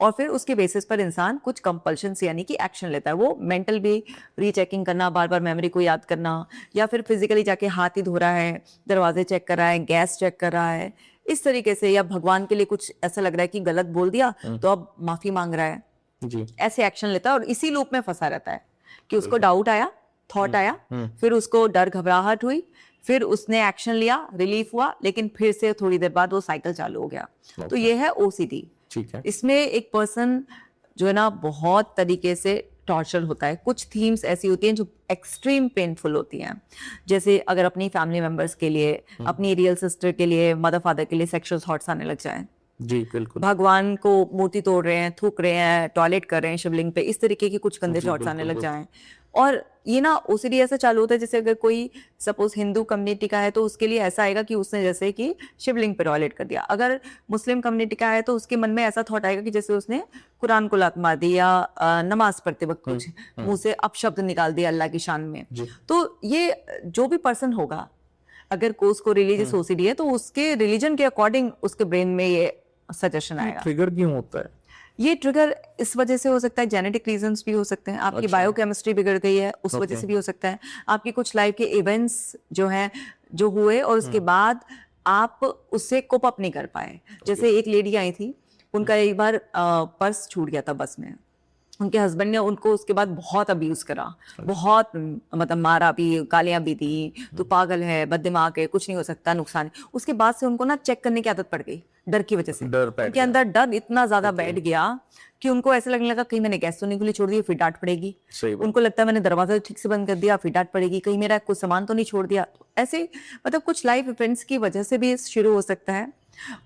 और फिर उसके बेसिस पर इंसान कुछ कंपल्शन से यानी कि एक्शन लेता है। वो मेंटल भी रीचेकिंग करना, बार बार मेमोरी को याद करना, या फिर फिजिकली जाके हाथ ही धो रहा है, दरवाजे चेक कर रहा है, गैस चेक कर रहा है, इस तरीके से, या भगवान के लिए कुछ ऐसा लग रहा है कि गलत बोल दिया तो अब माफी मांग रहा है जी। ऐसे एक्शन लेता है और इसी लूप में फंसा रहता है कि उसको डाउट आया, थॉट आया, फिर उसको डर घबराहट हुई, फिर उसने एक्शन लिया, रिलीफ हुआ, लेकिन फिर से थोड़ी देर बाद वो साइकिल चालू हो गया। तो ये है ओसीडी। ठीक है। इसमें एक पर्सन जो है ना बहुत तरीके से टॉर्चर होता है। कुछ थीम्स ऐसी होती हैं जो एक्सट्रीम पेनफुल होती हैं, जैसे अगर अपनी फैमिली मेंबर्स के लिए, अपनी रियल सिस्टर के लिए, मदर फादर के लिए सेक्सुअल थॉट्स आने लग जाएं, जी बिल्कुल, भगवान को मूर्ति तोड़ रहे हैं, थूक रहे हैं, टॉयलेट कर रहे हैं शिवलिंग पे, इस तरीके के कुछ गंदे थॉट्स आने लग जाएं। और ये ना ओसीडी ऐसा चालू होता है जैसे अगर कोई सपोज हिंदू कम्युनिटी का है तो उसके लिए ऐसा आएगा कि उसने जैसे कि शिवलिंग पे टॉयलेट कर दिया। अगर मुस्लिम कम्युनिटी का है तो उसके मन में ऐसा थॉट आएगा कि जैसे उसने कुरान को लात मार दी, या नमाज पढ़ते वक्त कुछ मुंह से अपशब्द निकाल दिया अल्लाह की शान में। तो ये जो भी पर्सन होगा, अगर को उसको रिलीजियस ओसीडी है तो उसके रिलीजन के अकॉर्डिंग उसके ब्रेन में ये सजेशन आएगा। ट्रिगर क्यों होता है? ये ट्रिगर इस वजह से हो सकता है, जेनेटिक रीजंस भी हो सकते हैं, आपकी बायोकेमिस्ट्री बिगड़ गई है उस वजह से भी हो सकता है, आपकी कुछ लाइफ के इवेंट्स जो हैं जो हुए और उसके बाद आप उससे कोप अप नहीं कर पाए। जैसे एक लेडी आई थी, उनका एक बार पर्स छूट गया था बस में, उनके हस्बैंड ने उनको उसके बाद बहुत अब्यूज करा, बहुत मतलब मारा भी, गालियां भी दी, तो पागल है, बददिमाग है, कुछ नहीं हो सकता, नुकसान है। उसके बाद से उनको ना चेक करने की आदत पड़ गई, डर की वजह से। उनके अंदर डर इतना ज्यादा बैठ गया कि उनको ऐसा लगने लगा कहीं मैंने गैस तो नहीं खुली छोड़ दी, फिर डांट पड़ेगी। उनको लगता है मैंने दरवाजा ठीक से बंद कर दिया, फिर डांट पड़ेगी, कहीं मेरा कुछ सामान तो नहीं छोड़ दिया। ऐसे मतलब कुछ लाइफ इवेंट्स की वजह से भी शुरू हो सकता है,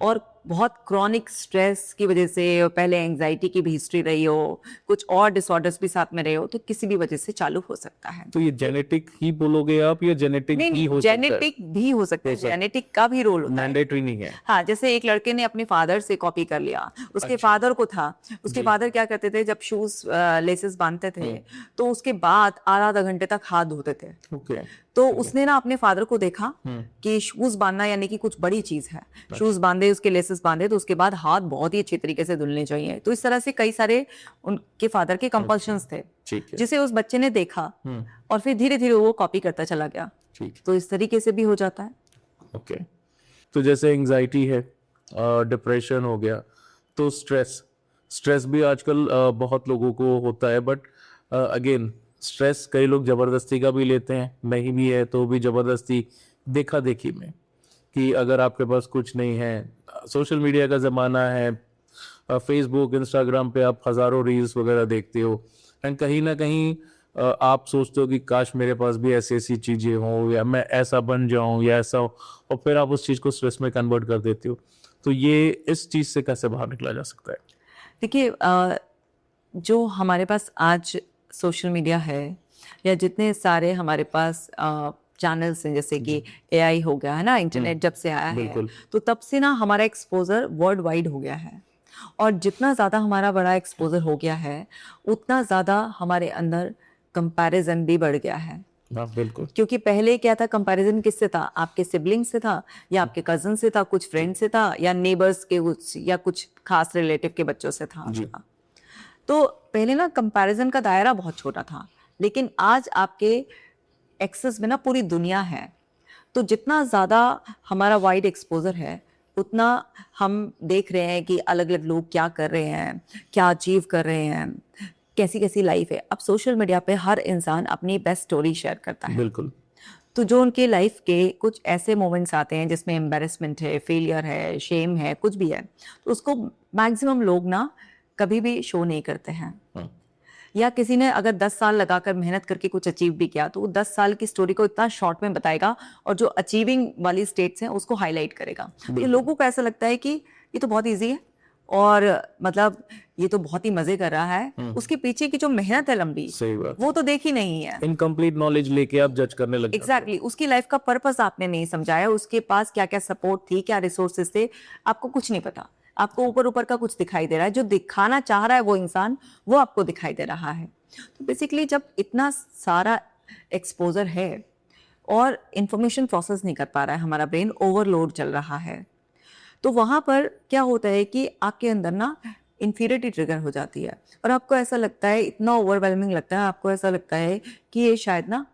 और बहुत क्रॉनिक स्ट्रेस की वजह से, पहले एंजाइटी की भी हिस्ट्री रही हो, कुछ और डिसऑर्डर्स भी साथ में रहे हो, तो किसी भी वजह से चालू हो सकता है। तो ये जेनेटिक ही बोलोगे आप, या जेनेटिक ही हो सकता है? जेनेटिक भी हो सकता है, जेनेटिक का भी रोल होता है, मैंडेटरी नहीं है। हाँ, जैसे एक लड़के ने अपने फादर से कॉपी कर लिया, उसके फादर को था, उसके फादर क्या करते थे, जब शूज लेसेस बांधते थे तो उसके बाद आधा घंटे तक हाथ धोते थे। तो उसने ना अपने फादर को देखा कि शूज बांधना यानी कि कुछ बड़ी चीज है, शूज बांधे, उसके लेसेस बांधे, तो उसके बाद हाथ बहुत ही अच्छी तरीके से धुलने चाहिए। तो इस तरह से कई सारे उनके फादर के कंपल्शंस थे, जिसे उस बच्चे ने देखा और फिर धीरे धीरे वो कॉपी करता चला गया। तो इस तरीके से भी हो जाता है। ओके। तो जैसे एंजाइटी है, डिप्रेशन हो गया, तो स्ट्रेस भी आजकल बहुत लोगों को होता है, बट अगेन स्ट्रेस कई लोग जबरदस्ती का भी लेते हैं, नहीं भी है तो भी जबरदस्ती, देखा देखी में, कि अगर आपके पास कुछ नहीं है, सोशल मीडिया का ज़माना है, फेसबुक इंस्टाग्राम पे आप हज़ारों रील्स वगैरह देखते हो, एंड कहीं ना कहीं आप सोचते हो कि काश मेरे पास भी ऐसी ऐसी चीज़ें हों, या मैं ऐसा बन जाऊं, या ऐसा हो, और फिर आप उस चीज़ को स्ट्रेस में कन्वर्ट कर देते हो। तो ये इस चीज़ से कैसे बाहर निकला जा सकता है? देखिए, जो हमारे पास आज सोशल मीडिया है, या जितने सारे हमारे पास चैनल्स हैं, जैसे कि एआई हो गया है ना, इंटरनेट जब से आया है, तो तब से ना हमारा एक्सपोजर वर्ल्ड वाइड हो गया है, और जितना ज़्यादा हमारा बड़ा एक्सपोजर हो गया है उतना ज़्यादा हमारे अंदर कंपैरिजन भी बढ़ गया है। बिल्कुल। क्योंकि पहले क्या था, कंपैरिजन किससे था? आपके सिबलिंग से था, या आपके कजन से था, कुछ फ्रेंड से था, या नेबर्स के कुछ, या कुछ खास रिलेटिव के बच्चों से था। तो पहले ना कंपैरिजन का दायरा बहुत छोटा था, लेकिन आज आपके एक्सेस में ना पूरी दुनिया है। तो जितना ज़्यादा हमारा वाइड एक्सपोजर है, उतना हम देख रहे हैं कि अलग अलग लोग क्या कर रहे हैं, क्या अचीव कर रहे हैं, कैसी कैसी लाइफ है। अब सोशल मीडिया पे हर इंसान अपनी बेस्ट स्टोरी शेयर करता है। बिल्कुल। तो जो उनके लाइफ के कुछ ऐसे मोमेंट्स आते हैं जिसमें एम्बेरसमेंट है, फेलियर है, शेम है, कुछ भी है, तो उसको मैक्सिमम लोग ना कभी भी शो नहीं करते हैं। या किसी ने अगर 10 साल लगाकर मेहनत करके कुछ अचीव भी किया, तो वो 10 साल की स्टोरी को इतना शॉर्ट में बताएगा, और जो अचीविंग वाली स्टेट्स हैं उसको हाईलाइट करेगा। ये लोगों को ऐसा लगता है कि ये तो बहुत ईजी है, और मतलब ये तो बहुत ही मजे कर रहा है, उसके पीछे की जो मेहनत है लंबी, सही बात, वो तो देखी नहीं है। इनकम्प्लीट नॉलेज लेके आप जज करने लगे। एग्जैक्टली, उसकी लाइफ का पर्पस आपने नहीं समझाया, उसके पास क्या क्या सपोर्ट थी, क्या रिसोर्सेज थे, आपको कुछ नहीं पता। आपको ऊपर ऊपर का कुछ दिखाई दे रहा है, जो दिखाना चाह रहा है वो इंसान, वो आपको दिखाई दे रहा है। तो बेसिकली जब इतना सारा एक्सपोजर है और इंफॉर्मेशन प्रोसेस नहीं कर पा रहा है, हमारा ब्रेन ओवरलोड चल रहा है, तो वहां पर क्या होता है कि आपके अंदर ना इन्फीरियरिटी ट्रिगर हो जाती है और आपको ऐसा लगता है, इतना ओवरवेलमिंग लगता है, आपको ऐसा लगता है कि ये शायद ना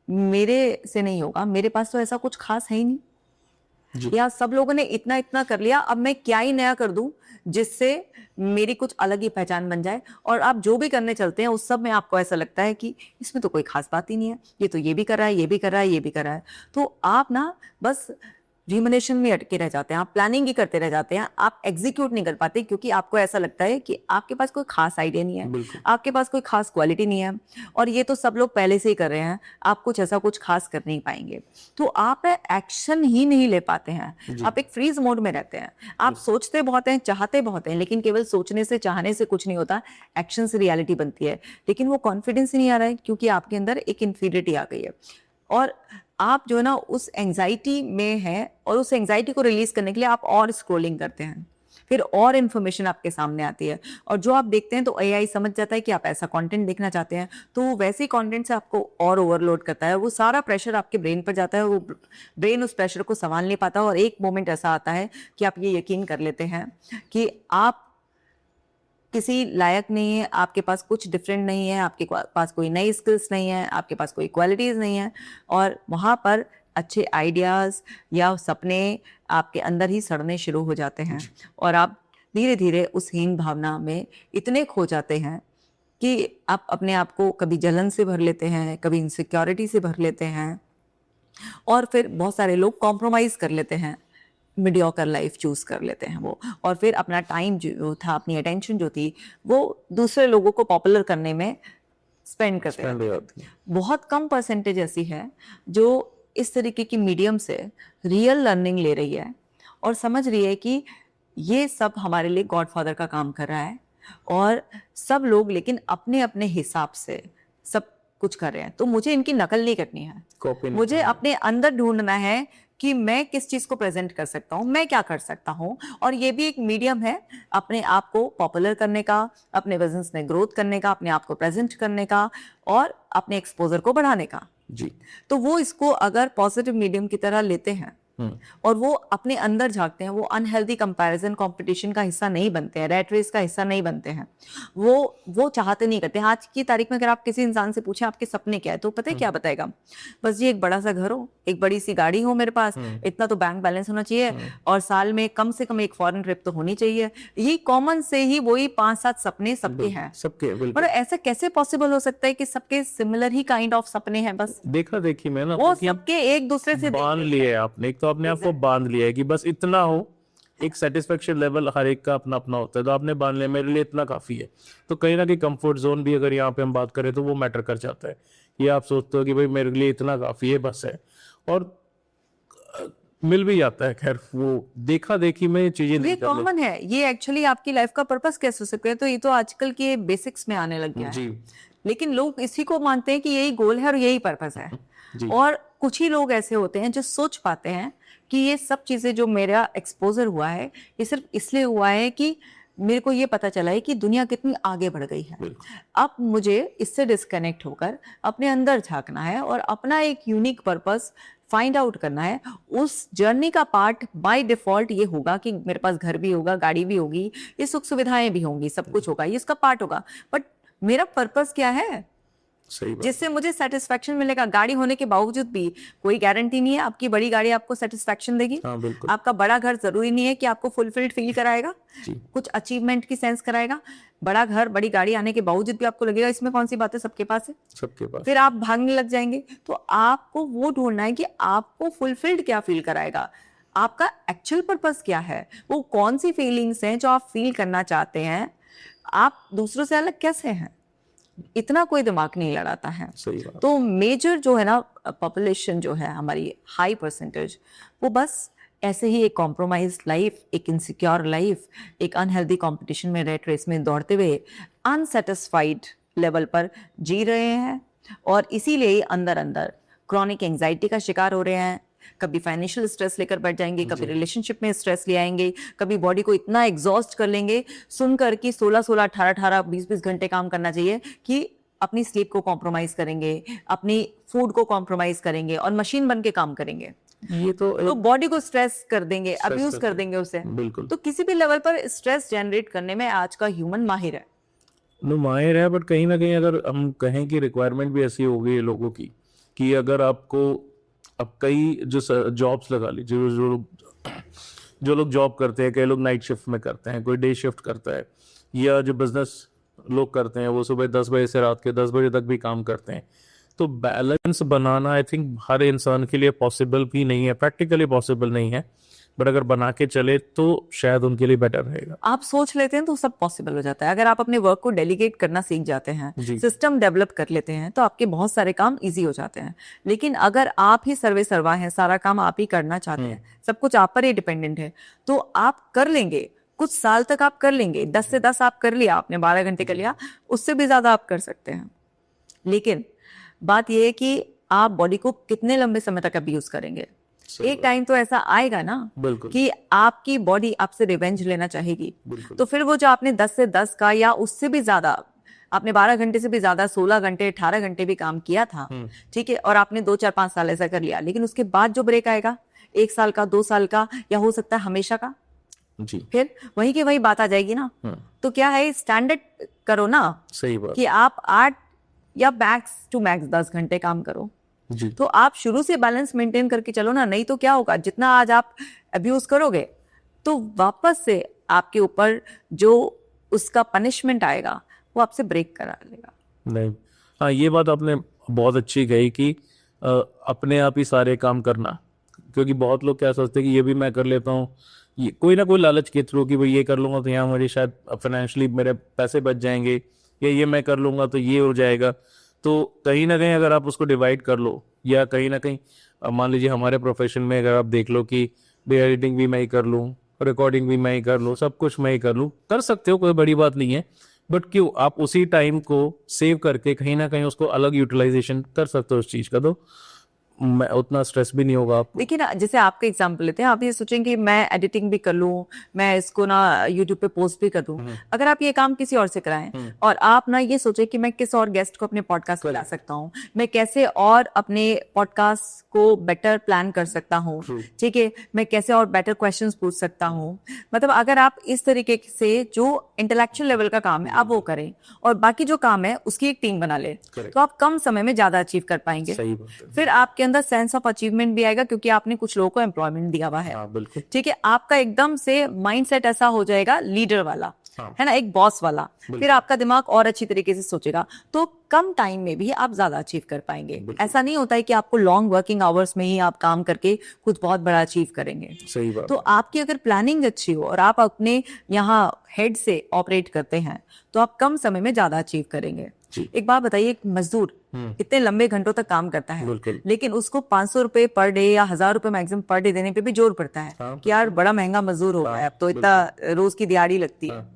मेरे से नहीं होगा, मेरे पास तो ऐसा कुछ खास है ही नहीं, या सब लोगों ने इतना इतना कर लिया, अब मैं क्या ही नया कर दूं जिससे मेरी कुछ अलग ही पहचान बन जाए। और आप जो भी करने चलते हैं उस सब में आपको ऐसा लगता है कि इसमें तो कोई खास बात ही नहीं है, ये तो ये भी कर रहा है, ये भी कर रहा है, ये भी कर रहा है। तो आप ना बस रिमिनेशन में अटके रह जाते हैं, आप प्लानिंग ही करते रह जाते हैं, आप एग्जीक्यूट नहीं कर पाते, क्योंकि आपको ऐसा लगता है कि आपके पास कोई खास आइडिया नहीं है, आपके पास कोई खास क्वालिटी नहीं है, और ये तो सब लोग पहले से ही कर रहे हैं, आप कुछ ऐसा कुछ खास कर नहीं पाएंगे। तो आप एक्शन ही नहीं ले पाते हैं, आप एक फ्रीज मोड में रहते हैं। आप सोचते बहुत हैं, चाहते बहुत हैं, लेकिन केवल सोचने से, चाहने से कुछ नहीं होता, एक्शन से रियलिटी बनती है। लेकिन वो कॉन्फिडेंस ही नहीं आ रहा है, क्योंकि आपके अंदर एक इन्फीरियरिटी आ गई है और आप जो है ना उस एंजाइटी में है, और उस एंजाइटी को रिलीज करने के लिए आप और स्क्रोलिंग करते हैं, फिर और इन्फॉर्मेशन आपके सामने आती है, और जो आप देखते हैं तो एआई समझ जाता है कि आप ऐसा कंटेंट देखना चाहते हैं, तो वैसे ही कंटेंट से आपको और ओवरलोड करता है। वो सारा प्रेशर आपके ब्रेन पर जाता है, वो ब्रेन उस प्रेशर को संभाल नहीं पाता, और एक मोमेंट ऐसा आता है कि आप ये यकीन कर लेते हैं कि आप किसी लायक नहीं है, आपके पास कुछ डिफरेंट नहीं है, आपके पास कोई नई स्किल्स नहीं है, आपके पास कोई क्वालिटीज नहीं है, और वहाँ पर अच्छे आइडियाज या सपने आपके अंदर ही सड़ने शुरू हो जाते हैं, और आप धीरे धीरे उस हीन भावना में इतने खो जाते हैं कि आप अपने आप को कभी जलन से भर लेते हैं, कभी इनसिक्योरिटी से भर लेते हैं, और फिर बहुत सारे लोग कॉम्प्रोमाइज कर लेते हैं, मीडियोकर लाइफ चूज कर लेते हैं वो, और फिर अपना टाइम जो था, अपनी अटेंशन जो थी, वो दूसरे लोगों को पॉपुलर करने में स्पेंड करते हैं। बहुत कम परसेंटेज ऐसी है जो इस तरीके की मीडियम से रियल लर्निंग ले रही है और समझ रही है कि ये सब हमारे लिए गॉडफादर का काम कर रहा है, और सब लोग लेकिन अपने अपने हिसाब से सब कुछ कर रहे हैं। तो मुझे इनकी नकल नहीं करनी है, मुझे अपने अंदर ढूंढना है कि मैं किस चीज को प्रेजेंट कर सकता हूँ, मैं क्या कर सकता हूँ, और ये भी एक मीडियम है अपने आप को पॉपुलर करने का, अपने बिजनेस में ग्रोथ करने का, अपने आप को प्रेजेंट करने का, और अपने एक्सपोजर को बढ़ाने का जी। तो वो इसको अगर पॉजिटिव मीडियम की तरह लेते हैं और वो अपने अंदर झांकते हैं, वो अनहेल्दी कंपैरिजन कंपटीशन का हिस्सा नहीं बनते हैं, रैट रेस का हिस्सा नहीं बनते हैं, वो चाहते नहीं करते हैं। आज की तारीख में अगर आप किसी इंसान से पूछें आपके सपने क्या है, तो पता है क्या बताएगा? बस जी एक बड़ा सा घर हो, एक बड़ी सी गाड़ी हो मेरे पास, इतना तो बैंक बैलेंस होना चाहिए, और साल में कम से कम एक फॉरेन ट्रिप तो होनी चाहिए। यही कॉमन से ही वही 5-7 सपने सबके हैं, सबके। मतलब ऐसा कैसे पॉसिबल हो सकता है कि सबके सिमिलर ही काइंड ऑफ सपने हैं? बस देखा देखी में ना वो सबके एक दूसरे से बांध लिए आपने, एक तो अपने आप को बांध लिया है कि बस इतना हो, एक सेटिस्फेक्शन लेवल हर एक का अपना अपना होता है, तो आपने बांध लिया मेरे लिए इतना काफी है। तो कहीं ना कहीं कंफर्ट जोन भी अगर यहाँ पे हम बात करें तो वो मैटर कर जाता है। ये आप सोचते हो कि भाई मेरे लिए इतना काफी है, बस है, और मिल भी जाता है। खैर वो देखा देखी में ये चीजें ये कॉमन है, ये एक्चुअली आपकी लाइफ का पर्पस कैसे हो सकता है? तो ये तो आजकल के बेसिक्स में आने लग गया है, लेकिन लोग इसी को मानते हैं कि यही गोल है और यही पर्पस है। और कुछ ही लोग ऐसे होते हैं जो सोच पाते हैं कि ये सब चीजें जो मेरा एक्सपोजर हुआ है, ये सिर्फ इसलिए हुआ है कि मेरे को ये पता चला है कि दुनिया कितनी आगे बढ़ गई है। अब मुझे इससे डिस्कनेक्ट होकर अपने अंदर झांकना है और अपना एक यूनिक पर्पस फाइंड आउट करना है। उस जर्नी का पार्ट बाय डिफॉल्ट ये होगा कि मेरे पास घर भी होगा, गाड़ी भी होगी, ये सुख सुविधाएं भी होंगी, सब कुछ होगा, ये इसका पार्ट होगा। बट मेरा पर्पस क्या है जिससे मुझे सेटिस्फेक्शन मिलेगा? गाड़ी होने के बावजूद भी कोई गारंटी नहीं है आपकी बड़ी गाड़ी आपको सेटिस्फेक्शन देगी। आपका बड़ा घर जरूरी नहीं है कि आपको फुलफिल्ड फील कराएगा, कुछ अचीवमेंट की सेंस कराएगा। बड़ा घर, बड़ी गाड़ी आने के बावजूद भी आपको लगेगा इसमें कौन सी बात है, सबके पास है, सबके पास। फिर आप भागने लग जाएंगे। तो आपको वो ढूंढना है कि आपको फुलफिल्ड क्या फील कराएगा, आपका एक्चुअल पर्पस क्या है, वो कौन सी फीलिंग्स हैं जो आप फील करना चाहते हैं, आप दूसरों से अलग कैसे हैं। इतना कोई दिमाग नहीं लड़ाता है। सही बात। तो मेजर जो है ना पॉपुलेशन जो है हमारी, हाई परसेंटेज, वो बस ऐसे ही एक कॉम्प्रोमाइज लाइफ, एक इनसिक्योर लाइफ, एक अनहेल्दी कंपटीशन में, रेट रेस में दौड़ते हुए अनसेटिस्फाइड लेवल पर जी रहे हैं, और इसीलिए अंदर अंदर क्रॉनिक एंजाइटी का शिकार हो रहे हैं। कभी फाइनेंशियल स्ट्रेस लेकर बैठ जाएंगे, कभी रिलेशनशिप में स्ट्रेस ले आएंगे, कभी बॉडी को इतना एग्जॉस्ट कर लेंगे सुनकर कि 16-16, 18-18, 20-20 घंटे काम करना चाहिए, कि अपनी स्लीप को कॉम्प्रोमाइज करेंगे, अपनी फूड को कॉम्प्रोमाइज करेंगे और मशीन बन के काम करेंगे। ये तो बॉडी को स्ट्रेस कर देंगे, अब्यूज कर देंगे उसे। बिल्कुल। तो किसी भी लेवल पर स्ट्रेस जनरेट करने में आज का ह्यूमन माहिर है। माहिर है, बट कहीं ना कहीं अगर हम कहें कि रिक्वायरमेंट भी ऐसी हो गई है लोगों की कि अगर आपको, अब कई जो जॉब्स लगा लीजिए, जो लोग जॉब करते हैं, कई लोग नाइट शिफ्ट में करते हैं, कोई डे शिफ्ट करता है, या जो बिजनेस लोग करते हैं वो सुबह 10 बजे से रात के 10 बजे तक भी काम करते हैं। तो बैलेंस बनाना आई थिंक हर इंसान के लिए पॉसिबल भी नहीं है, प्रैक्टिकली पॉसिबल नहीं है, बट अगर बना के चले तो शायद उनके लिए बेटर रहेगा। आप सोच लेते हैं तो सब पॉसिबल हो जाता है। अगर आप अपने वर्क को डेलीगेट करना सीख जाते हैं, सिस्टम डेवलप कर लेते हैं, तो आपके बहुत सारे काम इजी हो जाते हैं। लेकिन अगर आप ही सर्वे सर्वा हैं, सारा काम आप ही करना चाहते हैं, सब कुछ आप पर ही डिपेंडेंट है, तो आप कर लेंगे, कुछ साल तक आप कर लेंगे, 10 से 10 आप कर लिया, आपने 12 घंटे कर लिया, उससे भी ज्यादा आप कर सकते हैं। लेकिन बात यह है कि आप बॉडी को कितने लंबे समय तक अब्यूज करेंगे। एक टाइम तो ऐसा आएगा ना कि आपकी बॉडी आपसे रिवेंज लेना चाहेगी। तो फिर वो जो आपने 10 से 10 का या उससे भी ज्यादा, आपने 12 घंटे से भी ज्यादा 16 घंटे 18 घंटे भी काम किया था, ठीक है, और आपने 2 4 5 साल ऐसा कर लिया, लेकिन उसके बाद जो ब्रेक आएगा 1 साल का, 2 साल का, या हो सकता है हमेशा का, जी, फिर वही की वही बात आ जाएगी ना। तो क्या है, स्टैंडर्ड करो ना। सही बात कि आप 8 या मैक्स टू मैक्स 10 घंटे काम करो जी। तो आप शुरू से बैलेंस मेंटेन करके चलो ना। नहीं तो क्या होगा, जितना आज आप अब्यूज करोगे तो वापस से आपके ऊपर जो उसका पनिशमेंट आएगा वो आपसे ब्रेक करा लेगा। नहीं, हाँ, ये बात आपने बहुत अच्छी कही कि अपने आप ही सारे काम करना, क्योंकि बहुत लोग क्या सोचते हैं कि ये भी मैं कर लेता हूँ, ये कोई ना कोई लालच के थ्रू कि भाई ये कर लूंगा तो यहाँ मुझे शायद फाइनेंशियली मेरे पैसे बच जाएंगे, या ये मैं कर लूंगा तो ये हो जाएगा। तो कहीं ना कहीं अगर आप उसको डिवाइड कर लो, या कहीं ना कहीं मान लीजिए हमारे प्रोफेशन में अगर आप देख लो कि एडिटिंग भी मैं ही कर लूँ, रिकॉर्डिंग भी मैं ही कर लूँ, सब कुछ मैं ही कर लूँ, कर सकते हो, कोई बड़ी बात नहीं है, बट क्यों आप उसी टाइम को सेव करके कहीं ना कहीं उसको अलग यूटिलाइजेशन कर सकते हो उस चीज का, तो उतना स्ट्रेस भी नहीं होगा आपको। देखिए ना, जैसे आपका एग्जांपल लेते हैं, आप ये सोचेंगे मैं एडिटिंग भी कर लूं, मैं इसको ना यूट्यूब पे पोस्ट भी कर दूं। अगर आप ये काम किसी और से कराएं और आप ना ये सोचे कि मैं किस और गेस्ट को अपने पॉडकास्ट पे ला सकता हूं, मैं कैसे और अपने पॉडकास्ट को बेटर प्लान कर सकता हूं, ठीक है, मैं कैसे और बेटर क्वेश्चंस पूछ सकता हूं, मतलब अगर आप इस तरीके से जो इंटेलेक्चुअल लेवल का काम है आप वो करें और बाकी जो काम है उसकी एक टीम बना ले, तो आप कम समय में ज्यादा अचीव कर पाएंगे। फिर आपके अंदर सेंस ऑफ अचीवमेंट भी आएगा, क्योंकि आपने कुछ लोगों को एम्प्लॉयमेंट दिया हुआ है। ठीक है, आपका एकदम से माइंडसेट ऐसा हो जाएगा लीडर वाला, है ना, एक बॉस वाला। फिर आपका दिमाग और अच्छी तरीके से सोचेगा, तो कम टाइम में भी आप ज्यादा अचीव कर पाएंगे। ऐसा नहीं होता है कि आपको लॉन्ग वर्किंग आवर्स में ही आप काम करके कुछ बहुत बड़ा अचीव करेंगे। सही बात। तो आपकी अगर प्लानिंग अच्छी हो और आप अपने यहाँ हेड से ऑपरेट करते हैं तो आप कम समय में ज्यादा अचीव करेंगे। एक बात बताइए, एक मजदूर इतने लंबे घंटों तक काम करता है, लेकिन उसको 500 रुपए पर डे या 1000 रुपए मैक्सिमम पर डे देने पे भी जोर पड़ता है कि यार बड़ा महंगा मजदूर हो रहा है, अब तो इतना रोज की दिहाड़ी लगती है।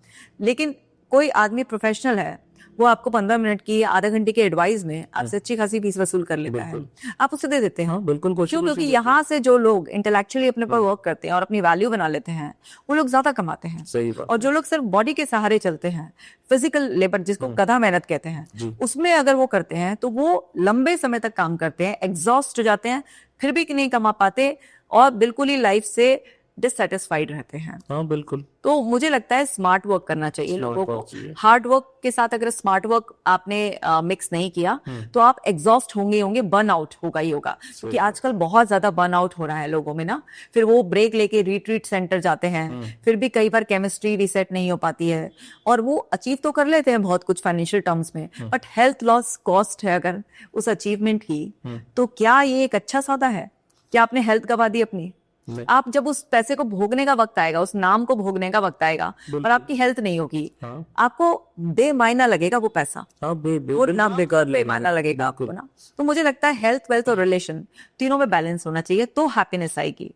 लेकिन कोई आदमी प्रोफेशनल है, वो आपको 15 मिनट की, आधा घंटे की एडवाइस में आपसे अच्छी खासी फीस वसूल कर लेता है, आप उसे दे देते हैं। बिल्कुल। क्यों? क्योंकि यहाँ से जो लोग इंटेलेक्चुअली अपने पर वर्क करते हैं और अपनी वैल्यू बना लेते हैं, वो लोग ज्यादा कमाते हैं। सही बात। और जो लोग सिर्फ बॉडी के सहारे चलते हैं, फिजिकल लेबर जिसको गधा मेहनत कहते हैं, उसमें अगर वो करते हैं तो वो लंबे समय तक काम करते हैं, एग्जॉस्ट हो जाते हैं, फिर भी नहीं कमा पाते और बिल्कुल ही लाइफ से डिससेटिस्फाइड रहते हैं। हाँ, बिल्कुल। तो मुझे लगता है स्मार्ट वर्क करना चाहिए लोगों को। हार्ड वर्क के साथ अगर स्मार्ट वर्क आपने मिक्स नहीं किया तो आप एग्जॉस्ट होंगे, बर्न आउट होगा ही होगा, क्योंकि आजकल बहुत ज्यादा बर्न आउट हो रहा है लोगों में ना। फिर वो ब्रेक लेके रिट्रीट सेंटर जाते हैं, फिर भी कई बार केमिस्ट्री रीसेट नहीं हो पाती है और वो अचीव तो कर लेते हैं बहुत कुछ फाइनेंशियल टर्म्स में, बट हेल्थ लॉस कॉस्ट है अगर उस अचीवमेंट की, तो क्या ये एक अच्छा सौदा है? क्या आपने हेल्थ गवा दी अपनी? आप जब उस पैसे को भोगने का वक्त आएगा, उस नाम को भोगने का वक्त आएगा और आपकी हेल्थ नहीं होगी, आपको बेमायना लगेगा वो पैसा, वो नाम बेमायना लगेगा आपको ना। तो मुझे लगता है हेल्थ, वेल्थ और रिलेशन तीनों में बैलेंस होना चाहिए तो हैप्पीनेस आएगी।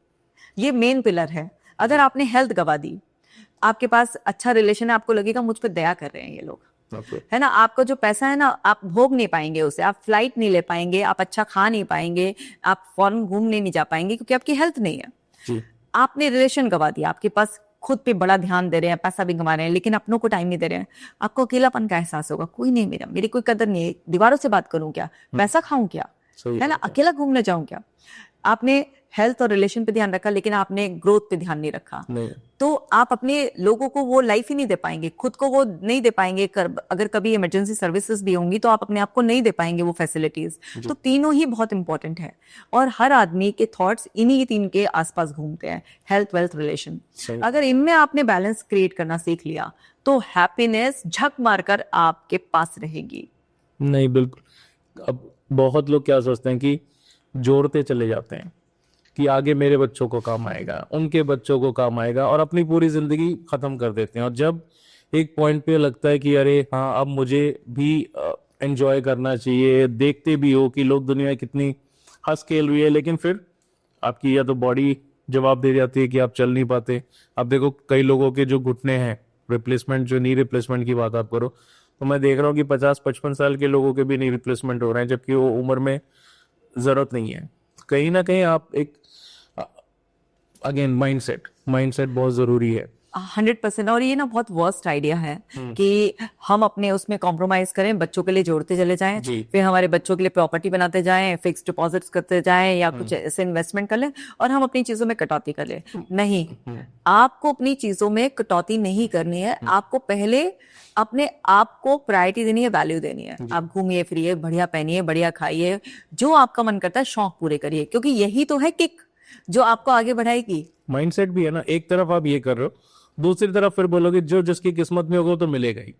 ये मेन पिलर है। अगर आपने हेल्थ गवा दी, आपके पास अच्छा रिलेशन है, आपको लगेगा मुझ पर दया कर रहे हैं ये लोग, है ना, आपका जो पैसा है ना आप भोग नहीं पाएंगे उसे, आप फ्लाइट नहीं ले पाएंगे, आप अच्छा खा नहीं पाएंगे, आप फॉरेन घूमने नहीं जा पाएंगे क्योंकि आपकी हेल्थ नहीं है। आपने रिलेशन गवा दिया, आपके पास खुद पे बड़ा ध्यान दे रहे हैं, पैसा भी कमा रहे हैं, लेकिन अपनों को टाइम नहीं दे रहे हैं, आपको अकेलापन का एहसास होगा, कोई नहीं मेरी कोई कदर नहीं है, दीवारों से बात करूं क्या, पैसा खाऊं क्या, है ना, अकेला घूमने जाऊं क्या। आपने हेल्थ और रिलेशन पे ध्यान रखा लेकिन आपने ग्रोथ पे ध्यान नहीं रखा, नहीं, तो आप अपने लोगों को वो लाइफ ही नहीं दे पाएंगे, खुद को वो नहीं दे पाएंगे। अगर कभी इमरजेंसी सर्विसेज भी होंगी तो आप अपने आप को नहीं दे पाएंगे वो फैसिलिटीज। तो तीनों ही बहुत इंपॉर्टेंट है और हर आदमी के थॉट्स इन्हीं तीन के आसपास घूमते हैं, हेल्थ, वेल्थ, रिलेशन। अगर इनमें आपने बैलेंस क्रिएट करना सीख लिया तो हैप्पीनेस झक मारकर आपके पास रहेगी। नहीं, बिल्कुल। अब बहुत लोग क्या सोचते हैं कि जोड़ते चले जाते हैं कि आगे मेरे बच्चों को काम आएगा, उनके बच्चों को काम आएगा, और अपनी पूरी जिंदगी खत्म कर देते हैं। और जब एक पॉइंट पे लगता है कि अरे हाँ, अब मुझे भी एंजॉय करना चाहिए, देखते भी हो कि लोग दुनिया कितनी हंस खेल रही है, लेकिन फिर आपकी या तो बॉडी जवाब दे जाती है कि आप चल नहीं पाते। अब देखो कई लोगों के जो घुटने हैं, रिप्लेसमेंट, जो नी रिप्लेसमेंट की बात आप करो, तो मैं देख रहा हूँ कि 50-55 साल के लोगों के भी नी रिप्लेसमेंट हो रहे हैं, जबकि वो उम्र में जरूरत नहीं है। कहीं ना कहीं आप एक, अगेन, माइंडसेट बहुत जरूरी है। 100%। और ये ना बहुत वर्स्ट आइडिया है कि हम अपने उसमें कॉम्प्रोमाइज करें, बच्चों के लिए जोड़ते चले जाएं, फिर हमारे बच्चों के लिए प्रॉपर्टी बनाते जाएं, फिक्स डिपॉजिट्स करते जाएं या कुछ ऐसे इन्वेस्टमेंट कर लें और हम अपनी चीजों में कटौती कर लें। नहीं, आपको अपनी चीजों में कटौती नहीं करनी है। आपको पहले अपने आप को प्रायोरिटी देनी है, वैल्यू देनी है। आप घूमिए फिरिए, बढ़िया पहनिए, बढ़िया खाइए, जो आपका मन करता है शौक पूरे करिए, क्योंकि यही तो है किक जो आपको आगे बढ़ाएगी। माइंडसेट भी है ना, एक तरफ आप ये कर रहे हो, दूसरी तरफ फिर बोलोगे जो जिसकी किस्मत में होगा तो मिलेगा ही।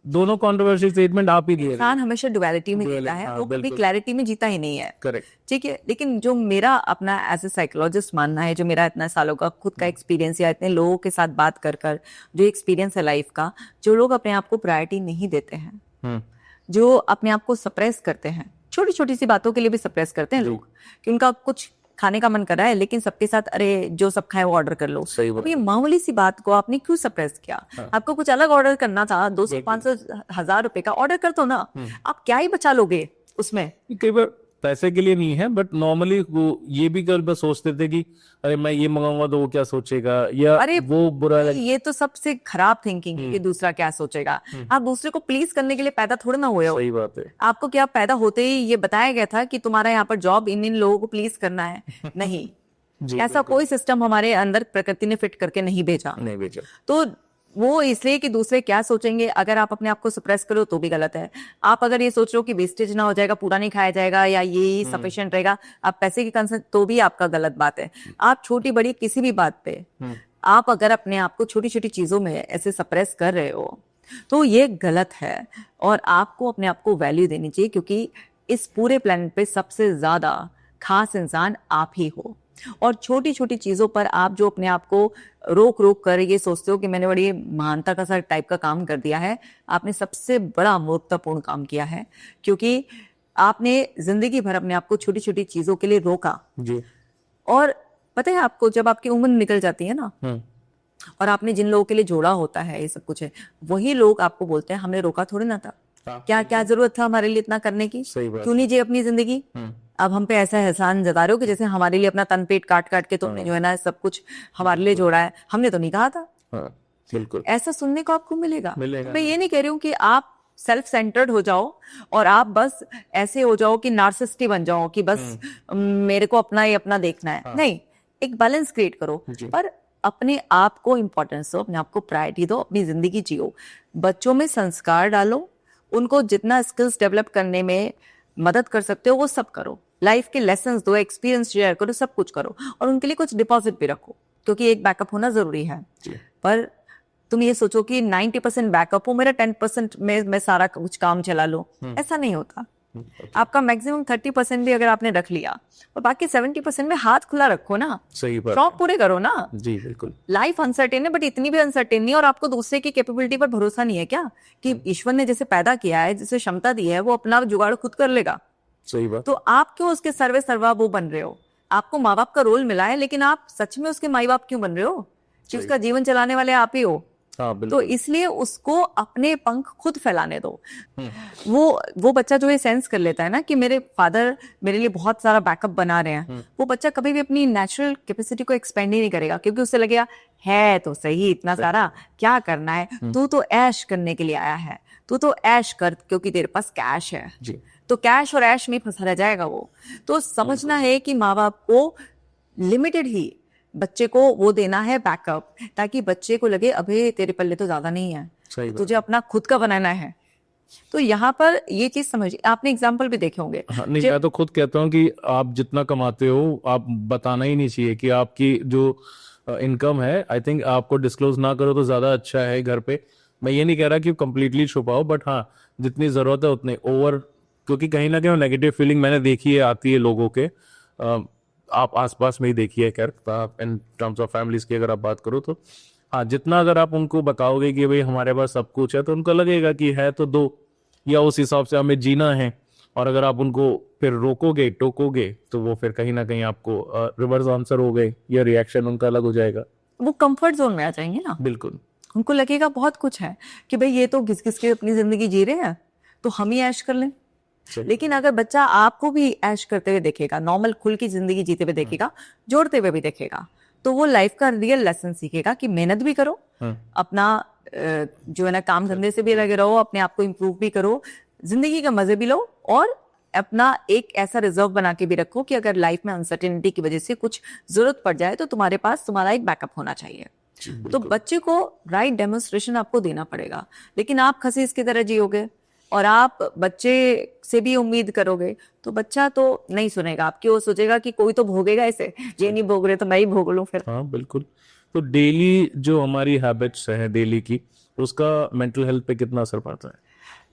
दोनों कंट्रोवर्शियल स्टेटमेंट आप ही दिए। इंसान हमेशा डुअलिटी में जीता है, वो कभी क्लैरिटी में जीता ही नहीं है। करेक्ट, ठीक है। लेकिन जो मेरा अपना एज ए साइकोलॉजिस्ट मानना है, जो मेरा इतना सालों का खुद का एक्सपीरियंस या इतने लोगों के साथ बात कर जो एक्सपीरियंस है लाइफ का, जो लोग अपने आप को प्रायोरिटी नहीं देते हैं, जो अपने आप को सप्रेस करते हैं, छोटी छोटी सी बातों के लिए भी सप्रेस करते हैं लोग, कि उनका कुछ खाने का मन कर रहा है लेकिन सबके साथ अरे जो सब खाए वो ऑर्डर कर लो। तो ये मामूली सी बात को आपने क्यों सप्रेस किया? आपको कुछ अलग ऑर्डर करना था, 200, 500, 1000 रुपए का ऑर्डर कर दो ना। आप क्या ही बचा लोगे उसमें? कई बार पैसे के लिए नहीं है, बट नॉर्मली वो ये भी कल बस सोचते थे कि अरे मैं ये मंगाऊंगा तो वो क्या सोचेगा, या अरे वो बुरा लगे। ये तो सबसे खराब थिंकिंग है कि दूसरा क्या सोचेगा। आप दूसरे को प्लीज करने के लिए पैदा थोड़ा ना हुए हो। सही बात है। आपको क्या पैदा होते ही ये बताया गया था कि तुम्हारा यहाँ पर जॉब इन लोगों को प्लीज करना है? नहीं, ऐसा कोई सिस्टम हमारे अंदर प्रकृति ने फिट करके नहीं भेजा। तो वो इसलिए कि दूसरे क्या सोचेंगे, अगर आप अपने आप को सप्रेस करो तो भी गलत है। आप अगर ये सोच रहे हो कि वेस्टेज ना हो जाएगा, पूरा नहीं खाया जाएगा या ये सफिशिएंट रहेगा, आप पैसे की कंसर्न, तो भी आपका गलत बात है। आप छोटी बड़ी किसी भी बात पे आप अगर अपने आप को छोटी छोटी चीजों में ऐसे सप्रेस कर रहे हो तो ये गलत है। और आपको अपने आप को वैल्यू देनी चाहिए, क्योंकि इस पूरे प्लेनेट पे सबसे ज्यादा खास इंसान आप ही हो। और छोटी छोटी चीजों पर आप जो अपने आप को रोक कर ये सोचते हो कि मैंने बड़ी महानता का सा टाइप का काम कर दिया है, आपने सबसे बड़ा मूर्खतापूर्ण काम किया है, क्योंकि आपने जिंदगी भर अपने आप को छोटी छोटी चीजों के लिए रोका जी। और पता है आपको, जब आपकी उम्र निकल जाती है ना और आपने जिन लोगों के लिए जोड़ा होता है, ये सब कुछ है, वही लोग आपको बोलते हैं हमने रोका थोड़ी ना था, क्या क्या जरूरत था हमारे लिए इतना करने की, क्यों नहीं जी अपनी जिंदगी। अब हम पे ऐसा एहसान जता रहे हो कि जैसे हमारे लिए अपना तन पेट काट काट के तुमने जो है ना सब कुछ हमारे लिए जोड़ा है, हमने तो नहीं कहा था। बिल्कुल ऐसा सुनने को आपको मिलेगा। मैं ये नहीं कह रही हूँ कि आप सेल्फ सेंटर्ड हो जाओ और आप बस ऐसे हो जाओ कि नार्सिसिस्ट बन जाओ कि बस मेरे को अपना ही अपना देखना है। नहीं, एक बैलेंस क्रिएट करो, पर अपने आप को इंपॉर्टेंस दो, अपने आप को प्रायोरिटी दो, अपनी जिंदगी जियो, बच्चों में संस्कार डालो, उनको जितना स्किल्स डेवलप करने में मदद कर सकते हो वो सब करो, लाइफ के लेसन्स दो, एक्सपीरियंस शेयर करो, सब कुछ करो, और उनके लिए कुछ डिपॉजिट भी रखो, क्योंकि एक बैकअप होना जरूरी है। पर तुम ये सोचो कि 90% बैकअप हो, मेरा 10% में मैं सारा कुछ काम चला लो, ऐसा नहीं होता। आपका मैक्सिमम 30% भी अगर आपने रख लिया और बाकी 70% में हाथ खुला रखो ना, सही बात, शौक पूरे करो ना। जी बिल्कुल। लाइफ अनसर्टेन है, बट इतनी भी अनसर्टेन नहीं, और आपको दूसरे की कैपेबिलिटी पर भरोसा नहीं है क्या कि ईश्वर ने जैसे पैदा किया है, जैसे क्षमता दी है, वो अपना जुगाड़ खुद कर लेगा। सही बात। तो आप क्यों उसके सर्वे सर्वा वो बन रहे हो? आपको माँ बाप का रोल मिला है, लेकिन आप सच में उसके माँ बाप क्यों बन रहे हो? कि उसका जीवन चलाने वाले आप ही हो। तो इसलिए उसको अपने पंख खुद फैलाने दो। वो बच्चा जो ये सेंस कर लेता है ना कि मेरे फादर मेरे लिए बहुत सारा बैकअप बना रहे हैं, वो बच्चा कभी भी अपनी नेचुरल कैपेसिटी को एक्सपेंड ही नहीं करेगा, क्योंकि उससे लगेगा है तो सही इतना सारा, क्या करना है, तू तो ऐश करने के लिए आया है, तू तो ऐश कर क्योंकि तेरे पास कैश है जी। तो कैश और ऐश में फंसा रह जाएगा वो। तो समझना है कि माँ बाप को लिमिटेड ही बच्चे को वो देना है बैकअप, ताकि बच्चे को लगे अबे तेरे पल्ले तो ज्यादा नहीं है, तुझे अपना खुद का बनाना है। तो यहाँ पर ये चीज समझिए, आपने एग्जाम्पल भी देखे होंगे। हाँ, नहीं मैं तो खुद कहता हूँ कि आप जितना कमाते हो आप बताना ही नहीं चाहिए कि आपकी जो इनकम है, आई थिंक आपको डिस्क्लोज ना करो तो ज्यादा अच्छा है घर पे। मैं ये नहीं कह रहा कि कंप्लीटली छुपाओ, बट हाँ जितनी जरूरत है उतने ओवर, क्योंकि कहीं ना कहीं नेगेटिव फीलिंग मैंने देखी है आती है लोगों के। आप आसपास में ही देखी है खैर, इन टर्म्स ऑफ फैमिलीज की अगर आप बात करो तो हाँ, जितना अगर आप उनको बताओगे कि भाई हमारे पास सब कुछ है, तो उनको लगेगा कि है तो दो, या उस हिसाब से हमें जीना है। और अगर आप उनको फिर रोकोगे टोकोगे तो वो फिर कहीं ना कहीं आपको रिवर्स आंसर हो गए या रिएक्शन उनका अलग हो जाएगा। वो कंफर्ट जोन में आ जाएंगे ना। बिल्कुल, उनको लगेगा बहुत कुछ है कि भाई ये तो घिस घिस के अपनी जिंदगी जी रहे हैं, तो हम ही ऐश कर लें। लेकिन अगर बच्चा आपको भी ऐश करते हुए देखेगा, नॉर्मल खुल की जिंदगी जीते हुए देखेगा, जोड़ते हुए भी देखेगा, तो वो लाइफ का रियल लेसन सीखेगा कि मेहनत भी करो, अपना जो है ना काम धंधे से भी लगे रहो, अपने आप को इम्प्रूव भी करो, जिंदगी का मजे भी लो, और अपना एक ऐसा रिजर्व बना के भी रखो कि अगर लाइफ में अनसर्टेनिटी की वजह से कुछ जरूरत पड़ जाए तो तुम्हारे पास तुम्हारा एक बैकअप होना चाहिए। तो बच्चे को राइट डेमोन्स्ट्रेशन आपको देना पड़ेगा। लेकिन आप खसीस की तरह जियोगे और आप बच्चे से भी उम्मीद करोगे तो बच्चा तो नहीं सुनेगा आपकी, वो सोचेगा कि कोई तो भोगेगा इसे, ये नहीं भोग रहे तो मैं ही भोग लूं फिर। हाँ बिल्कुल। तो डेली जो हमारी हैबिट्स है डेली की, उसका मेंटल हेल्थ पे कितना असर पड़ता है?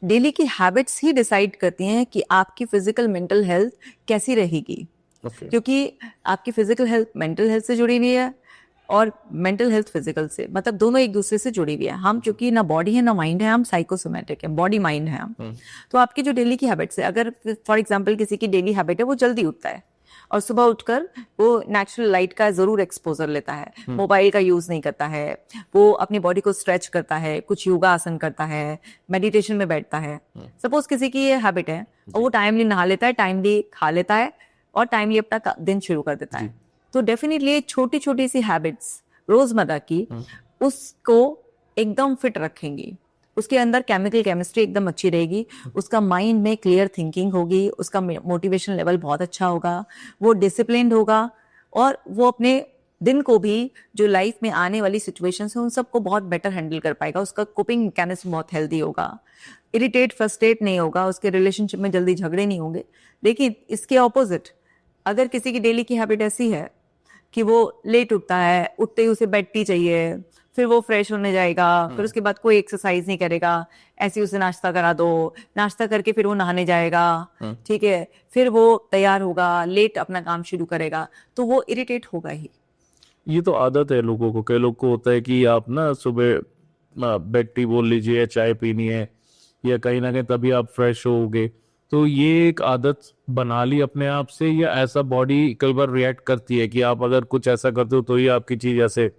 डेली की हैबिट्स ही डिसाइड करती हैं कि आपकी फिजिकल मेंटल हेल्थ कैसी रहेगी। क्योंकि आपकी फिजिकल हेल्थ मेंटल हेल्थ से जुड़ी हुई है और मेंटल हेल्थ फिजिकल से, मतलब दोनों एक दूसरे से जुड़ी हुई है। हम चूंकि ना बॉडी है ना माइंड है, हम साइकोसोमेटिक है, बॉडी माइंड है हम। तो आपकी जो डेली की हैबिट्स है, अगर फॉर एग्जांपल किसी की डेली हैबिट है वो जल्दी उठता है और सुबह उठकर वो नेचुरल लाइट का जरूर एक्सपोजर लेता है, मोबाइल का यूज नहीं करता है, वो अपनी बॉडी को स्ट्रेच करता है, कुछ योगा आसन करता है, मेडिटेशन में बैठता है। सपोज किसी की ये हैबिट है और वो टाइमली नहा लेता है, टाइमली खा लेता है और टाइमली अपना दिन शुरू कर देता है, तो डेफिनेटली छोटी छोटी सी हैबिट्स रोजमर्रा की उसको एकदम फिट रखेंगी। उसके अंदर केमिकल केमिस्ट्री एकदम अच्छी रहेगी, उसका माइंड में क्लियर थिंकिंग होगी, उसका मोटिवेशन लेवल बहुत अच्छा होगा, वो डिसिप्लिन्ड होगा और वो अपने दिन को भी, जो लाइफ में आने वाली सिचुएशंस हैं उन सबको बहुत बेटर हैंडल कर पाएगा। उसका कोपिंग मैकेनिज्म बहुत हेल्दी होगा, इरिटेट फ्रस्ट्रेट नहीं होगा, उसके रिलेशनशिप में जल्दी झगड़े नहीं होंगे। लेकिन इसके ऑपोजिट अगर किसी की डेली की हैबिट ऐसी है कि वो लेट उठता है, उठते ही उसे बेड टी चाहिए, फिर वो फ्रेश होने जाएगा, फिर उसके बाद कोई एक्सरसाइज नहीं करेगा, ऐसे उसे नाश्ता करा दो, नाश्ता करके फिर वो नहाने जाएगा, ठीक है, फिर वो तैयार होगा, लेट अपना काम शुरू करेगा, तो वो इरिटेट होगा ही। ये तो आदत है लोगों को, कई लोग को होता है कि आप ना सुबह बेड टी बोल लीजिए, चाय पीनी है या कहीं ना कहीं तभी आप फ्रेश होगे। तो ये एक आदत बना ली अपने आप से, या ऐसा बॉडी कई बार रिएक्ट करती है कि आप अगर कुछ ऐसा करते हो तो ही आपकी चीज ऐसे,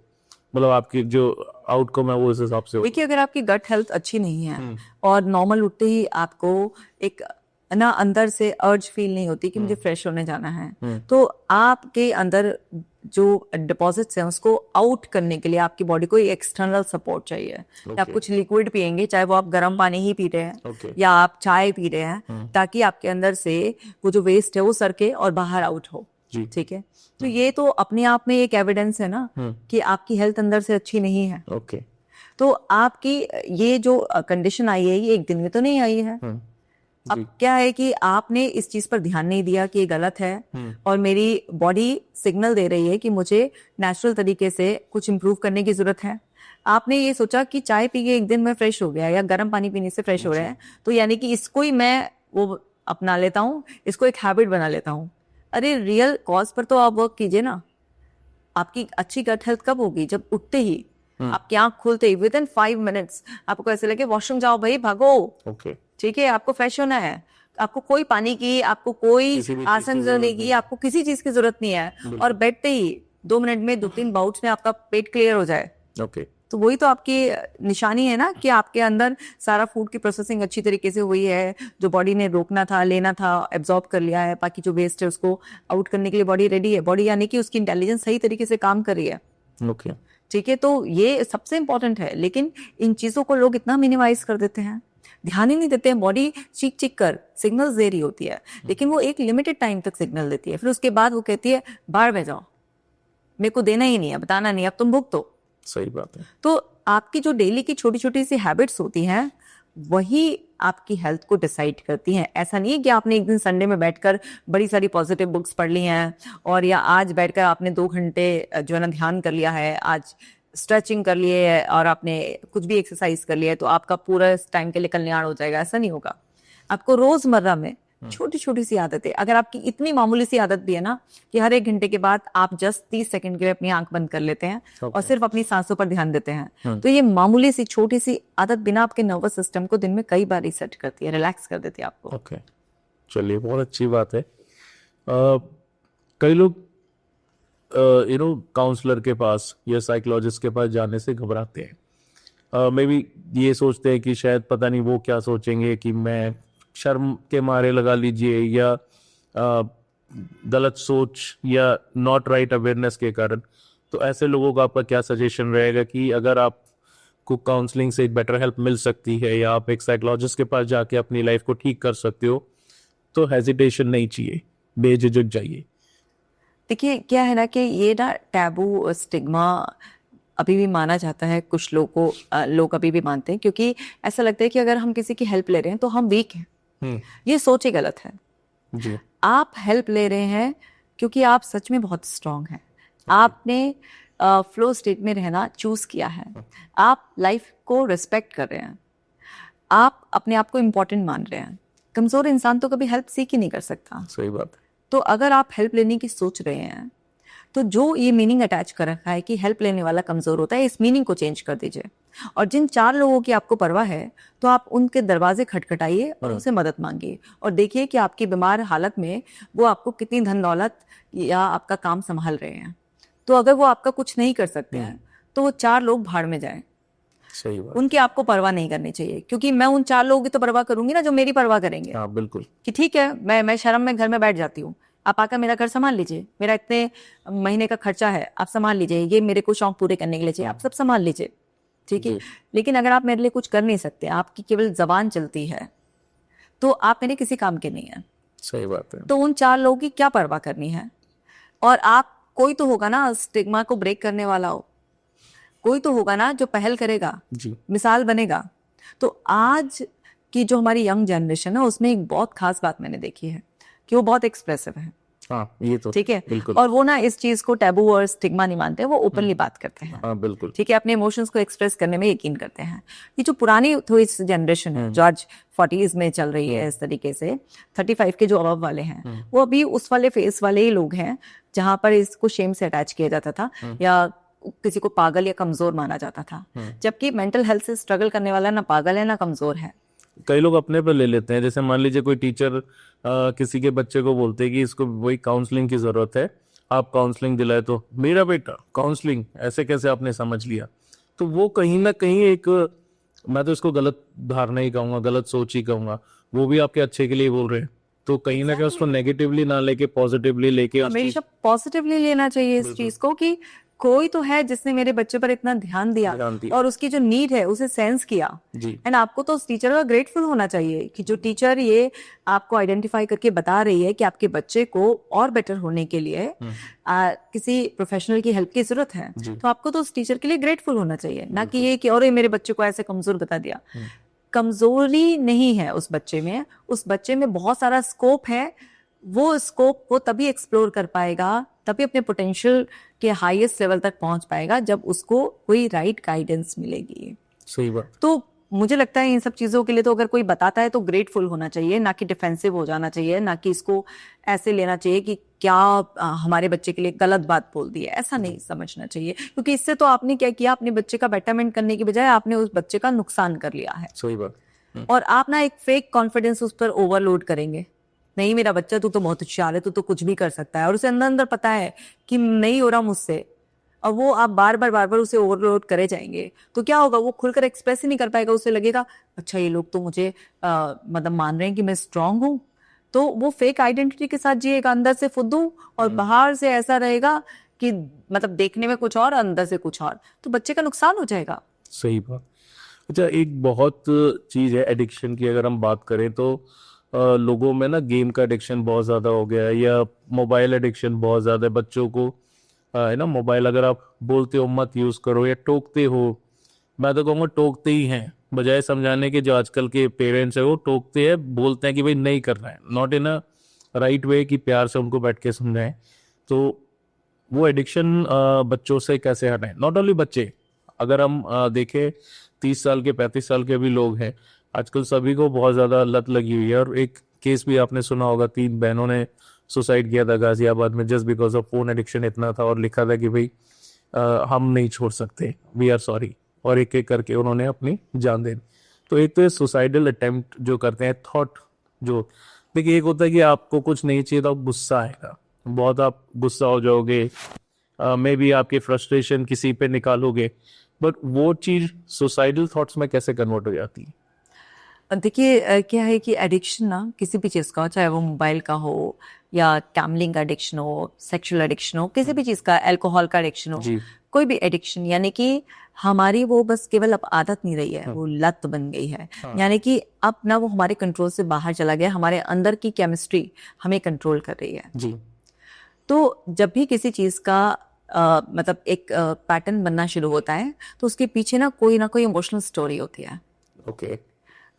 मतलब आपकी जो आउटकम है वो इस हिसाब से। देखिए, अगर आपकी गट हेल्थ अच्छी नहीं है और नॉर्मल उठते ही आपको एक ना अंदर से अर्ज फील नहीं होती कि मुझे फ्रेश होने जाना है, तो आपके अंदर जो डिपॉजिट्स हैं उसको आउट करने के लिए आपकी बॉडी को एक्सटर्नल सपोर्ट चाहिए। आप कुछ लिक्विड पिएंगे, चाहे वो आप गर्म पानी ही पी रहे हैं या आप चाय पी रहे हैं, ताकि आपके अंदर से वो जो वेस्ट है वो सरके और बाहर आउट हो। ठीक है, तो ये तो अपने आप में एक एविडेंस है ना कि आपकी हेल्थ अंदर से अच्छी नहीं है। तो आपकी ये जो कंडीशन आई है ये एक दिन में तो नहीं आई है। अब क्या है कि आपने इस चीज पर ध्यान नहीं दिया कि ये गलत है और मेरी बॉडी सिग्नल दे रही है कि मुझे नेचुरल तरीके से कुछ इम्प्रूव करने की जरूरत है। आपने ये सोचा कि चाय पी के एक दिन में फ्रेश हो गया या गर्म पानी पीने से फ्रेश हो रहा है, तो यानी कि इसको ही मैं वो अपना लेता हूँ, इसको एक हैबिट बना लेता हूँ। अरे रियल कॉज पर तो आप वर्क कीजिए ना। आपकी अच्छी गट हेल्थ कब होगी? जब उठते ही आपकी आंख खुलते ही विद इन 5 मिनट्स आपको ऐसे लगे वॉशरूम जाओ भाई, भागो। ठीक है, आपको फ्रेश होना है, आपको कोई पानी की, आपको कोई आसन करने की, आपको किसी चीज की जरूरत नहीं है, और बैठते ही 2 मिनट में 2-3 बाउट्स में आपका पेट क्लियर हो जाए। तो वही तो आपकी निशानी है ना कि आपके अंदर सारा फूड की प्रोसेसिंग अच्छी तरीके से हुई है, जो बॉडी ने रोकना था, लेना था, एब्जॉर्ब कर लिया है, बाकी जो वेस्ट है उसको आउट करने के लिए बॉडी रेडी है। बॉडी यानी कि उसकी इंटेलिजेंस सही तरीके से काम कर रही है। ठीक है, तो ये सबसे इंपॉर्टेंट है। लेकिन इन चीजों को लोग इतना मिनिमाइज कर देते हैं, ध्यान ही नहीं देते हैं, बॉडी चीख चीख कर सिग्नल्स दे रही होती है, लेकिन वो एक लिमिटेड टाइम तक सिग्नल देती है, फिर उसके बाद वो कहती है बाहर बह जाओ, मेरे को देना ही नहीं है, बताना नहीं, अब तुम भुगतो। सही बात है। तो आपकी जो डेली की छोटी छोटी सी हैबिट्स होती हैं वही आपकी हेल्थ को डिसाइड करती हैं। ऐसा नहीं है कि आपने एक दिन संडे में बैठकर बड़ी सारी पॉजिटिव बुक्स पढ़ ली हैं और या आज बैठकर आपने 2 घंटे जो है ना ध्यान कर लिया है, आज स्ट्रेचिंग कर लिए है और आपने कुछ भी एक्सरसाइज कर लिया है तो आपका पूरा इस टाइम के लिए कल्याण हो जाएगा। ऐसा नहीं होगा। आपको रोजमर्रा में छोटी छोटी सी आदतें, अगर आपकी इतनी मामूली सी आदत भी है ना कि हर 1 घंटे के बाद आप जस्ट 30 सेकंड के लिए अपनी आंख बंद कर लेते हैं और सिर्फ अपनी सांसों पर ध्यान देते हैं, तो ये मामूली सी छोटी सी आदत बिना आपके नर्वस सिस्टम को दिन में कई बार रीसेट करती है, रिलैक्स कर देती है आपको। ओके, चलिए, बहुत अच्छी बात है। कई लोग काउंसलर के पास या साइकोलॉजिस्ट के पास जाने से घबराते हैं। मे बी ये सोचते हैं कि शायद पता नहीं वो क्या सोचेंगे, कि मैं शर्म के मारे लगा लीजिए, या गलत सोच या नॉट राइट अवेयरनेस के कारण। तो ऐसे लोगों का आपका क्या सजेशन रहेगा कि अगर आपको काउंसलिंग से एक बेटर हेल्प मिल सकती है या आप एक साइकोलॉजिस्ट के पास जाके अपनी लाइफ को ठीक कर सकते हो, तो हेजिटेशन नहीं चाहिए, बेझिझक जाइए? देखिए क्या है ना कि ये ना टैबू स्टिग्मा अभी भी माना जाता है, कुछ लोग अभी भी मानते हैं, क्योंकि ऐसा लगता है कि अगर हम किसी की हेल्प ले रहे हैं तो हम वीक हैं। ये सोच ही गलत है जी। आप हेल्प ले रहे हैं क्योंकि आप सच में बहुत स्ट्रांग हैं। आपने फ्लो स्टेट में रहना चूज किया है, आप लाइफ को रिस्पेक्ट कर रहे हैं, आप अपने आप को इम्पोर्टेंट मान रहे हैं। कमजोर इंसान तो कभी हेल्प सीख ही नहीं कर सकता। सही बात है। तो अगर आप हेल्प लेने की सोच रहे हैं तो जो ये मीनिंग अटैच कर रखा है कि हेल्प लेने वाला कमजोर होता है, इस मीनिंग को चेंज कर दीजिए। और जिन 4 लोगों की आपको परवाह है तो आप उनके दरवाजे खटखटाइए और उनसे मदद मांगिए और देखिए कि आपकी बीमार हालत में वो आपको कितनी धन दौलत या आपका काम संभाल रहे हैं। तो अगर वो आपका कुछ नहीं कर सकते हैं तो वो 4 लोग भाड़ में जाएं। सही बात। उनकी आपको परवाह नहीं करनी चाहिए, क्योंकि मैं उन 4 लोगों की तो परवाह करूंगी ना जो मेरी परवाह करेंगे। हाँ, बिल्कुल। कि ठीक है, मैं शर्म में घर में बैठ जाती हूँ, आप आकर मेरा घर संभाल लीजिए, मेरा इतने महीने का खर्चा है आप संभाल लीजिए, ये मेरे को शौक पूरे करने के लिए चाहिए, आप सब संभाल लीजिए, ठीक है। लेकिन अगर आप मेरे लिए कुछ कर नहीं सकते, आपकी केवल जबान चलती है, तो आप मेरे किसी काम के नहीं है। सही बात है। तो उन 4 लोगों की क्या परवाह करनी है? और आप कोई तो होगा ना स्टिग्मा को ब्रेक करने वाला हो, कोई तो होगा ना जो पहल करेगा जी। मिसाल बनेगा। तो आज की जो हमारी यंग जनरेशन है उसमें एक बहुत खास बात मैंने देखी है कि वो बहुत एक्सप्रेसिव है। हाँ, ये तो ठीक है। बिल्कुल। और वो ना इस चीज को टैबू और स्टिग्मा नहीं मानते, वो ओपनली बात करते हैं। हाँ, बिल्कुल। ठीक है, अपने इमोशंस को एक्सप्रेस करने में यकीन करते हैं। ये जो पुरानी थोड़ी जनरेशन है जो आज 40s में चल रही है, इस तरीके से 35 के जो अबव वाले हैं, वो अभी उस वाले फेस वाले ही लोग हैं जहां पर इसको शेम से अटैच किया जाता था या किसी को पागल या कमजोर माना जाता था। जबकि मेंटल हेल्थ से स्ट्रगल करने वाला ना पागल है ना कमजोर है। कई लोग अपने पर ले लेते हैं। जैसे मान लीजिए कोई टीचर किसी के बच्चे को बोलते हैं कि इसको वही काउंसलिंग की जरूरत है, आप काउंसलिंग दिलाए, तो मेरा बेटा काउंसलिंग ऐसे कैसे आपने समझ लिया? तो वो कहीं ना कहीं एक, मैं तो इसको गलत धारणा ही कहूंगा, गलत सोच ही कहूंगा। वो भी आपके अच्छे के लिए बोल रहे हैं, तो कहीं ना कहीं उसको नेगेटिवली ना लेके पॉजिटिवली लेके हमेशा पॉजिटिवली लेना चाहिए इस चीज को कि कोई तो है जिसने मेरे बच्चे पर इतना ध्यान दिया और उसकी जो नीड है उसे सेंस किया। एंड आपको तो उस टीचर का ग्रेटफुल होना चाहिए कि जो टीचर ये आपको आइडेंटिफाई करके बता रही है कि आपके बच्चे को और बेटर होने के लिए किसी प्रोफेशनल की हेल्प की जरूरत है, तो आपको तो उस टीचर के लिए ग्रेटफुल होना चाहिए, ना कि ये कि और मेरे बच्चे को ऐसे कमजोर बता दिया। कमजोरी नहीं है उस बच्चे में बहुत सारा स्कोप है। वो स्कोप वो तभी एक्सप्लोर कर पाएगा, तभी अपने पोटेंशियल के हाईएस्ट लेवल तक पहुंच पाएगा जब उसको कोई राइट गाइडेंस मिलेगी। सही बात। तो मुझे लगता है इन सब चीजों के लिए तो अगर कोई बताता है तो ग्रेटफुल होना चाहिए, ना कि डिफेंसिव हो जाना चाहिए, ना कि इसको ऐसे लेना चाहिए कि क्या हमारे बच्चे के लिए गलत बात बोल दी है, ऐसा नहीं समझना चाहिए। क्योंकि इससे तो आपने क्या किया, अपने बच्चे का बेटरमेंट करने की बजाय आपने उस बच्चे का नुकसान कर लिया है। सही बात। और आप ना एक फेक कॉन्फिडेंस उस पर ओवरलोड करेंगे, नहीं मेरा बच्चा तू तो बहुत होशियार है, तू तो कुछ भी कर सकता है, और उसे अंदर अंदर पता है कि नहीं हो रहा मुझसे, और वो आप बार बार उसे ओवरलोड करे जाएंगे, तो क्या होगा, वो खुलकर एक्सप्रेस ही नहीं कर पाएगा। उसे लगेगा अच्छा ये लोग तो मुझे मतलब मान रहे हैं कि मैं स्ट्रांग हूँ, तो वो फेक आइडेंटिटी के साथ जिएगा, अंदर से फुद्दू और बाहर से ऐसा रहेगा कि मतलब देखने में कुछ और अंदर से कुछ और, तो बच्चे का नुकसान हो जाएगा। सही बात। अच्छा, एक बहुत चीज है एडिक्शन की, अगर हम बात करें तो लोगों में ना गेम का एडिक्शन बहुत ज्यादा हो गया है, या मोबाइल एडिक्शन बहुत ज्यादा है बच्चों को। है ना, मोबाइल अगर आप बोलते हो मत यूज करो या टोकते हो, मैं तो कहूँगा टोकते ही हैं, बजाय समझाने के। जो आजकल के पेरेंट्स है वो टोकते हैं, बोलते हैं कि भाई नहीं करना है, not in a right way, कि प्यार से उनको बैठ के समझाएं। तो वो एडिक्शन बच्चों से कैसे हटाएं? नॉट ओनली बच्चे, अगर हम देखें 30 साल के 35 साल के भी लोग हैं, आजकल सभी को बहुत ज्यादा लत लगी हुई है। और एक केस भी आपने सुना होगा, 3 बहनों ने सुसाइड किया था गाजियाबाद में, just because of phone addiction इतना था, और लिखा था कि भाई हम नहीं छोड़ सकते, वी आर सॉरी, और एक एक करके उन्होंने अपनी जान दे दी। तो एक तो ये सुसाइडल अटेम्प्ट जो करते हैं, थॉट जो, देखिए एक होता है कि आपको कुछ नहीं चाहिए तो गुस्सा आएगा, बहुत आप गुस्सा हो जाओगे, मे बी आपकी फ्रस्ट्रेशन किसी पे निकालोगे, बट वो चीज सुसाइडल थॉट्स में कैसे कन्वर्ट हो जाती है? देखिए क्या है कि एडिक्शन ना किसी भी चीज़ का हो, चाहे वो मोबाइल का हो या गैम्बलिंग का एडिक्शन हो, सेक्सुअल एडिक्शन हो, किसी भी चीज़ का, अल्कोहल का एडिक्शन हो, कोई भी एडिक्शन, यानी कि हमारी वो बस केवल अब आदत नहीं रही है, वो लत बन गई है। यानी कि अब ना वो हमारे कंट्रोल से बाहर चला गया, हमारे अंदर की केमिस्ट्री हमें कंट्रोल कर रही है जी। तो जब भी किसी चीज़ का मतलब एक पैटर्न बनना शुरू होता है, तो उसके पीछे ना कोई इमोशनल स्टोरी होती है। ओके।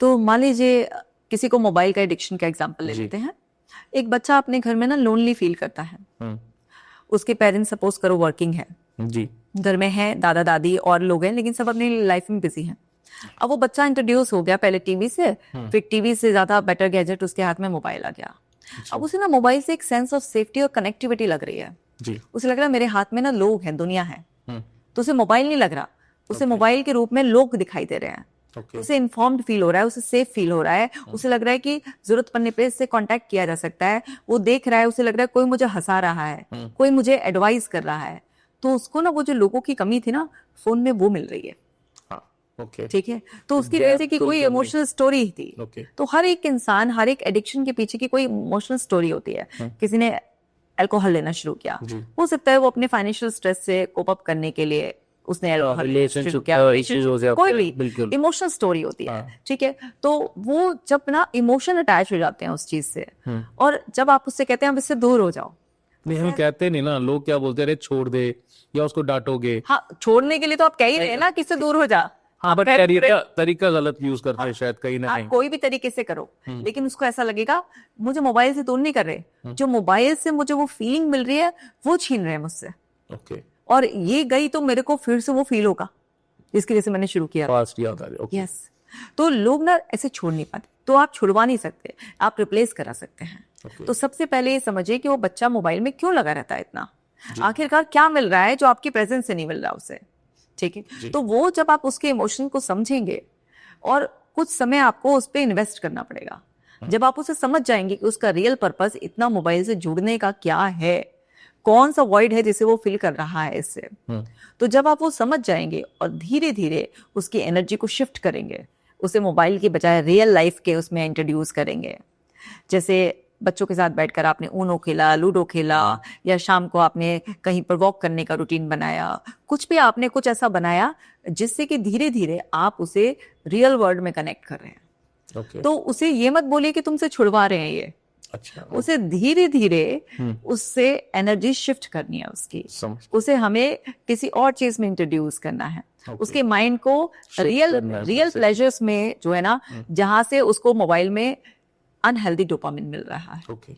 तो मान लीजिए किसी को मोबाइल का एडिक्शन का एग्जांपल ले लेते हैं। एक बच्चा अपने घर में ना लोनली फील करता है, उसके पेरेंट्स सपोज करो वर्किंग है जी, घर में है दादा दादी और लोग हैं, लेकिन सब अपनी लाइफ में बिजी हैं। अब वो बच्चा इंट्रोड्यूस हो गया पहले टीवी से, फिर टीवी से ज्यादा बेटर गैजेट उसके हाथ में मोबाइल आ गया। अब उसे ना मोबाइल से एक सेंस ऑफ सेफ्टी और कनेक्टिविटी लग रही है जी। उसे लग रहा है मेरे हाथ में ना लोग हैं, दुनिया है। तो उसे मोबाइल नहीं लग रहा, उसे मोबाइल के रूप में लोग दिखाई दे रहे हैं। उसे इन्फॉर्म्ड फील हो रहा है, उसे सेफ फील हो रहा है, उसे लग रहा है कि जरूरत पड़ने पे इससे कांटेक्ट किया जा सकता है। वो देख रहा है, उसे लग रहा है कोई मुझे हंसा रहा है, कोई मुझे एडवाइस कर रहा है। तो उसको ना वो जो लोगों की कमी थी ना फोन में, वो मिल रही है। ठीक है, तो उसकी वजह से कि कोई इमोशनल स्टोरी थी। तो हर एक इंसान, हर एक एडिक्शन के पीछे की कोई इमोशनल स्टोरी होती है। किसी ने अल्कोहल लेना शुरू किया, हो सकता है वो अपने फाइनेंशियल स्ट्रेस से कोप अप करने के लिए उसने कोई भी इमोशनल स्टोरी होती है। ठीक है, तो वो जब ना इमोशन अटैच हो जाते हैं उस चीज से, और जब आप उससे कहते हैं अब इससे दूर हो जाओ, नहीं हम कहते नहीं ना, लोग क्या बोलते हैं, छोड़ दे या उसको डांटोगे। हाँ, छोड़ने के लिए तो आप कह ही रहे हैं ना कि इससे दूर हो जा। हाँ, बट तरीका गलत यूज करते हैं शायद कहीं ना कहीं। कोई भी तरीके से करो, लेकिन उसको ऐसा लगेगा मुझे मोबाइल से दूर नहीं कर रहे, जो मोबाइल से मुझे वो फीलिंग मिल रही है वो छीन रहे हैं मुझसे। ओके, और ये गई तो मेरे को फिर से वो फील होगा, इसकी वजह से मैंने शुरू किया। फास्ट याद आ रही है। यस, तो लोग ना ऐसे छोड़ नहीं पाते, तो आप छुड़वा नहीं सकते, आप रिप्लेस करा सकते हैं। तो सबसे पहले ये समझिए कि वो बच्चा मोबाइल में क्यों लगा रहता है इतना, आखिरकार क्या मिल रहा है जो आपकी प्रेजेंस से नहीं मिल रहा उसे। ठीक है, तो वो जब आप उसके इमोशन को समझेंगे, और कुछ समय आपको उस पर इन्वेस्ट करना पड़ेगा, जब आप उसे समझ जाएंगे कि उसका रियल पर्पस इतना मोबाइल से जुड़ने का क्या है, कौन सा वॉइड है जिसे वो फिल कर रहा है इससे, तो जब आप वो समझ जाएंगे और धीरे धीरे उसकी एनर्जी को शिफ्ट करेंगे, उसे मोबाइल के बजाय रियल लाइफ के उसमें इंट्रोड्यूस करेंगे। जैसे बच्चों के साथ बैठकर आपने ऊनो खेला, लूडो खेला, या शाम को आपने कहीं पर वॉक करने का रूटीन बनाया, कुछ भी आपने कुछ ऐसा बनाया जिससे कि धीरे धीरे आप उसे रियल वर्ल्ड में कनेक्ट कर रहे हैं। तो उसे ये मत बोलिए कि तुमसे छुड़वा रहे हैं ये, उसे धीरे धीरे उससे एनर्जी शिफ्ट करनी है उसकी, उसे हमें किसी और चीज में इंट्रोड्यूस करना है। उसके माइंड को रियल प्लेजर्स में, जो है ना, जहां से उसको मोबाइल में अनहेल्दी डोपामिन मिल रहा है,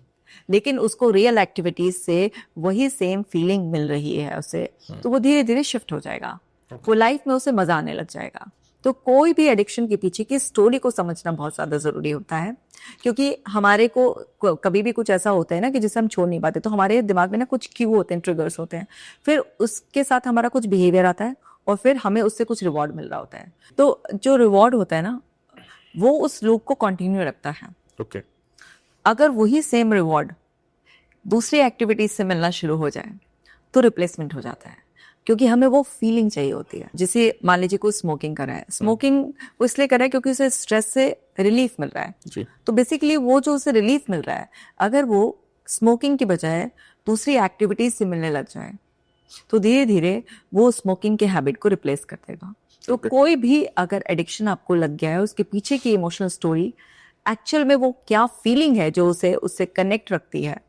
लेकिन उसको रियल एक्टिविटीज से वही सेम फीलिंग मिल रही है उसे, तो वो धीरे धीरे शिफ्ट हो जाएगा, वो लाइफ में उसे मजा आने लग जाएगा। तो कोई भी एडिक्शन के पीछे की स्टोरी को समझना बहुत ज्यादा जरूरी होता है, क्योंकि हमारे को कभी भी कुछ ऐसा होता है ना कि जिसे हम छोड़ नहीं पाते, तो हमारे दिमाग में ना कुछ क्यू होते हैं, ट्रिगर्स होते हैं, फिर उसके साथ हमारा कुछ बिहेवियर आता है, और फिर हमें उससे कुछ रिवॉर्ड मिल रहा होता है। तो जो रिवॉर्ड होता है ना, वो उस लूप को कंटिन्यू रखता है। अगर वही सेम रिवॉर्ड दूसरी एक्टिविटीज से मिलना शुरू हो जाए तो रिप्लेसमेंट हो जाता है, क्योंकि हमें वो फीलिंग चाहिए होती है। जैसे मान लीजिए कोई स्मोकिंग कर रहा है, स्मोकिंग वो इसलिए कर रहा है क्योंकि उसे स्ट्रेस से रिलीफ मिल रहा है जी। तो बेसिकली वो जो उसे रिलीफ मिल रहा है, अगर वो स्मोकिंग की बजाय दूसरी एक्टिविटीज से मिलने लग जाए, तो धीरे धीरे वो स्मोकिंग के हैबिट को रिप्लेस कर देगा। तो कोई भी अगर एडिक्शन आपको लग गया है, उसके पीछे की इमोशनल स्टोरी, एक्चुअल में वो क्या फीलिंग है जो उसे उससे कनेक्ट रखती है,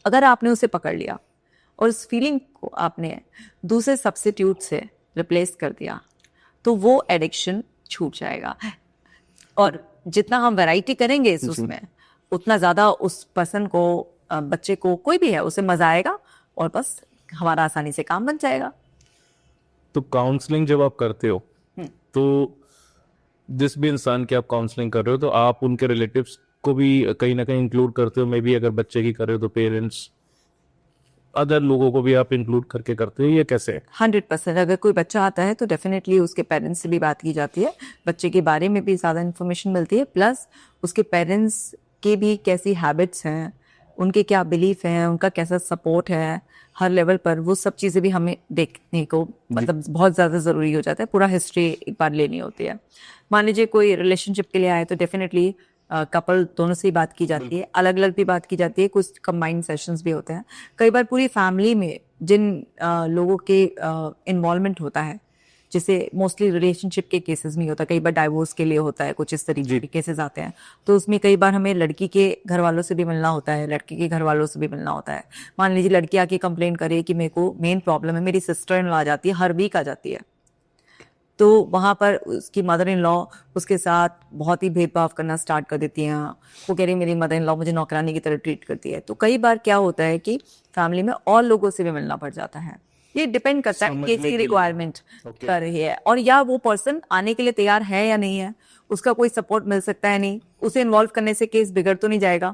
अगर आपने उसे पकड़ लिया और उस फीलिंग को आपने दूसरे सब्स्टिट्यूट से रिप्लेस कर दिया, तो वो एडिक्शन छूट जाएगा। और जितना हम वैरायटी करेंगे उसमें, उतना ज़्यादा उस पर्सन को, बच्चे को, कोई भी है, उसे मज़ा आएगा और बस हमारा आसानी से काम बन जाएगा। तो काउंसलिंग जब आप करते हो तो जिस भी इंसान की आप काउंसलिंग कर रहे हो तो आप उनके रिलेटिव्स को भी कहीं ना कहीं इंक्लूड करते हो? मे बी अगर बच्चे की कर रहे हो तो पेरेंट्स, अदर लोगों को भी आप इंक्लूड करके करते हो, ये कैसे है? 100%। अगर कोई बच्चा आता है तो डेफिनेटली उसके पेरेंट्स से भी बात की जाती है, बच्चे के बारे में भी ज़्यादा इन्फॉर्मेशन मिलती है, प्लस उसके पेरेंट्स के भी कैसी हैबिट्स हैं, उनके क्या बिलीफ हैं, उनका कैसा सपोर्ट है हर लेवल पर, वो सब चीज़ें भी हमें देखने को मतलब बहुत ज़्यादा ज़रूरी हो जाता है। पूरा हिस्ट्री एक बार लेनी होती है। मान लीजिए कोई रिलेशनशिप के लिए आए तो डेफिनेटली कपल दोनों से ही बात की जाती है, अलग अलग भी बात की जाती है, कुछ कंबाइंड सेशंस भी होते हैं। कई बार पूरी फैमिली में जिन लोगों के इन्वॉल्वमेंट होता है, जैसे मोस्टली रिलेशनशिप के केसेस में होता है, कई बार डाइवोर्स के लिए होता है, कुछ इस तरीके के केसेस आते हैं, तो उसमें कई बार हमें लड़की के घर वालों से भी मिलना होता है, लड़के के घर वालों से भी मिलना होता है। मान लीजिए लड़की आके कंप्लेन करे कि मेरे को मेन प्रॉब्लम है, मेरी सिस्टर इन लॉ आ जाती है, हर वीक आ जाती है, तो वहाँ पर उसकी मदर इन लॉ उसके साथ बहुत ही भेदभाव करना स्टार्ट कर देती हैं। वो कह रही मेरी मदर इन लॉ मुझे नौकरानी की तरह ट्रीट करती है। तो कई बार क्या होता है कि फैमिली में और लोगों से भी मिलना पड़ जाता है। ये डिपेंड करता है केस की रिक्वायरमेंट कर रही है, और या वो पर्सन आने के लिए तैयार है या नहीं है, उसका कोई सपोर्ट मिल सकता है नहीं, उसे इन्वॉल्व करने से केस बिगड़ तो नहीं जाएगा।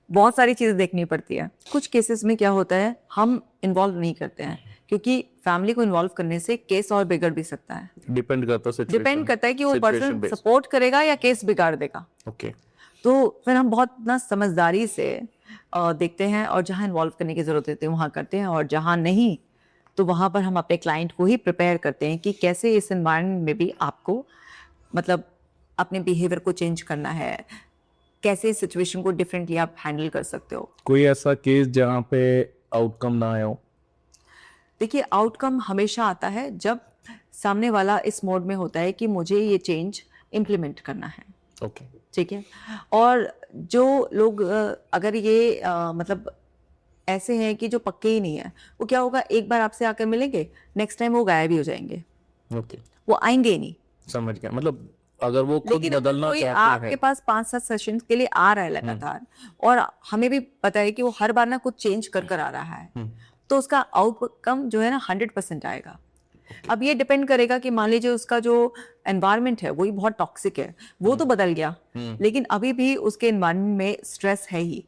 बहुत सारी चीज़ें देखनी पड़ती है। कुछ केसेस में क्या होता है, हम इन्वॉल्व नहीं करते हैं क्योंकि फैमिली को इन्वॉल्व करने से केस और बिगड़ भी सकता है। डिपेंड करता है कि वो पर्सन सपोर्ट करेगा या केस बिगाड़ देगा। ओके। तो फिर हम बहुत ना समझदारी से देखते हैं, और जहाँ इन्वॉल्व करने की जरूरत होती है वहाँ करते हैं, और जहाँ नहीं तो वहाँ पर हम अपने क्लाइंट को ही प्रिपेयर करते हैं कि कैसे इस एनवायरनमेंट में भी आपको मतलब अपने बिहेवियर को चेंज करना है, कैसे सिचुएशन को डिफरेंटली आप हैंडल कर सकते हो। कोई ऐसा केस जहाँ पे आउटकम ना आया हो? देखिए, आउटकम हमेशा आता है जब सामने वाला इस मोड में होता है कि मुझे ये चेंज इम्प्लीमेंट करना है। ओके, ठीक है। और जो लोग अगर ये मतलब ऐसे हैं कि जो पक्के ही नहीं है, वो क्या होगा, एक बार आपसे आकर मिलेंगे, नेक्स्ट टाइम वो गायब ही हो जाएंगे। ओके, वो आएंगे ही नहीं। समझ गया। मतलब अगर वो खुद लेकिन बदलना कोई चाहते आपके हैं, पास 5-7 सेशंस के लिए आ रहा है लगातार, और हमें भी पता है कि वो हर बार ना कुछ चेंज कर कर आ रहा है, तो उसका आउटकम जो है ना 100% आएगा। अब ये डिपेंड करेगा कि मान लीजिए उसका जो एनवायरनमेंट है वही बहुत टॉक्सिक है, वो तो बदल गया, लेकिन अभी भी उसके एनवायरनमेंट में स्ट्रेस है ही,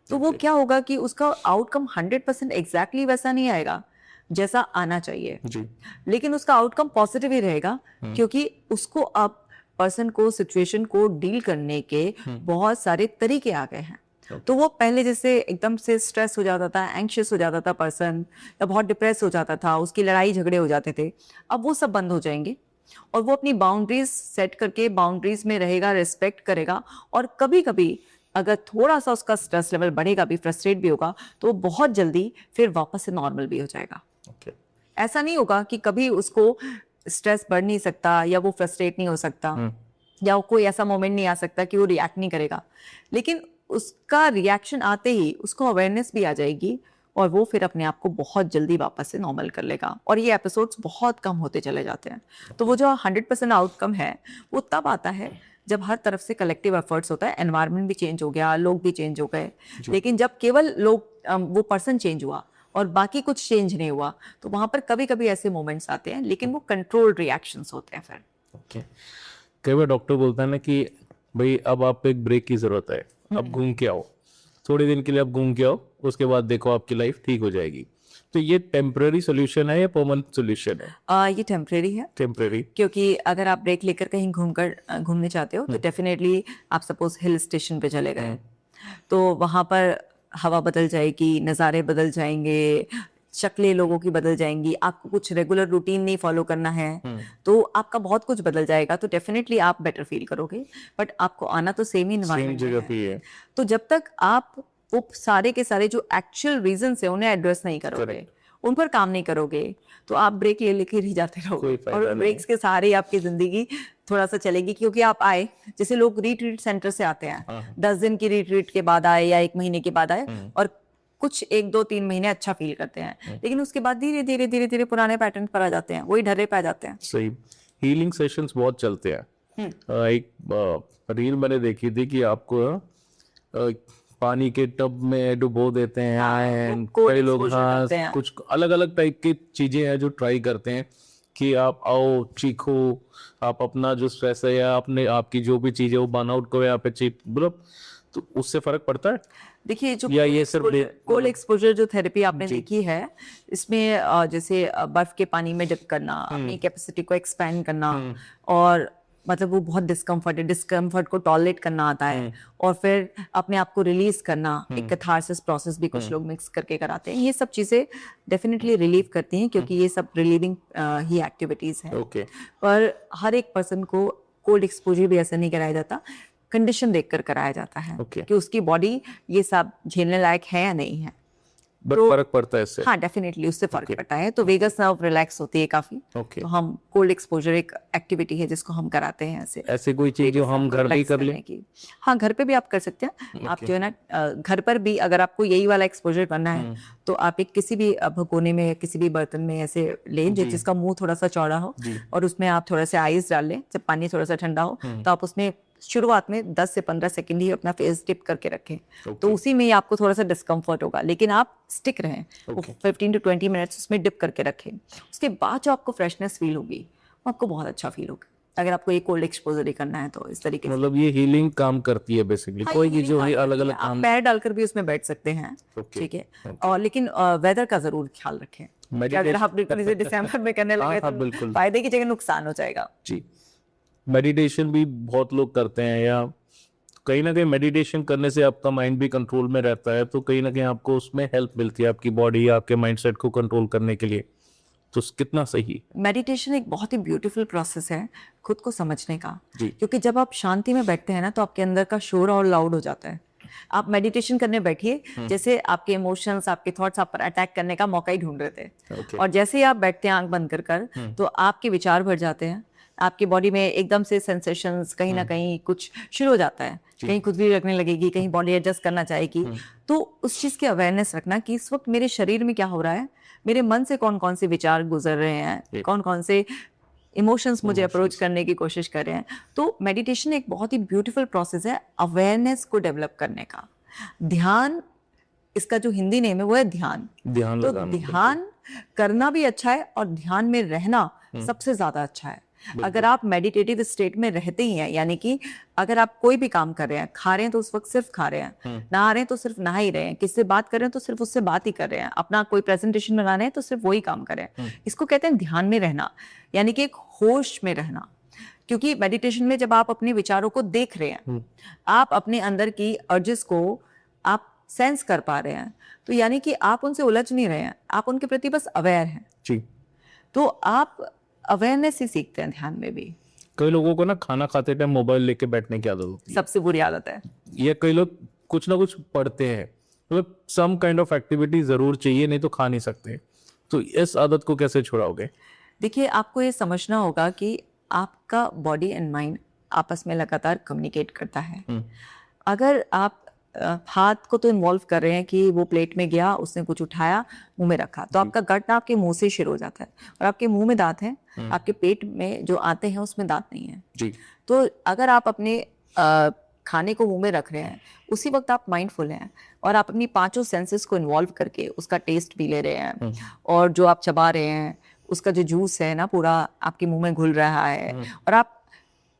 तो वो क्या होगा कि उसका आउटकम 100% एग्जैक्टली वैसा नहीं आएगा जैसा आना चाहिए जी। लेकिन उसका आउटकम पॉजिटिव ही रहेगा, क्योंकि उसको अब पर्सन को सिचुएशन को डील करने के बहुत सारे तरीके आ गए हैं। तो वो पहले जैसे एकदम से स्ट्रेस हो जाता था, एंग्शियस हो जाता था पर्सन, या बहुत डिप्रेस हो जाता था, उसकी लड़ाई झगड़े हो जाते थे, अब वो सब बंद हो जाएंगे और वो अपनी बाउंड्रीज सेट करके बाउंड्रीज में रहेगा, रिस्पेक्ट करेगा, और कभी कभी अगर थोड़ा सा उसका स्ट्रेस लेवल बढ़ेगा भी, फ्रस्ट्रेट भी होगा, तो वो बहुत जल्दी फिर वापस से नॉर्मल भी हो जाएगा। ओके। ऐसा नहीं होगा कि कभी उसको स्ट्रेस बढ़ नहीं सकता या वो फ्रस्ट्रेट नहीं हो सकता या कोई ऐसा मोमेंट नहीं आ सकता कि वो रिएक्ट नहीं करेगा, लेकिन उसका रिएक्शन आते ही उसको अवेयरनेस भी आ जाएगी और वो फिर अपने आप को बहुत जल्दी वापस से नॉर्मल कर लेगा, और ये एपिसोड्स बहुत कम होते चले जाते हैं। तो वो जो 100% आउटकम है वो तब आता है जब हर तरफ से कलेक्टिव एफर्ट्स होता है, एनवायरनमेंट भी चेंज हो गया, लोग भी चेंज हो गए, लेकिन जब केवल लोग वो पर्सन चेंज हुआ और बाकी कुछ चेंज नहीं हुआ, तो वहां पर कभी कभी ऐसे मोमेंट्स आते हैं, लेकिन वो कंट्रोल्ड रिएक्शंस होते हैं फिर। ओके। कई बार डॉक्टर बोलता है ना कि भाई अब आपको एक ब्रेक की जरूरत है, अब घूम के आओ, थोड़े दिन के लिए अब घूम के आओ, उसके बाद देखो आपकी लाइफ ठीक हो जाएगी। तो ये टेम्पररी सोल्यूशन है या परमानेंट सोल्यूशन है? ये टेम्परेरी है। टेम्पररी, क्योंकि अगर आप ब्रेक लेकर कहीं घूमने चाहते हो तो डेफिनेटली आप सपोज हिल स्टेशन पे चले गए, तो वहां पर हवा बदल जाएगी, नज़ारे बदल जाएंगे, शक्लें लोगों की बदल जाएंगी, आपको कुछ रेगुलर रूटीन नहीं फॉलो करना है, तो आपका बहुत कुछ बदल जाएगा, तो डेफिनेटली आप बेटर फील करोगे, बट आपको आना तो सेम ही सेम जगह पे है। तो जब तक आप वो सारे के सारे जो एक्चुअल रीजन है उन्हें एड्रेस नहीं करोगे, उन पर काम नहीं करोगे तो आप ब्रेक ले लेकर ही जाते रहोगे और ब्रेक्स के सहारे ही आपकी जिंदगी थोड़ा सा चलेगी। क्योंकि आप आए, जैसे लोग रिट्रीट सेंटर से आते हैं, 10 दिन की रिट्रीट के बाद आए या 1 महीने के बाद आए और कुछ 1 2 3 महीने अच्छा फील करते हैं, लेकिन उसके बाद धीरे धीरे धीरे धीरे पुराने पैटर्न पर आ जाते हैं, वही ढर्रे पे आ जाते हैं। सही। हीलिंग सेशंस बहुत चलते हैं। एक रील मैंने देखी थी कि आपको पानी के टब में डुबो देते हैं, एंड कई लोग कुछ अलग अलग टाइप की चीजें हैं जो ट्राई करते हैं कि आप आओ, चीखो, आप अपना जो स्ट्रेस है या अपने आपकी जो भी चीज है वो बर्न आउट करो यहाँ पे मतलब, तो उससे फर्क पड़ता है? देखिए, जो या ये सिर्फ कोल्ड एक्सपोजर जो थेरेपी आपने देखी है, इसमें जैसे बर्फ के पानी में डिप करना, अपनी कैपेसिटी को एक्सपैंड करना, और मतलब वो बहुत डिस्कम्फर्ट को टॉलरेट करना आता है, और फिर अपने आप को रिलीज करना, एक कैथारसिस प्रोसेस भी कुछ लोग मिक्स करके कराते हैं। ये सब चीजें डेफिनेटली रिलीव करती हैं, क्योंकि ये सब रिलीविंग ही एक्टिविटीज हैं। पर हर एक पर्सन को कोल्ड एक्सपोजर भी ऐसा नहीं कराया जाता, कंडीशन देखकर कराया जाता है कि उसकी बॉडी ये सब झेलने लायक है या नहीं है। बट फर्क पड़ता है इससे? हाँ, डेफिनेटली उससे फर्क पड़ता है। तो वेगस नर्व रिलैक्स होती है काफी। तो हम कोल्ड एक्सपोजर एक एक्टिविटी है जिसको हम कराते हैं। ऐसे कोई चीज जो हम घर भी कर लें? हाँ, घर पे भी आप कर सकते हैं। आप जो है ना, घर पर भी अगर आपको यही वाला एक्सपोजर करना है तो आप एक किसी भी भगोने में, किसी भी बर्तन में ऐसे लें जिसका मुंह थोड़ा सा चौड़ा हो, और उसमें आप थोड़ा सा आइस डाल लें। जब पानी थोड़ा सा ठंडा हो तो आप उसमें शुरुआत में 10 से 15 सेकंड ही अपना फेस डिप करके रखें। तो उसी में ही आपको थोड़ा सा डिस्कम्फर्ट होगा, लेकिन आप स्टिक रहें। 15 to 20 मिनट्स उसमें डिप करके रखें। उसके बाद जो आपको फ्रेशनेस फील होगी वो आपको बहुत अच्छा फील होगा। अगर आपको ये कोल्ड एक्सपोजर ही करना है तो इस तरीके से, मतलब ये हीलिंग काम करती है बेसिकली। कोई भी जो है अलग अलग काम, पैर डालकर भी उसमें बैठ सकते हैं, ठीक है। और लेकिन वेदर का जरूर ख्याल रखें। अगर आप बिल्कुल इसे दिसंबर में करने लगे तो फायदे की जगह नुकसान हो जाएगा। जी। मेडिटेशन भी बहुत लोग करते हैं, या कहीं ना कहीं मेडिटेशन करने से आपका माइंड भी कंट्रोल में रहता है, तो कहीं ना कहीं आपको उसमें हेल्प मिलती है आपकी बॉडी या आपके माइंडसेट को कंट्रोल करने के लिए। तो कितना सही? मेडिटेशन एक बहुत ही ब्यूटीफुल प्रोसेस है खुद को समझने का, क्योंकि जब आप शांति में बैठते हैं ना तो आपके अंदर का शोर और लाउड हो जाता है। आप मेडिटेशन करने बैठिए, जैसे आपके इमोशंस, आपके थॉट्स आप पर अटैक करने का मौका ही ढूंढ रहे थे, और जैसे ही आप बैठते हैं आंख बंद कर तो आपके विचार भर जाते हैं। आपकी बॉडी में एकदम से सेंसेशंस कहीं ना कहीं कुछ शुरू हो जाता है, कहीं खुद भी रखने लगेगी, कहीं बॉडी एडजस्ट करना चाहेगी। तो उस चीज की अवेयरनेस रखना कि इस वक्त मेरे शरीर में क्या हो रहा है, मेरे मन से कौन कौन से विचार गुजर रहे हैं, कौन कौन से इमोशंस मुझे अप्रोच करने की कोशिश कर रहे हैं। तो मेडिटेशन एक बहुत ही ब्यूटीफुल प्रोसेस है अवेयरनेस को डेवलप करने का। ध्यान, इसका जो हिंदी नेम है वो है ध्यान। तो ध्यान करना भी अच्छा है और ध्यान में रहना सबसे ज्यादा अच्छा है। अगर आप मेडिटेटिव स्टेट में रहते ही हैं, यानी कि अगर आप कोई भी काम कर रहे हैं, खा रहे हैं तो उस वक्त सिर्फ खा रहे हैं, नहा रहे हैं तो सिर्फ नहा ही रहे हैं, किसी से बात कर रहे हैं तो सिर्फ उससे बात ही कर रहे हैं, अपना कोई प्रेजेंटेशन बना रहे हैं तो सिर्फ वही काम कर रहे हैं, इसको कहते हैं ध्यान में रहना, यानी कि एक होश में रहना। क्योंकि मेडिटेशन में जब आप अपने विचारों को देख रहे हैं, आप अपने अंदर की अर्जेस को आप सेंस कर पा रहे हैं, तो यानी कि आप उनसे उलझ नहीं रहे हैं, आप उनके प्रति बस अवेयर हैं। तो आप अवेयरनेस ही सीखते हैं ध्यान में भी। कई लोगों को ना खाना खाते टाइम मोबाइल लेके बैठने की आदत होती है, सबसे बुरी आदत है। ये कई लोग कुछ ना कुछ पढ़ते हैं, मतलब सम काइंड ऑफ एक्टिविटी जरूर चाहिए, नहीं तो खा नहीं सकते। तो इस आदत को कैसे छुड़ाओगे? देखिए, आपको ये समझना होगा कि आपका बॉडी एंड माइंड आपस में लगातार कम्युनिकेट करता है। अगर आप हाथ को तो इन्वॉल्व कर रहे हैं कि वो प्लेट में गया, उसने कुछ उठाया, मुंह में रखा, तो आपका गट ना आपके मुंह से शुरू हो जाता है, और आपके मुंह में दांत हैं, आपके पेट में जो आते हैं उसमें दांत नहीं है जी। तो अगर आप अपने खाने को मुंह में रख रहे हैं, उसी वक्त आप माइंडफुल हैं और आप अपनी 5 सेंसेस को इन्वॉल्व करके उसका टेस्ट भी ले रहे हैं, और जो आप चबा रहे हैं उसका जो जूस है ना पूरा आपके मुंह में घुल रहा है, और आप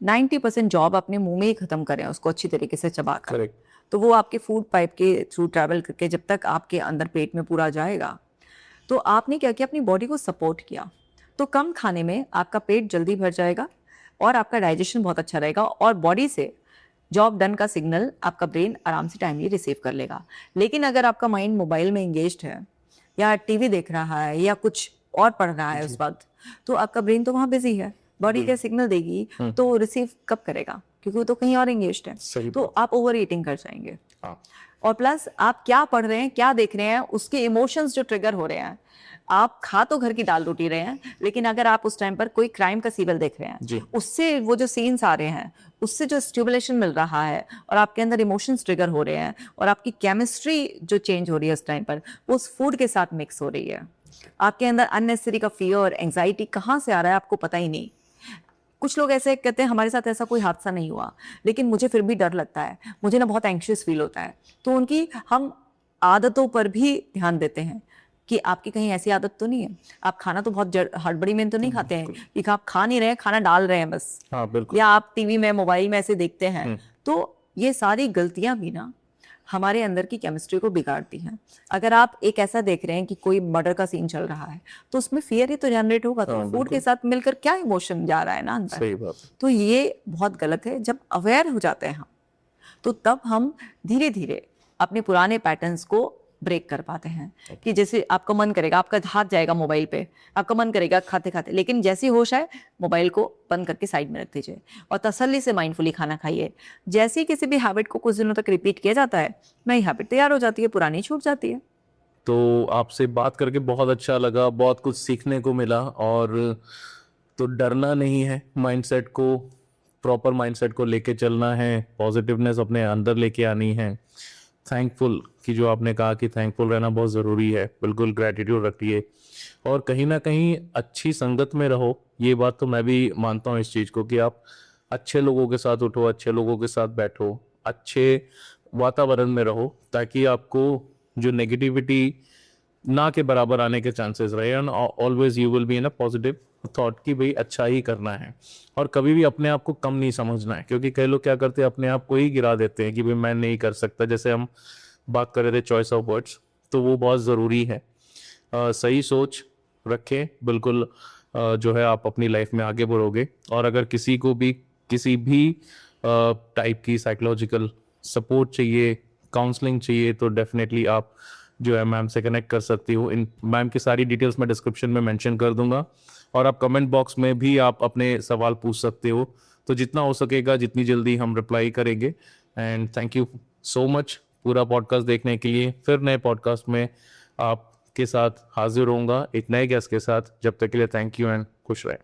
90% जॉब अपने मुंह में ही खत्म करें उसको अच्छी तरीके से चबा कर, तो वो आपके फूड पाइप के थ्रू ट्रैवल करके जब तक आपके अंदर पेट में पूरा जाएगा, तो आपने क्या किया, अपनी बॉडी को सपोर्ट किया। तो कम खाने में आपका पेट जल्दी भर जाएगा और आपका डाइजेशन बहुत अच्छा रहेगा, और बॉडी से जॉब डन का सिग्नल आपका ब्रेन आराम से टाइमली रिसीव कर लेगा। लेकिन अगर आपका माइंड मोबाइल में एंगेज्ड है, या टीवी देख रहा है, या कुछ और पढ़ रहा है उस वक्त, तो आपका ब्रेन तो वहाँ बिजी है, बॉडी क्या सिग्नल देगी तो रिसीव कब करेगा, क्योंकि वो तो कहीं और एंगेज्ड है, तो आप ओवर ईटिंग कर जाएंगे। और प्लस आप क्या पढ़ रहे हैं, क्या देख रहे हैं, उसके इमोशंस जो ट्रिगर हो रहे हैं। आप खा तो घर की दाल रोटी रहे हैं, लेकिन अगर आप उस टाइम पर कोई क्राइम का सीरियल देख रहे हैं, उससे वो जो सीन्स आ रहे हैं, उससे जो स्टिमुलेशन मिल रहा है और आपके अंदर इमोशंस ट्रिगर हो रहे हैं और आपकी केमिस्ट्री जो चेंज हो रही है उस टाइम पर, वो उस फूड के साथ मिक्स हो रही है। आपके अंदर अननेसेसरी का फियर, एंजाइटी कहाँ से आ रहा है आपको पता ही नहीं। कुछ लोग ऐसे कहते हैं हमारे साथ ऐसा कोई हादसा नहीं हुआ, लेकिन मुझे फिर भी डर लगता है, मुझे ना बहुत एंग्शियस फील होता है। तो उनकी हम आदतों पर भी ध्यान देते हैं कि आपकी कहीं ऐसी आदत तो नहीं है, आप खाना तो बहुत हड़बड़ी में तो नहीं खाते हैं कि आप खा नहीं रहे हैं, खाना डाल रहे हैं बस। हाँ, बिल्कुल। या आप टीवी में, मोबाइल में ऐसे देखते हैं। तो ये सारी गलतियां भी ना हमारे अंदर की केमिस्ट्री को बिगाड़ती हैं। अगर आप एक ऐसा देख रहे हैं कि कोई मर्डर का सीन चल रहा है, तो उसमें फियर ही तो जनरेट होगा। तो फूड के साथ मिलकर क्या इमोशन जा रहा है ना अंदर। सही बात। तो ये बहुत गलत है। जब अवेयर हो जाते हैं हम, तो तब हम धीरे धीरे अपने पुराने पैटर्न्स को ब्रेक कर पाते हैं। कि जैसे आपका मन करेगा, आपका हाथ जाएगा मोबाइल पे, आपका मन करेगा खाते खाते, लेकिन जैसे ही होश आए मोबाइल को बंद करके साइड में रख दीजिए और तसल्ली से माइंडफुली खाना खाइए। जैसे ही किसी भी हैबिट को कुछ दिनों तक रिपीट किया जाता है, नई हैबिट तैयार हो जाती है, पुरानी छूट जाती है। तो आपसे बात करके बहुत अच्छा लगा, बहुत कुछ सीखने को मिला। और तो डरना नहीं है, माइंडसेट को, प्रॉपर माइंडसेट को लेके चलना है, पॉजिटिवनेस अपने अंदर लेके आनी है। थैंकफुल कि जो आपने कहा कि थैंकफुल रहना बहुत ज़रूरी है, बिल्कुल ग्रैटिट्यूड रखिए और कहीं ना कहीं अच्छी संगत में रहो। ये बात तो मैं भी मानता हूँ इस चीज़ को कि आप अच्छे लोगों के साथ उठो, अच्छे लोगों के साथ बैठो, अच्छे वातावरण में रहो, ताकि आपको जो नेगेटिविटी ना के बराबर आने के चांसेस रहे। And always you will be in a positive thought कि भाई अच्छा ही करना है और कभी भी अपने आप को कम नहीं समझना है। क्योंकि कई लोग क्या करते हैं, अपने आप को ही गिरा देते हैं कि भाई मैं नहीं कर सकता। जैसे हम बात कर रहे थे चॉइस ऑफ वर्ड्स, तो वो बहुत ज़रूरी है। सही सोच रखें, बिल्कुल जो है आप अपनी लाइफ में आगे बढ़ोगे। और अगर किसी को भी किसी भी टाइप की साइकोलॉजिकल सपोर्ट चाहिए, काउंसलिंग चाहिए, तो डेफिनेटली आप जो है मैम से कनेक्ट कर सकती हो। इन मैम की सारी डिटेल्स मैं डिस्क्रिप्शन में मेंशन कर दूंगा और आप कमेंट बॉक्स में भी आप अपने सवाल पूछ सकते हो। तो जितना हो सकेगा, जितनी जल्दी हम रिप्लाई करेंगे। And thank you so much पूरा पॉडकास्ट देखने के लिए। फिर नए पॉडकास्ट में आपके साथ हाजिर होऊंगा एक नए गेस्ट के साथ। जब तक के लिए थैंक यू एंड खुश रहें।